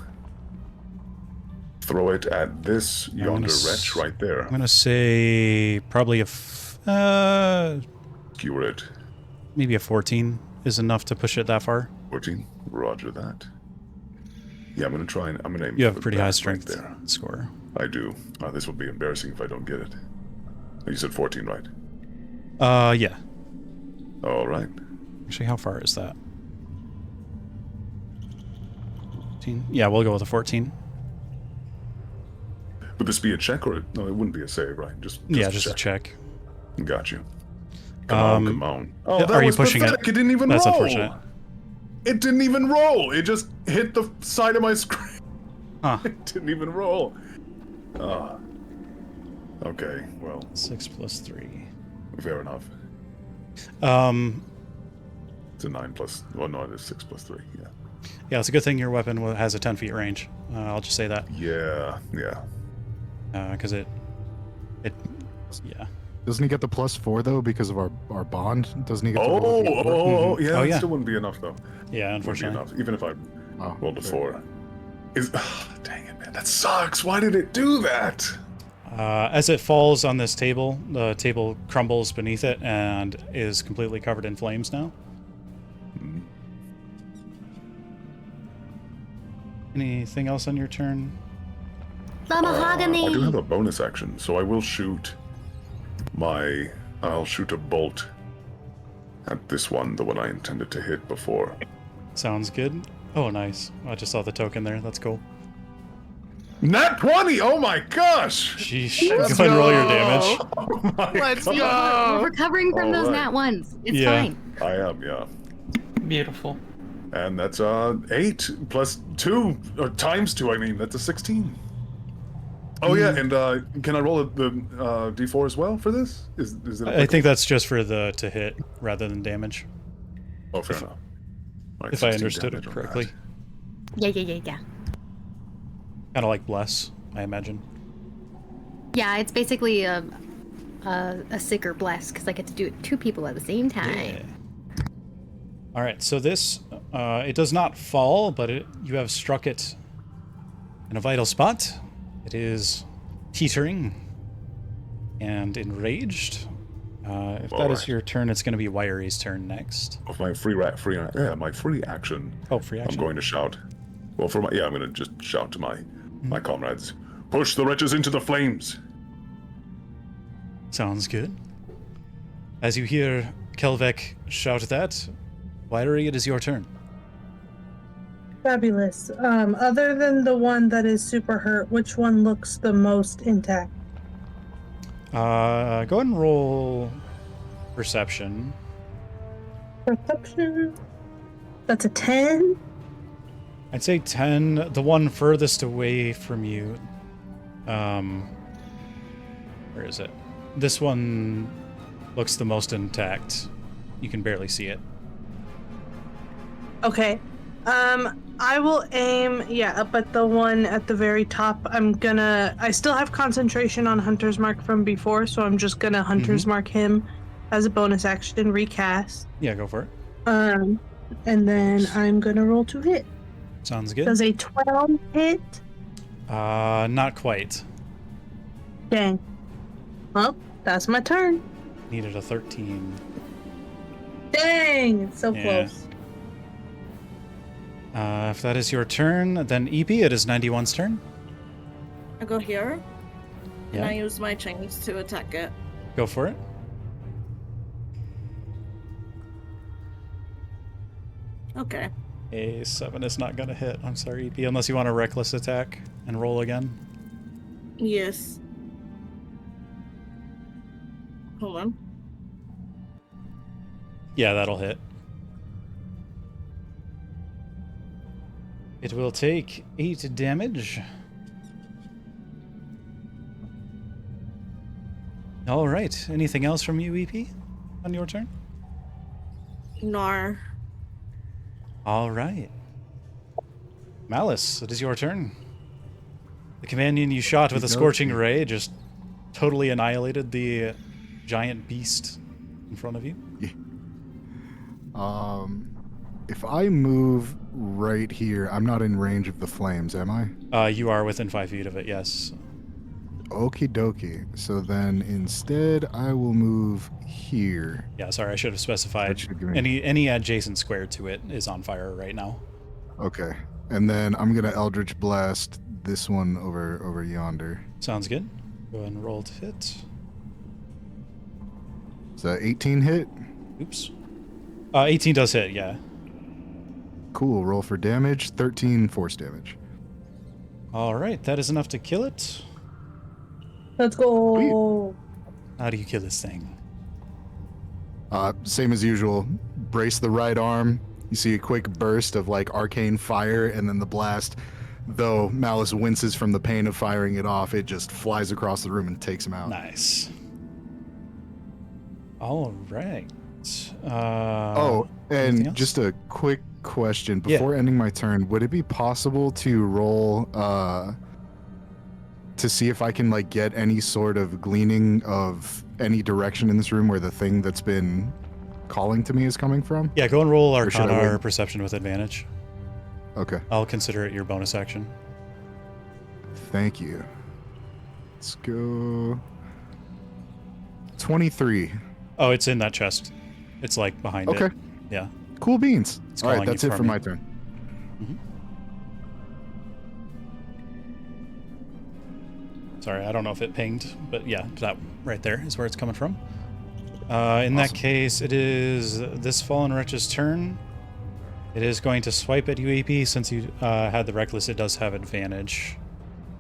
throw it at this yonder wretch right there. I'm gonna say probably Skewer it. maybe a 14 is enough to push it that far. 14. Roger that. Yeah, I'm gonna try and I'm gonna aim You have for a pretty that high right strength there. score. I do. This will be embarrassing if I don't get it. You said 14, right? Yeah. All right. Actually, how far is that? 14? Yeah, we'll go with a 14. Would this be a check or no? It wouldn't be a save, right? Just Just a check. Got you. Come on. Oh, that are you was pushing it? pathetic. It didn't even That's roll. unfortunate. It didn't even roll. It just hit the side of my screen. Huh. It didn't even roll. Okay, well, 6 plus 3. fair enough. It's a 9 plus. Well, no, it is 6 plus 3. Yeah. Yeah, it's a good thing your weapon has a 10 feet range. I'll just say that. Yeah. Because yeah. Doesn't he get the +4 though because of our bond? Doesn't he get? Yeah. Oh, That yeah. still wouldn't be enough though. Yeah, Wouldn't be unfortunately. enough, even if I Oh, rolled a fair. 4. Dang it, man, that sucks. Why did it do that? As it falls on this table, the table crumbles beneath it and is completely covered in flames now. Anything else on your turn? The mahogany. I do have a bonus action, so I will shoot I'll shoot a bolt at this one, the one I intended to hit before. Sounds good. Oh, nice. I just saw the token there. That's cool. Nat 20! Oh my gosh! Sheesh. Go ahead and roll your damage. Oh my Let's God. We're go. recovering from those Alright. nat ones. It's Yeah. fine. I am, yeah. Beautiful. And that's 8 plus 2, or times 2, I mean. That's a 16. Oh yeah, and can I roll the d4 as well for this? Is it? I think that's just for the to hit rather than damage, Oh, fair enough. Right, if I 16 understood it damage on correctly. Yeah. Kind of like Bless, I imagine. Yeah, it's basically a sicker bless because I get to do it 2 people at the same time. All right, so this, it does not fall, but you have struck it in a vital spot. It is teetering and enraged. If that is Alright. your turn, it's going to be Wiry's turn next. Of my my free action. Oh, free action. I'm going to shout. Well, I'm going to just shout to my comrades. Push the wretches into the flames. Sounds good. As you hear Kelvek shout that, Wiry, it is your turn. Fabulous. Other than the one that is super hurt, which one looks the most intact? Go ahead and roll perception. Perception. That's a 10. I'd say 10. The one furthest away from you. Where is it? This one looks the most intact. You can barely see it. Okay. I will aim, up at the one at the very top. I still have concentration on Hunter's Mark from before, so I'm just gonna Hunter's Mark him as a bonus action, recast. Yeah, go for it. And then I'm gonna roll to hit. Sounds good. Does a 12 hit? Not quite. Dang. Well, that's my turn. Needed a 13. Dang, it's so Yeah. close. If that is your turn, then EP, it is 91's turn. I go here, and Yeah, I use my chains to attack it. go for it. Okay. A 7 is not going to hit. I'm sorry, EP, unless you want a reckless attack and roll again. Yes. Hold on. Yeah, that'll hit. It will take 8 damage. All right. Anything else from you, EP, on your turn? Nar. All right. Malice, it is your turn. The companion you shot with a scorching ray just totally annihilated the giant beast in front of you. If I move right here, I'm not in range of the flames, am I? You are within 5 feet of it, yes. Okie dokie. So then instead, I will move here. Yeah, sorry, I should have specified. That should give me- Any adjacent square to it is on fire right now. Okay. And then I'm gonna Eldritch Blast this one over yonder. Sounds good. Go ahead and roll to hit. Is that 18 hit? Oops. 18 does hit, yeah. Cool. Roll for damage. 13 force damage. All right, that is enough to kill it. Let's go. How do you kill this thing? Same as usual. Brace the right arm. You see a quick burst of like arcane fire, and then the blast. Though Malice winces from the pain of firing it off, it just flies across the room and takes him out. Nice. All right. Oh, anything and else? just a quick question before ending my turn: would it be possible to roll to see if I can like get any sort of gleaning of any direction in this room where the thing that's been calling to me is coming from? Yeah, go and roll Or should I Arcana or wait? Perception with advantage. Okay, I'll consider it your bonus action. thank you. Let's go. 23. Oh, it's in that chest. It's like behind it. Okay, Yeah. cool beans. It's All right, calling you that's it for from my it. turn. Sorry, I don't know if it pinged, but yeah, that right there is where it's coming from. In that case, it is this fallen wretch's turn. It is going to swipe at you, AP. Since you had the reckless, it does have advantage.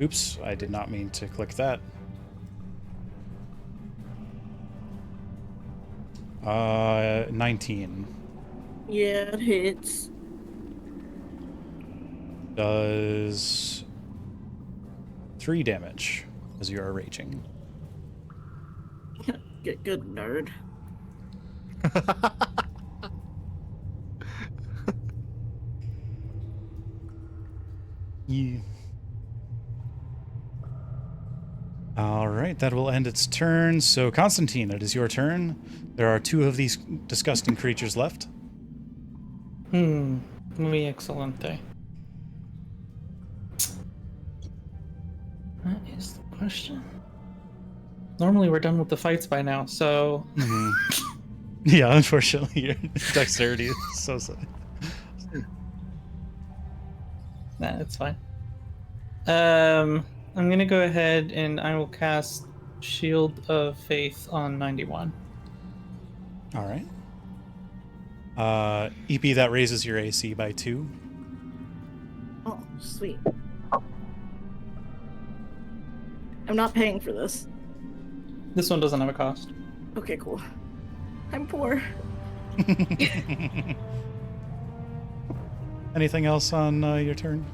Oops, I did not mean to click that. 19 Yeah, it hits. does 3 damage as you are raging. Good nerd. Yeah. All right, that will end its turn. So, Constantine, it is your turn. There are 2 of these disgusting creatures left. Muy excelente. That is the question. Normally we're done with the fights by now, so Yeah, unfortunately, your dexterity is so slow. nah, it's fine. I'm gonna go ahead and I will cast Shield of Faith on 91. All right. EP, that raises your AC by 2. Oh, sweet. I'm not paying for this. This one doesn't have a cost. Okay, cool. I'm poor. Anything else on your turn?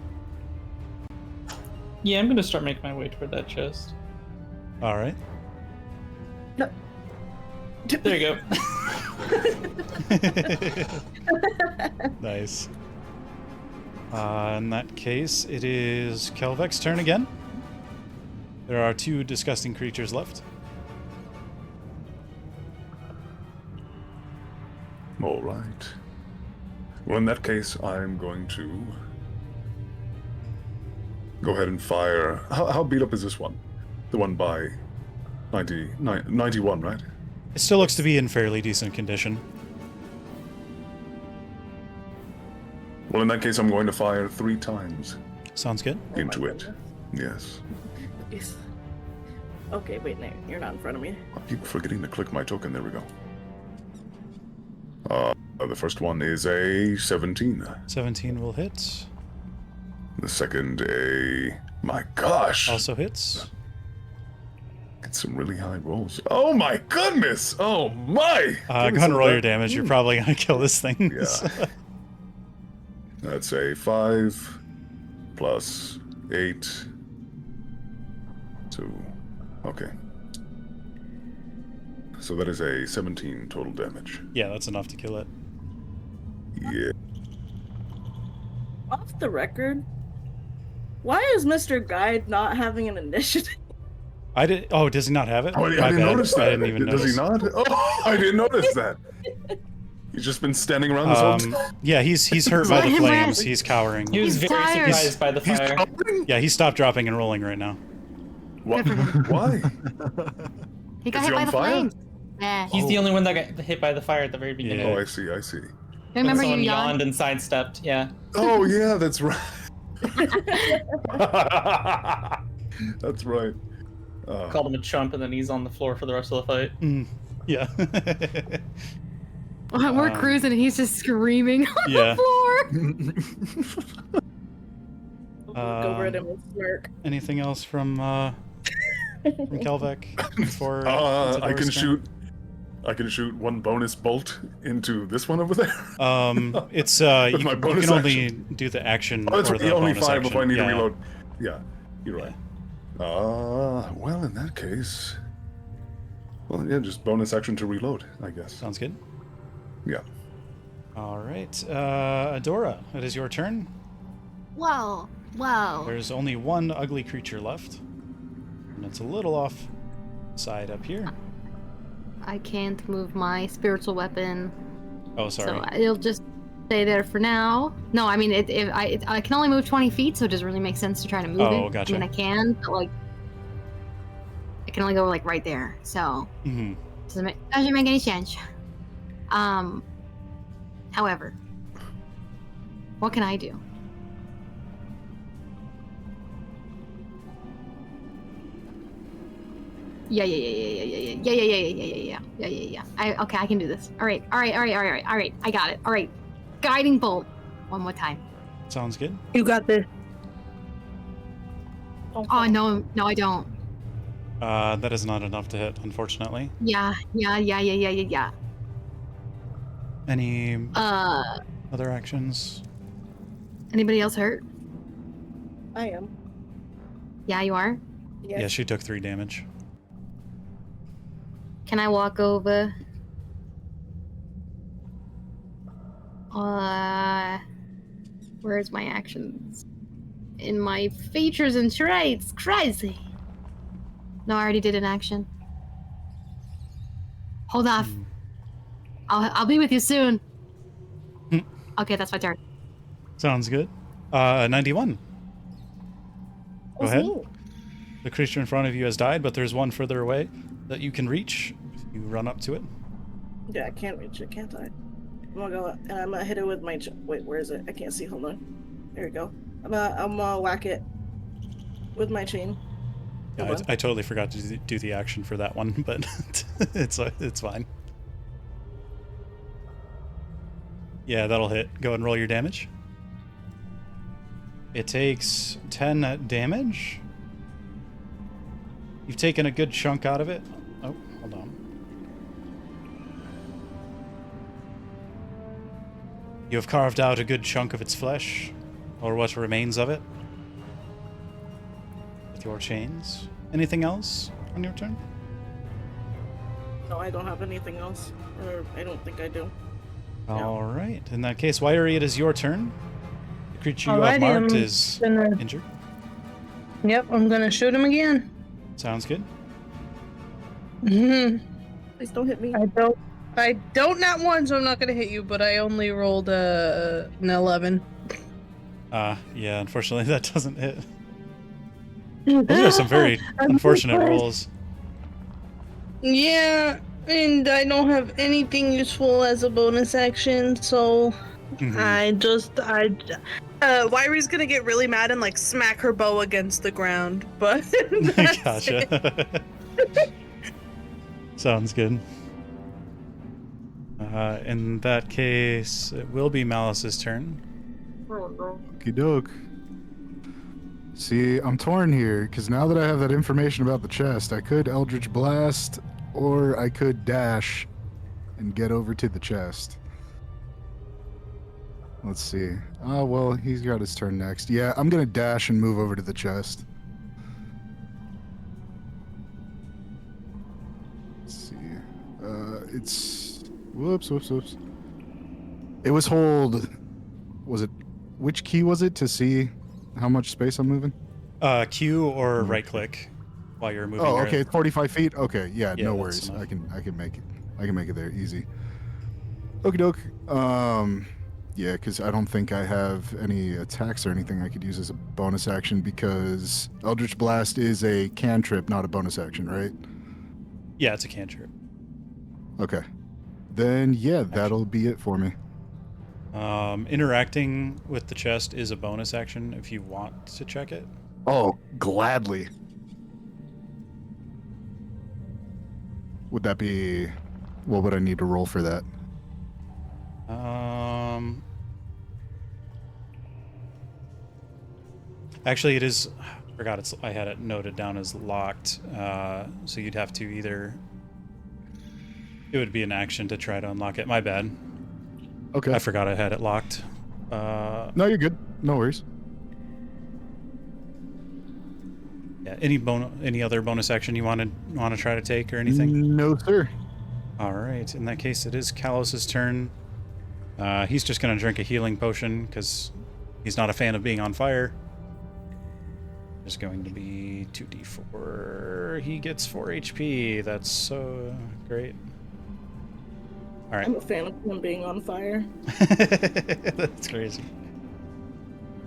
Yeah, I'm gonna start making my way toward that chest. All right. There you go. Nice. In that case, it is Kelvek's turn again. There are 2 disgusting creatures left. All right. Well, in that case, I'm going to go ahead and fire. How beat up is this one? The one by 91, right? It still looks to be in fairly decent condition. Well, in that case, I'm going to fire 3 times Sounds good. into it. Yes. Yes. Okay, wait, no, you're not in front of me. I keep forgetting to click my token. There we go. The first one is a 17. 17 will hit. The second, my gosh! Also hits. Get some really high rolls. Oh my goodness! Oh my! Go ahead and roll your damage. You're probably going to kill this thing. Yeah. That's a 5 plus 8. 2. Okay. So that is a 17 total damage. Yeah, that's enough to kill it. Yeah. Off the record, why is Mr. Guide not having an initiative? I did. Oh, does he not have it? Oh, I My didn't bad. notice that. I didn't even Does notice. he not? Oh, I didn't notice that. He's just been standing around this whole time. Yeah, he's hurt by Let the him flames. rest. He's cowering. He was He's very tired. surprised by the He's fire. covering? Yeah, he stopped dropping and rolling right now. What? Why? He got Is hit he by on the fire? flames. Yeah. He's the only one that got hit by the fire at the very beginning. Oh, I see. Remember When you someone yawned? yawned and sidestepped. Yeah. Oh, yeah, that's right. That's right. Called him a chump, and then he's on the floor for the rest of the fight. Yeah. We're cruising and he's just screaming on Yeah. the floor. Look over at him and smirk. Anything else from Kelvek before it's I can Ador's turn? I can shoot 1 bonus bolt into this one over there. It's With you, my you bonus can only action. do the action Oh, that's or right. the Only bonus 5 action. before I need Yeah. to reload. Yeah, you're right. Well, in that case, well, yeah, just bonus action to reload, I guess. Sounds good. Yeah. All right, Adora, it is your turn. Whoa. Whoa. There's only 1 ugly creature left, and it's a little off side up here. I can't move my spiritual weapon, Oh, sorry. so it'll just stay there for now. No, I mean, I can only move 20 feet, so it doesn't really make sense to try to move it. Oh, gotcha. I mean, I can, but like, I can only go like right there. So Mm-hmm. doesn't make any sense. However, what can I do? Yeah. Okay, I can do this. All right. I got it. All right. Guiding bolt. One more time. Sounds good. You got this. Oh no, I don't. That is not enough to hit, unfortunately. Yeah. Any other actions? Anybody else hurt? I am. Yeah, you are. Yes. Yeah, she took 3 damage. Can I walk over? Where's my actions? In my features and traits. Crazy. No, I already did an action. Hold off. I'll be with you soon. Okay, that's my turn. Sounds good. 91. Go ahead. me. The creature in front of you has died, but there's one further away that you can reach if you run up to it. Yeah, I can't reach it, can't I? I'm gonna go and I'm gonna hit it with my. Wait, where is it? I can't see. Hold on. There we go. I'm gonna whack it with my chain. Yeah, Hold on. I totally forgot to do the action for that one, but it's fine. Yeah, that'll hit. Go ahead and roll your damage. It takes 10 damage. You've taken a good chunk out of it. Oh, hold on. You have carved out a good chunk of its flesh, or what remains of it, with your chains. Anything else on your turn? No, I don't have anything else. Or I don't think I do. All right. In that case, Wiry, it is your turn. The creature you have Alrighty, marked I'm is gonna- injured. Yep, I'm gonna shoot him again. Sounds good. I Please don't hit me. don't not one, so I'm not gonna hit you. But I only rolled an 11. Yeah, unfortunately that doesn't hit. Those are some very unfortunate rolls. Yeah, and I don't have anything useful as a bonus action, so Mhm. Wiry's gonna get really mad and like smack her bow against the ground, but that's it. Gotcha. Sounds good. In that case, it will be Malice's turn. Oh, no. Okie doke. See, I'm torn here, because now that I have that information about the chest, I could Eldritch Blast, or I could dash and get over to the chest. Let's see. Oh, well, he's got his turn next. Yeah, I'm going to dash and move over to the chest. Let's see. It's... Whoops. It was hold... Was it... Which key was it to see how much space I'm moving? Q or right click while you're moving. Oh, your- okay, 45 feet. Okay, yeah, Yeah, no that's worries. enough. I can make it. I can make it there easy. Okie doke. Yeah, because I don't think I have any attacks or anything I could use as a bonus action because Eldritch Blast is a cantrip, not a bonus action, right? Yeah, it's a cantrip. Okay. Then yeah, that'll be it for me. Interacting with the chest is a bonus action if you want to check it. Oh, gladly. Would that be... What would I need to roll for that? Actually, it is. I forgot I had it noted down as locked. So you'd have to either. It would be an action to try to unlock it. My bad. Okay. I forgot I had it locked. No, you're good. No worries. Yeah. Any other bonus action you want to try to take or anything? No, sir. All right. In that case, it is Kalos's turn. He's just gonna drink a healing potion because he's not a fan of being on fire. There's going to be 2d4. He gets 4 HP. That's so great. All right. I'm a fan of him being on fire. That's crazy.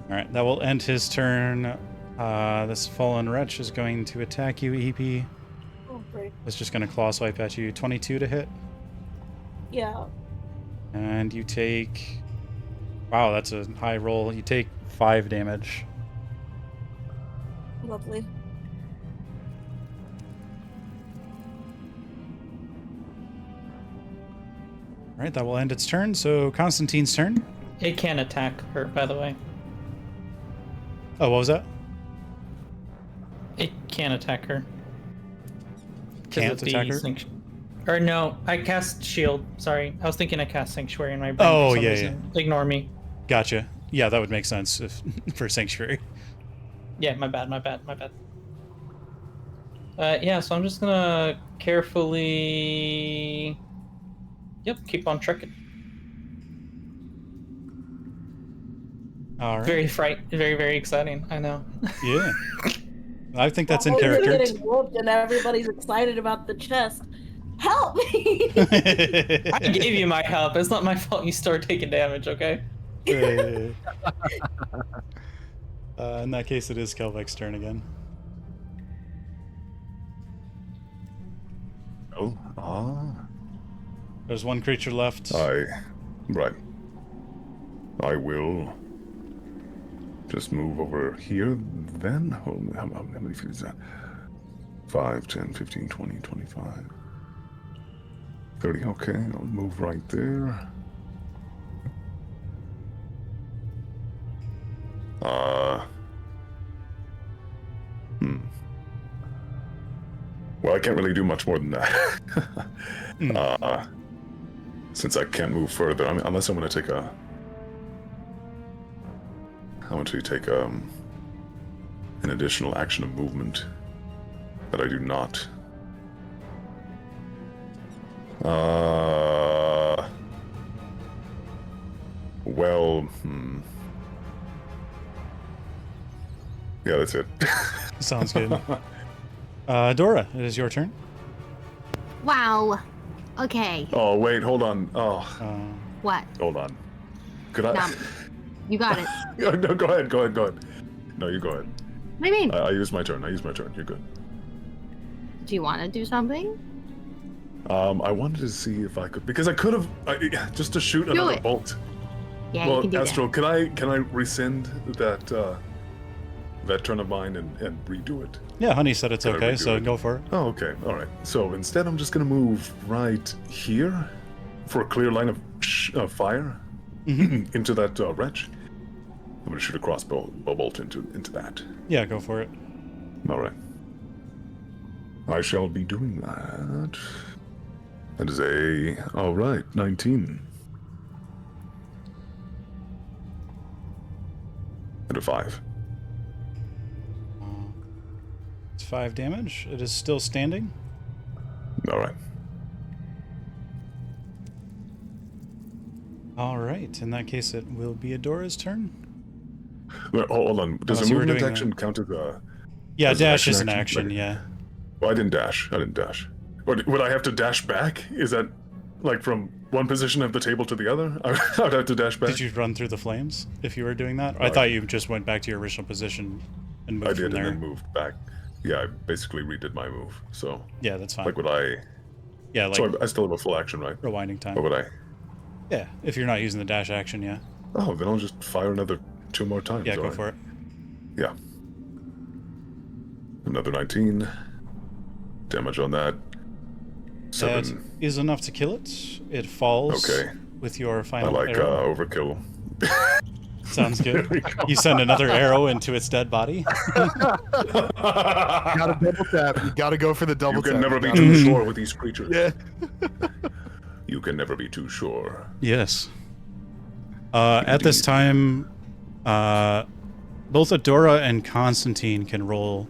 All right, that will end his turn. This fallen wretch is going to attack you, EP. Oh, great. It's just going to claw swipe at you. 22 to hit. Yeah. And you take... Wow, that's a high roll. You take 5 damage. Lovely. All right, that will end its turn. So Constantine's turn. It can attack her, by the way. Oh, what was that? It can attack her. 'Cause Can't of the attack her? Or no, I cast shield. Sorry, I was thinking I cast sanctuary in my brain. Oh, for some yeah, reason. Ignore me. Gotcha. Yeah, that would make sense for Sanctuary. Yeah, my bad. Yeah, so I'm just gonna carefully. Yep, keep on trekking. All right. Very, very exciting. I know. Yeah. I think that's in Oh, you're character. getting whooped and everybody's excited about the chest. Help me! I gave you my help. It's not my fault you start taking damage, okay? In that case, it is Kelvek's turn again. Oh, There's one creature left. right. I will just move over here then. How many feet is that? 5, 10, 15, 20, 25, 30. Okay, I'll move right there. Well, I can't really do much more than that. Since I can't move further, I mean, unless I'm going to take a want to take an additional action of movement that I do not. Well, yeah, that's it. Sounds good. Dora, it is your turn. Wow. Okay. Oh, wait, hold on. Oh, What? hold on. Could I? No. You got it. No, go ahead. No, you go ahead. What do you mean? I use my turn. You're good. Do you want to do something? I wanted to see if I could, because I could have, just to shoot Do another it. bolt. Yeah, Well, you can do Astral, can I rescind that turn of mine and redo it? Yeah, Honey said it's Can I okay, redo so it? go for it. Oh, okay. All right. So instead, I'm just gonna move right here for a clear line of fire into that wretch. I'm gonna shoot a crossbow bolt into that. Yeah, go for it. All right. I shall be doing that. That is all right, 19. And a 5. It's 5 damage. It is still standing. All right. All right. In that case, it will be Adora's turn. Wait, hold on. Does Unless a you were movement doing action count as a... Yeah, as an dash is an action, Like- yeah. Well, I didn't dash. Would I have to dash back? Is that like from one position of the table to the other? I would have to dash back. Did you run through the flames if you were doing that? I Oh, thought you just went back to your original position and moved I from did, there. and then moved back. Yeah, I basically redid my move. So, Yeah, that's fine. like, would I... Yeah, like So I still have a full action, right? rewinding time. Or would I... Yeah, if you're not using the dash action, yeah. Oh, then I'll just fire another 2 more times. Yeah, go alright. for it. Yeah. Another 19. Damage on that. 7. That is enough to kill it. It falls Okay. with your I final like arrow. overkill. Sounds good. There we go. You send another arrow into its dead body. Gotta double tap. You gotta go for the double You tap. can never be gotta- too sure with these creatures. Yeah. You can never be too sure. Yes. At this time, both Adora and Constantine can roll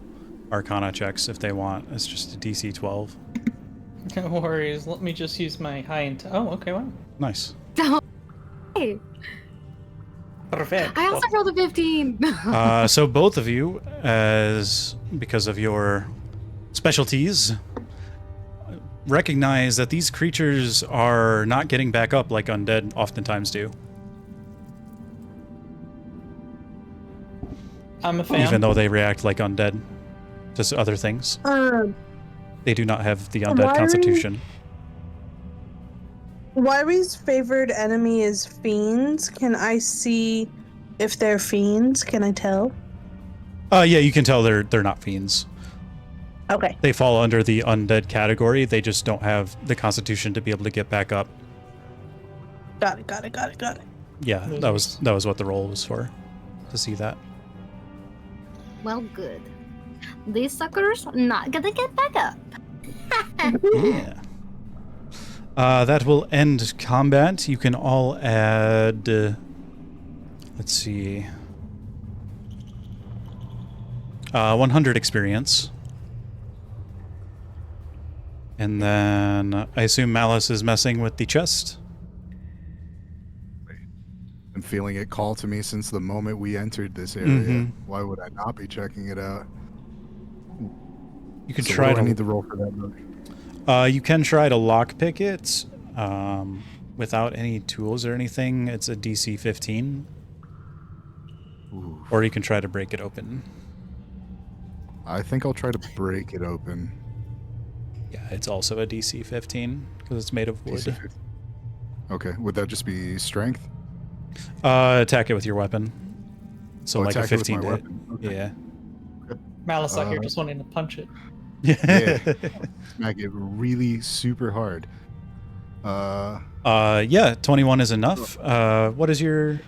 Arcana checks if they want. It's just a DC 12. No worries. Let me just use my high Oh, okay, wow. Nice. Hey, Perfect. I also rolled a 15. So both of you, because of your specialties, recognize that these creatures are not getting back up like undead oftentimes do. I'm a fan. Even though they react like undead to other things. They do not have the undead Why- constitution. Wyri's favored enemy is fiends. Can I see if they're fiends? Can I tell? Yeah, you can tell they're not fiends. Okay. They fall under the undead category. They just don't have the constitution to be able to get back up. Got it. Yeah, that was what the roll was for, to see that. Well, good. These suckers not gonna get back up. Yeah. That will end combat. You can all add. Let's see. 100 experience. And then I assume Malice is messing with the chest. I'm feeling it call to me since the moment we entered this area. Mhm. Why would I not be checking it out? You can So try what do I to. need to roll for that move? You can try to lockpick it without any tools or anything. It's a DC 15. Ooh. Or you can try to break it open. I think I'll try to break it open. Yeah, it's also a DC 15 because it's made of wood. DC 15. Okay, would that just be strength? Attack it with your weapon. So Oh, like a attack it with 15 my to hit. weapon. Okay. Yeah. Malice out here Uh, just wanting to punch it. Yeah. Smack it really super hard. Yeah, 21 is enough. What is your...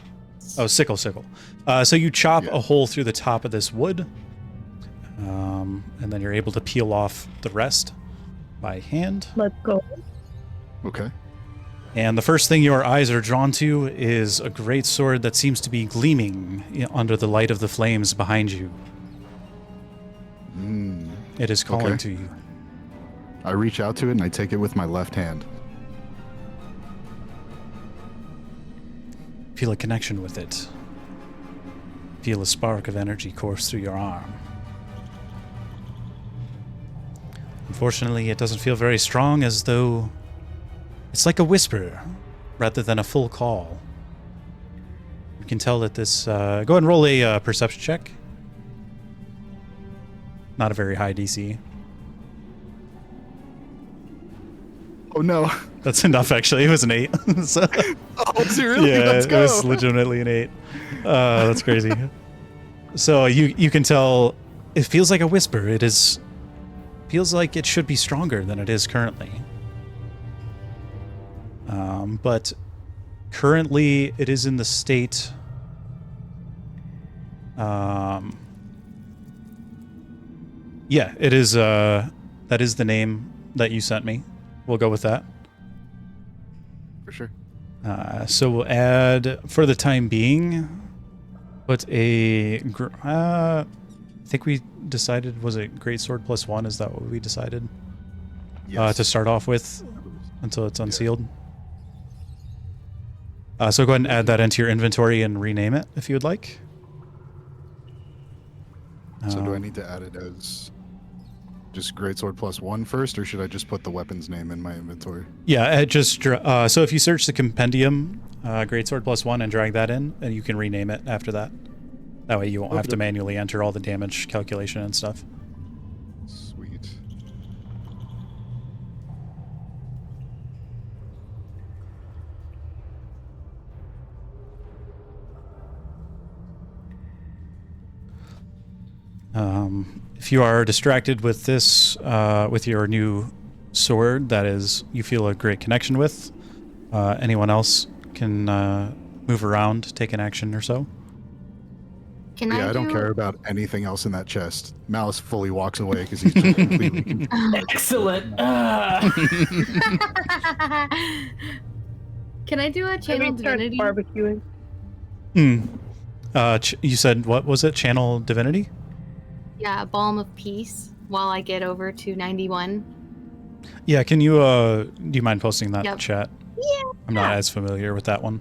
Oh, sickle. So you chop Yeah. a hole through the top of this wood. And then you're able to peel off the rest by hand. Let's go. Okay. And the first thing your eyes are drawn to is a great sword that seems to be gleaming under the light of the flames behind you. It is calling to you. I reach out to it and I take it with my left hand. Feel a connection with it. Feel a spark of energy course through your arm. Unfortunately, it doesn't feel very strong, as though it's like a whisper rather than a full call. You can tell that this... go ahead and roll a perception check. Not a very high DC. Oh no. That's enough, actually. It was an 8. So, Oh, is it really? yeah, Let's go. it was legitimately an 8. That's crazy. So you can tell it feels like a whisper. It is... feels like it should be stronger than it is currently. But currently it is in the state... yeah, it is, that is the name that you sent me. We'll go with that. For sure. So we'll add, for the time being, put a... I think we decided, was it Greatsword +1? Is that what we decided? Yes. To start off with, until it's unsealed. So go ahead and add that into your inventory and rename it, if you would like. So do I need to add it as just Greatsword +1 first, or should I just put the weapon's name in my inventory? Yeah, just so if you search the compendium, Greatsword +1, and drag that in, and you can rename it after that. That way you won't have to manually enter all the damage calculation and stuff. Sweet. If you are distracted with this, with your new sword, that is, you feel a great connection with, anyone else can move around, take an action or so. Can Yeah, I don't care about anything else in that chest. Malice fully walks away because he's just completely confused. Excellent. Can I do a channel divinity? Barbecuing. You said, what was it? Channel Divinity? Yeah, Balm of Peace while I get over to 91. Yeah, can you, do you mind posting that Yep. chat? Yeah. I'm not as familiar with that one.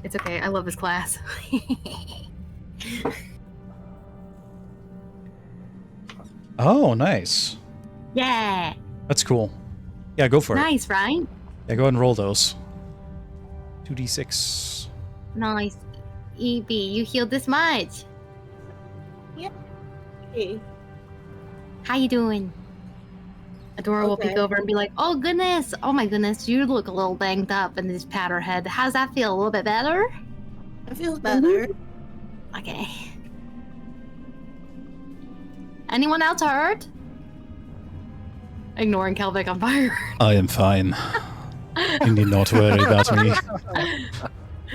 It's okay. I love this class. Oh, nice. Yeah. That's cool. Yeah, go for it. Nice, right? Yeah, go ahead and roll those. 2d6. Nice. EB, you healed this much. Hey. How you doing? Adora will peek Okay. over and be like, oh goodness, oh my goodness, you look a little banged up and just pat her head. How's that feel? A little bit better? It feels better. Okay. Anyone else hurt? Ignoring Kelvic on fire. I am fine. You need not worry about me.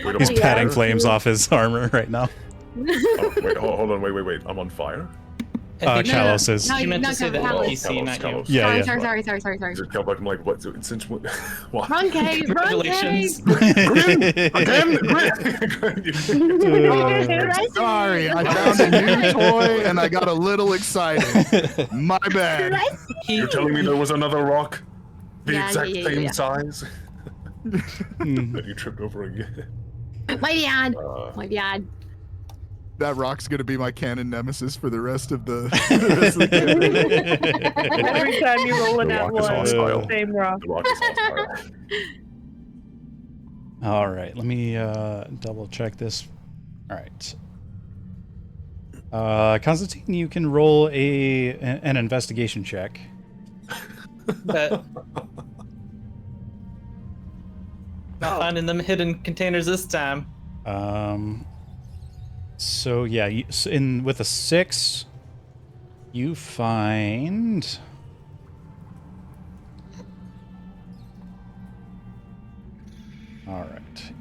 Wait, He's I'm on patting fire? flames off his armor right now. Oh, wait, hold on, wait. I'm on fire? I think Kalos is. No, you meant to not say that Kalos. NPC, Kalos, not you. Kalos. Yeah, yeah. sorry. Is it Kelbeck? I'm like, what? Since when? What? Run, Kay, run, Kay. Congratulations. Sorry, I found a new toy and I got a little excited. My bad. You're telling me there was another rock? The Yeah, exact yeah, same yeah. size? Mm. That you tripped over again. My bad. Uh, My bad. That rock's gonna be my canon nemesis for the rest of the, the rest of the campaign. Every time you roll in The that rock is one, hostile. same rock. the rock is hostile. All right, let me double check this. All right. Constantine, you can roll an investigation check. But not finding them hidden containers this time. So yeah, with a 6, you find. All right.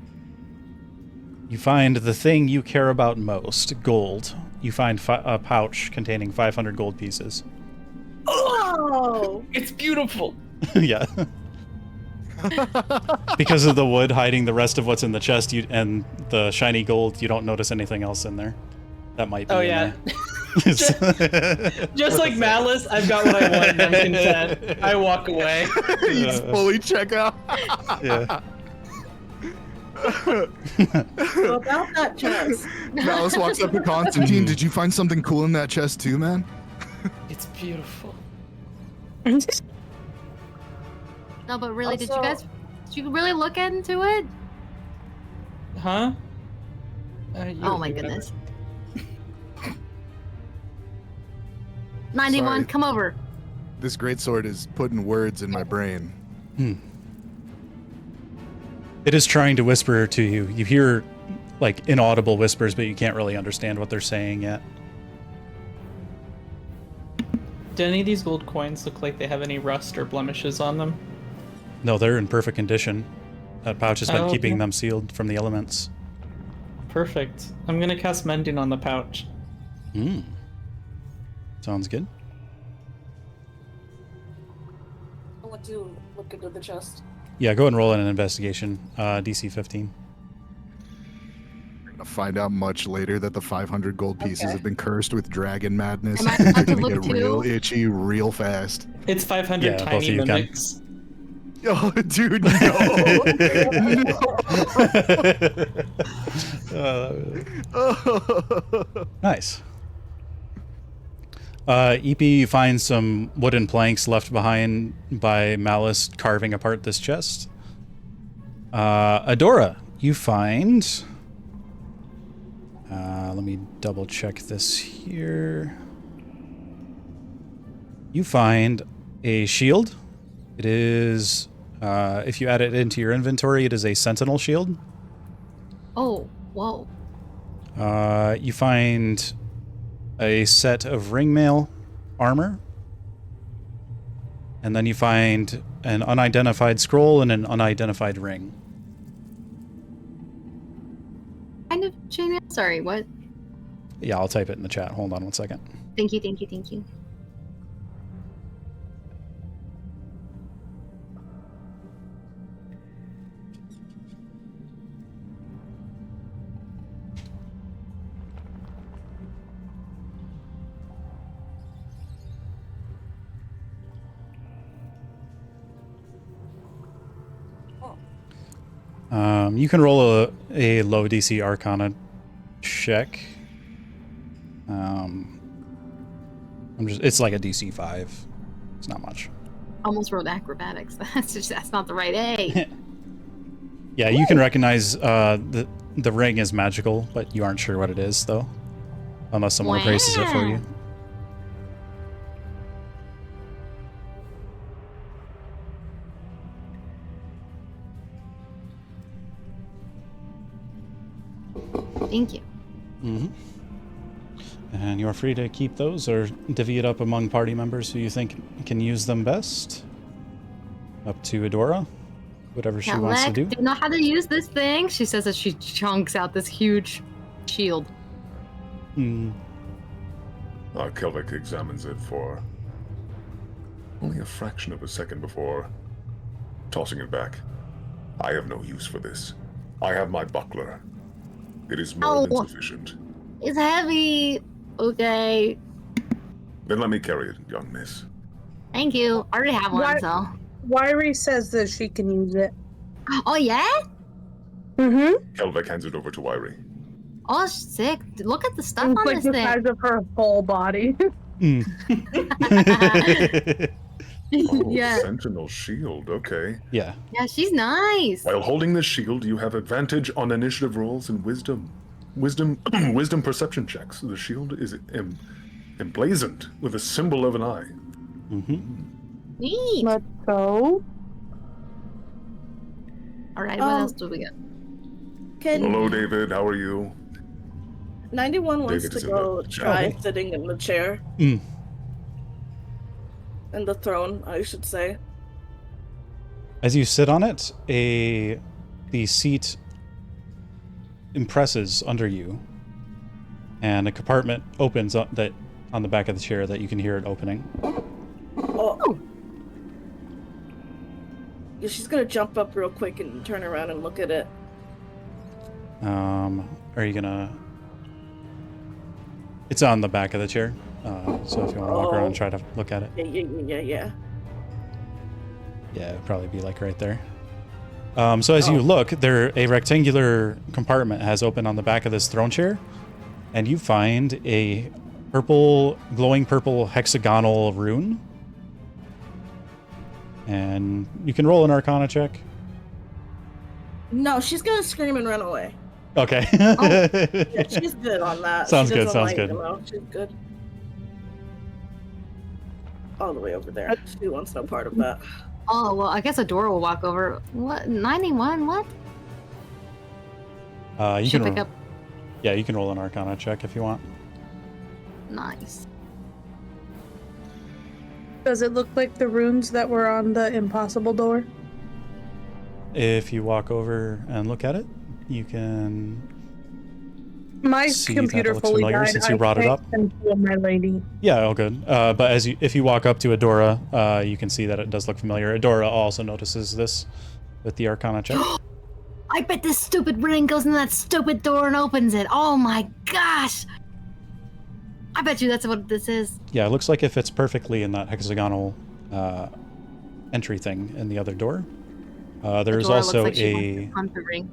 You find the thing you care about most, gold. You find a pouch containing 500 gold pieces. Oh, It's beautiful. Yeah. Because of the wood hiding the rest of what's in the chest and the shiny gold, you don't notice anything else in there. That might be. Oh in yeah. there. Just like Malice, I've got what I want and I'm content. I walk away. He's fully check out. Yeah. So about that chest. Malice walks up to Constantine. Did you find something cool in that chest too, man? It's beautiful. No, but really, did Also- you really look into it? Huh? Oh my goodness. 91, Sorry. come over. This greatsword is putting words in my brain. It is trying to whisper to you. You hear like inaudible whispers, but you can't really understand what they're saying yet. Do any of these gold coins look like they have any rust or blemishes on them? No, they're in perfect condition. That pouch has been Oh, keeping okay. them sealed from the elements. Perfect. I'm gonna cast Mending on the pouch. Sounds good. I'll let you look into the chest. Yeah, go ahead and roll in an investigation. DC 15. I'll find out much later that the 500 gold pieces Okay. have been cursed with dragon madness. Am I They're allowed to gonna look get real too? itchy real fast. It's 500 Yeah, both of tiny you can. mimics. Oh, dude, no. Nice. EP finds some wooden planks left behind by Malice carving apart this chest. Adora, you find... let me double check this here. You find a shield. It is, if you add it into your inventory, it is a sentinel shield. Oh, whoa. You find a set of ringmail armor. And then you find an unidentified scroll and an unidentified ring. Kind of chain. Sorry, what? Yeah, I'll type it in the chat. Hold on one second. Thank you, thank you, thank you. You can roll a low DC Arcana check. It's like a DC 5. It's not much. Almost wrote acrobatics. That's not the right A. Yeah, you can recognize the ring is magical, but you aren't sure what it is, though. Unless someone appraises it for you. Thank you. Mm-hmm. And you're free to keep those or divvy it up among party members who you think can use them best. Up to Adora. Whatever she Now, wants to Lex, do. do you know how to use this thing? She says as she chunks out this huge shield. Kelvik examines it for only a fraction of a second before tossing it back. I have no use for this. I have my buckler. It is more than Ow. sufficient. It's heavy. Okay. Then let me carry it, young miss. Thank you. I already have one, What? so. Wyrie says that she can use it. Oh, yeah? Mm-hmm. Kelvik hands it over to Wyrie. Oh, sick. Look at the stuff It's on like this the thing. size of her whole body. Oh, Yeah. Sentinel shield, okay. Yeah. Yeah, she's nice. While holding this shield, you have advantage on initiative rolls and wisdom perception checks. The shield is emblazoned with a symbol of an eye. Neat. Let's go. All right, what else do we got? Hello, David. How are you? 91 wants David is to in go the try chat. sitting in the chair. In the throne, I should say. As you sit on it, the seat impresses under you, and a compartment opens up that on the back of the chair that you can hear it opening. Oh. she's gonna jump up real quick and turn around and look at it. Are you gonna... It's on the back of the chair, so if you want to walk around and try to look at it. Yeah. Yeah, it'd probably be like right there. So as you look, a rectangular compartment has opened on the back of this throne chair, and you find a glowing purple hexagonal rune. And you can roll an Arcana check. No, she's gonna scream and run away. Okay. Yeah, she's good on that. Sounds She good, doesn't sounds like good. them out. She's good. All the way over there. She wants no part of that. Oh, well, I guess Adora will walk over. What? 91? What? You She'll can pick up. Yeah, you can roll an Arcana check if you want. Nice. Does it look like the runes that were on the impossible door? If you walk over and look at it, you can My see computer that looks fully familiar died. since you brought it up. My lady. Yeah, all good. But if you walk up to Adora, you can see that it does look familiar. Adora also notices this with the Arcana check. I bet this stupid ring goes in that stupid door and opens it. Oh my gosh! I bet you that's what this is. Yeah, it looks like it fits perfectly in that hexagonal entry thing in the other door. There's Adora also looks like she wants to hunt the ring.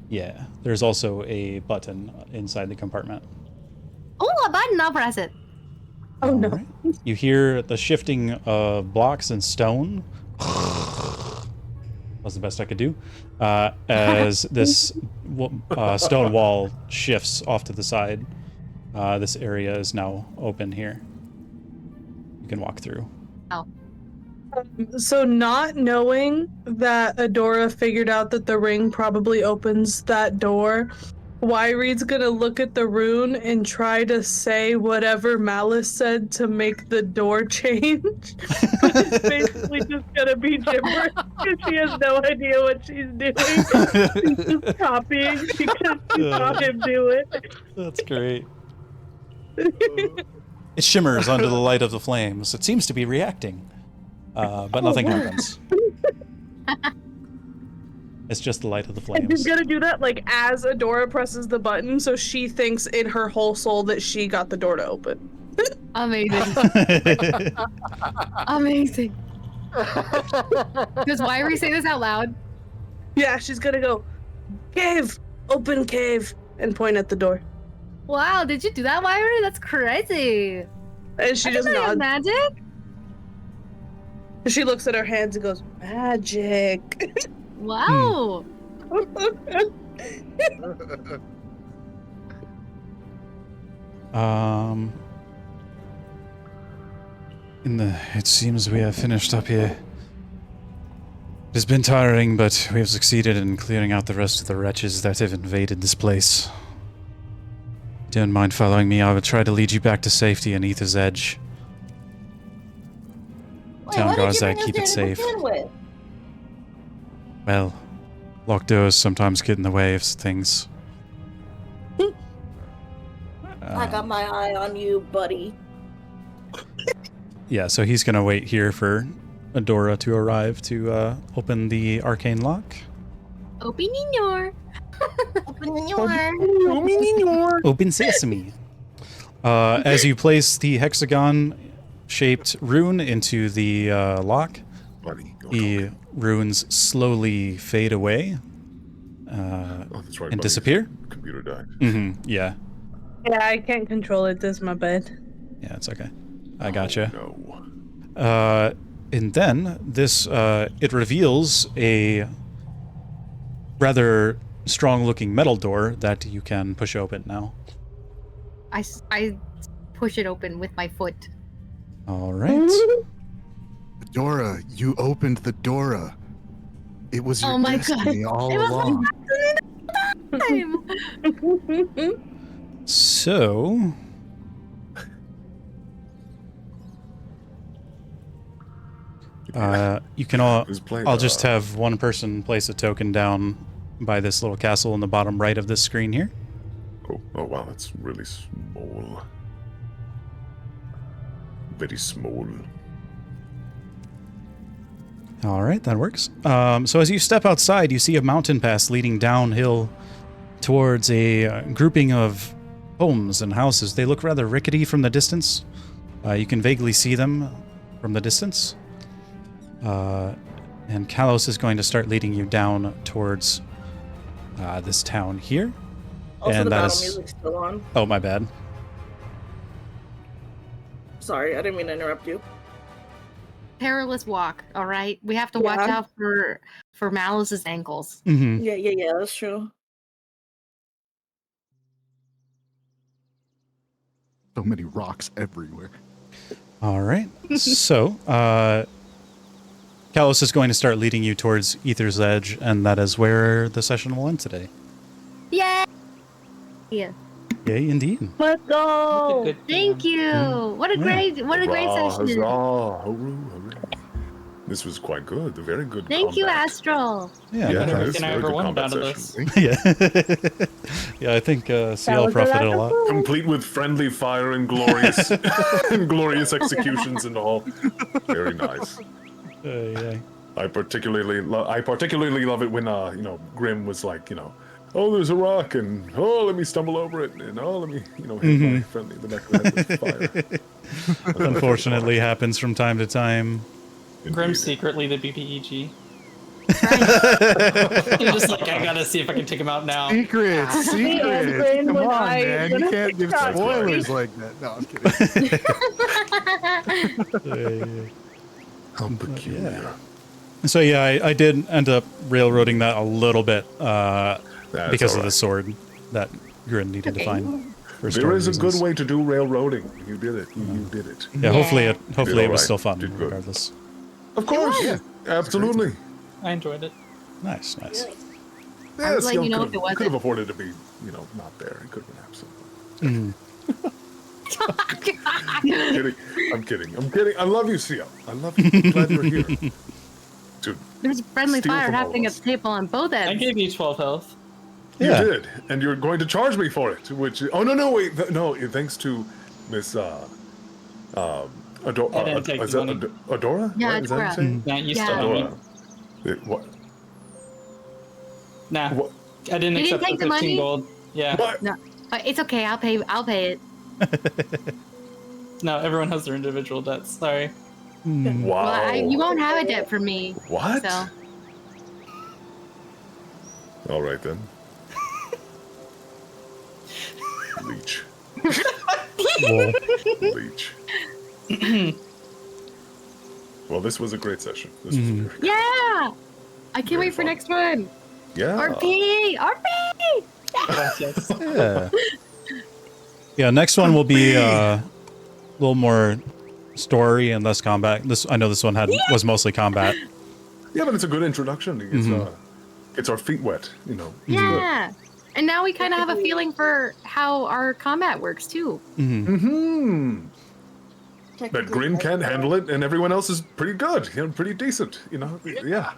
Yeah, there's also a button inside the compartment. Oh, a button! I'll press it. Oh no. Alright. You hear the shifting of blocks and stone. That's the best I could do. As this stone wall shifts off to the side. This area is now open here. You can walk through. Oh. So not knowing that Adora figured out that the ring probably opens that door, Wyreed's gonna look at the rune and try to say whatever Malice said to make the door change. But it's basically just gonna be gibberish because she has no idea what she's doing. She's just copying because she saw him do it. That's great. It shimmers under the light of the flames. It seems to be reacting. But nothing happens. It's just the light of the And she's flames. gonna do that like as Adora presses the button, so she thinks in her whole soul that she got the door to open. Amazing. Amazing. Does Wyrie say this out loud? Yeah, she's gonna go, cave, open cave, and point at the door. Wow, did you do that, Wyrie? That's crazy. And she just Is that nods. magic? She looks at her hands and goes, magic. Wow. It seems we have finished up here. It has been tiring, but we have succeeded in clearing out the rest of the wretches that have invaded this place. Don't mind following me. I will try to lead you back to safety in Aether's Edge. Town guards that keep it safe. Well, locked doors sometimes get in the way of things. I got my eye on you, buddy. Yeah, so he's gonna wait here for Adora to arrive to open the arcane lock. Opening door. Open your Open sesame. As you place the hexagon-shaped rune into the lock, Buddy. the runes slowly fade away That's right, and buddy. disappear. Computer died. Yeah. Yeah, I can't control it. This is my bed. Yeah, it's okay. I gotcha. No. And then this it reveals a rather strong-looking metal door that you can push open now. I push it open with my foot. All right. Dora, you opened the Dora. It was your Oh my destiny all It was along. Time. So, you can all. Who's playing, I'll just have one person place a token down by this little castle in the bottom right of this screen here. Oh wow, that's really small. Very small. All right, that works. So as you step outside, you see a mountain pass leading downhill towards a grouping of homes and houses. They look rather rickety from the distance. You can vaguely see them from the distance. And Kalos is going to start leading you down towards this town here. Also, and the that battle is... music's still on. Oh, my bad. Sorry, I didn't mean to interrupt you. Perilous walk, all right? We have to watch out for Malice's ankles. Mm-hmm. Yeah, that's true. So many rocks everywhere. All right. So, Kalos is going to start leading you towards Aether's Edge, and that is where the session will end today. Yay! Yeah. Yay, indeed. Let's go. Thank you. What a great session. Huzzah, hooroo, hooray. This was quite good. A very good Thank you, combat. Astral. Yeah. Yeah, Everything it's a I very ever good wanted combat out of session. Yeah. Yeah, I think CL was profited a lot. Complete with friendly fire and glorious and glorious executions and all. Very nice. Yeah. I particularly love it when Grim was like, oh, there's a rock, and oh, let me stumble over it, and oh, let me hit my friendly in the neck of the head with fire. Unfortunately, happens from time to time. Grim's secretly the BPEG. You're just like, I gotta see if I can take him out now. Secrets. Grim Come was on, hype man. when You I can't give got spoilers like that. No, I'm kidding. How peculiar. So yeah, I did end up railroading that a little bit That's because all of the right. sword that Grin needed to find. For There story is a good reasons. way to do railroading. You did it. You did it. Yeah, hopefully it Did was alright. still fun Did good. regardless. Of course. was. Absolutely. I enjoyed it. Nice. I was Yes, letting you know if it wasn't. could have afforded to be, not there. It could have been absent. I'm kidding. I love you, Sia. I love you. I'm glad you're here. To There's friendly steal fire from all happening of at us. the table on both I ends. gave you 12 health. Yeah. You did, and you're going to charge me for it. Which wait, thanks to Miss I didn't take is the that money. Adora? Yeah, Right? Is that Adora. what you're saying? Nah, you Yeah. still owe me. What? Nah, What? I didn't You didn't accept take the the 15 money? gold. Yeah. What? No, but it's okay. I'll pay it. No, everyone has their individual debts. Sorry. Wow. Well, you won't have a debt from me. What? So All right then. Leech. Well, Leech. Well, this was a great session. This was very good. yeah, I can't wait for fun. next one. Yeah. RP. Gracias. yeah. Yeah, next one will be a little more story and less combat. I know this one was mostly combat. Yeah, but it's a good introduction. It's it's our feet wet, Yeah, and now we kind of have a feeling for how our combat works too. Mm-hmm. But Grin can't handle it, and everyone else is pretty good. Pretty decent. Yeah. Yeah.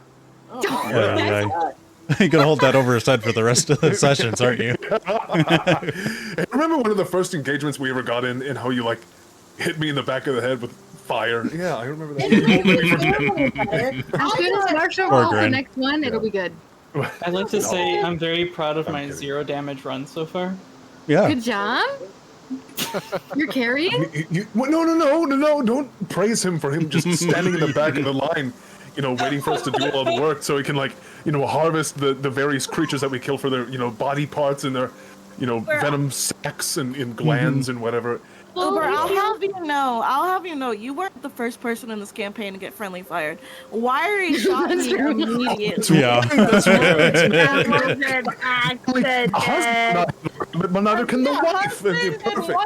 You're gonna hold that over his head for the rest of the sessions, aren't you? I remember one of the first engagements we ever got in, and how you hit me in the back of the head with fire. Yeah, I remember that. As soon as Marshall Poor rolls the Grin. next one, it'll be good. I'd like to say I'm very proud of I'm my kidding. 0 damage run so far. Yeah. Good job. You're carrying. No! Don't praise him for him just standing in the back of the line, waiting for us to do all the work, so he can harvest the various creatures that we kill for their body parts and their venom sacs and glands and whatever. Uber, I'll have you know, you weren't the first person in this campaign to get friendly fired. Wiry shot me immediately. Yeah. That's right. That was an accident. A husband, but neither can the wife. That'd be perfect.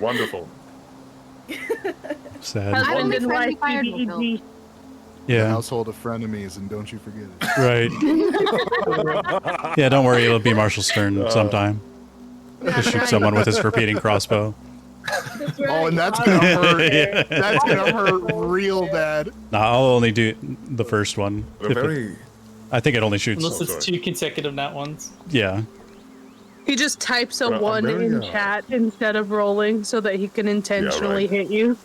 Wonderful. Sad. I Husband only and friendly wife fired BDEG. Will. The Yeah. household of frenemies, and don't you forget it. Right. Yeah, don't worry, it'll be Marshall's turn sometime. To shoot someone with his repeating crossbow. Oh, and that's gonna hurt. That's gonna hurt real bad. Nah, I'll only do the first one. A very I think it only shoots. Unless it's sorry. 2 consecutive nat ones. Yeah. He just types a Well, I'm 1 very, in chat instead of rolling so that he can intentionally right. hit you.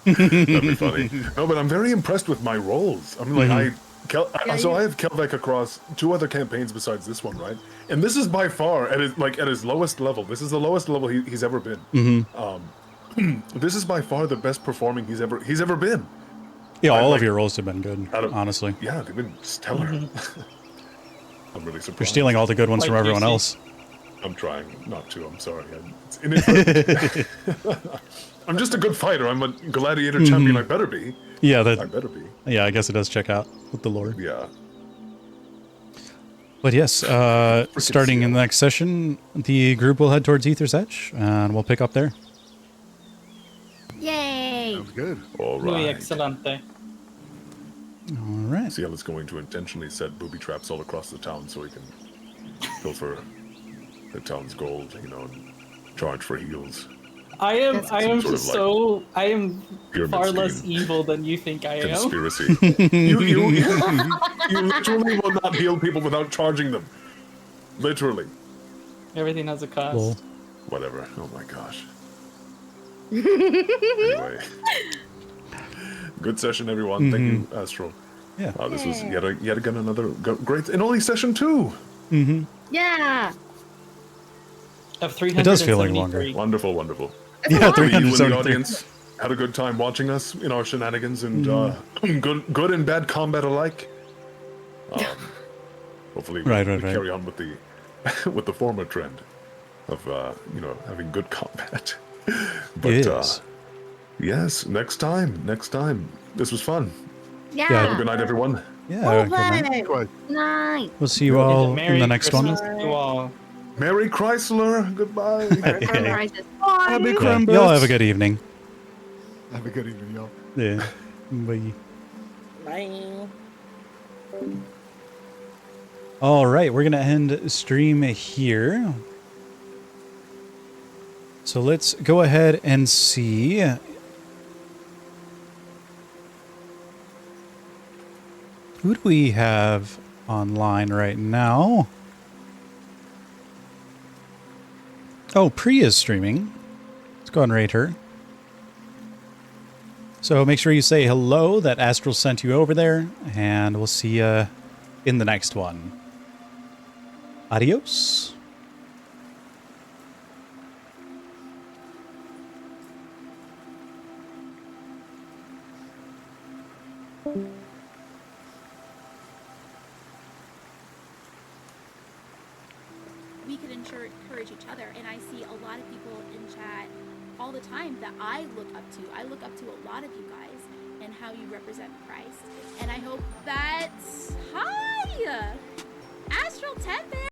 That'd be funny. No, but I'm very impressed with my rolls. I mean, like I have Kelvek across 2 other campaigns besides this one, right? And this is by far at his lowest level. This is the lowest level he's ever been. This is by far the best performing he's ever been. Yeah, all of your rolls have been good, honestly. Yeah, they've been stellar. I'm really surprised. You're stealing all the good ones from everyone else. I'm trying not to. I'm sorry. It's inadvertent. I'm just a good fighter. I'm a gladiator champion. I better be. Yeah, I better be. Yeah, I guess it does check out with the lore. Yeah. But yes, starting in the next session, the group will head towards Aether's Edge, and we'll pick up there. Yay! Sounds good. All Muy right. excelente. All right. Ciel is going to intentionally set booby traps all across the town so he can pilfer the town's gold, you know, and charge for heals. I am Pyramid far scheme. less evil than you think I am. Conspiracy. you literally will not heal people without charging them. Literally. Everything has a cost. Cool. Whatever. Oh my gosh. Anyway. Good session, everyone. Thank you, Astral. Yeah. This was yet again another great, and only session 2. Yeah. Of 373. It does feel like longer. Wonderful, wonderful. Yeah, Hopefully you in the 373. audience had a good time watching us in our shenanigans and good and bad combat alike. Hopefully we carry on with the with the former trend of having good combat. But Yes. yes, next time. This was fun. Yeah. Good night, everyone. Yeah. Good night. Good. Night. We'll see you all in the next one. Christmas to all. Merry Chrysler. Goodbye. Happy Yeah. Krampus. Y'all have a good evening. Have a good evening, y'all. Yeah. Bye. Bye. All right, we're gonna end stream here. So let's go ahead and see. Who do we have online right now? Oh, Priya's streaming. Let's go ahead and rate her. So make sure you say hello, that Astral sent you over there, and we'll see you in the next one. Adios. We could encourage each other, and I see a lot of people in chat all the time that I look up to. I look up to a lot of you guys and how you represent Christ, and I hope that Astral Tempest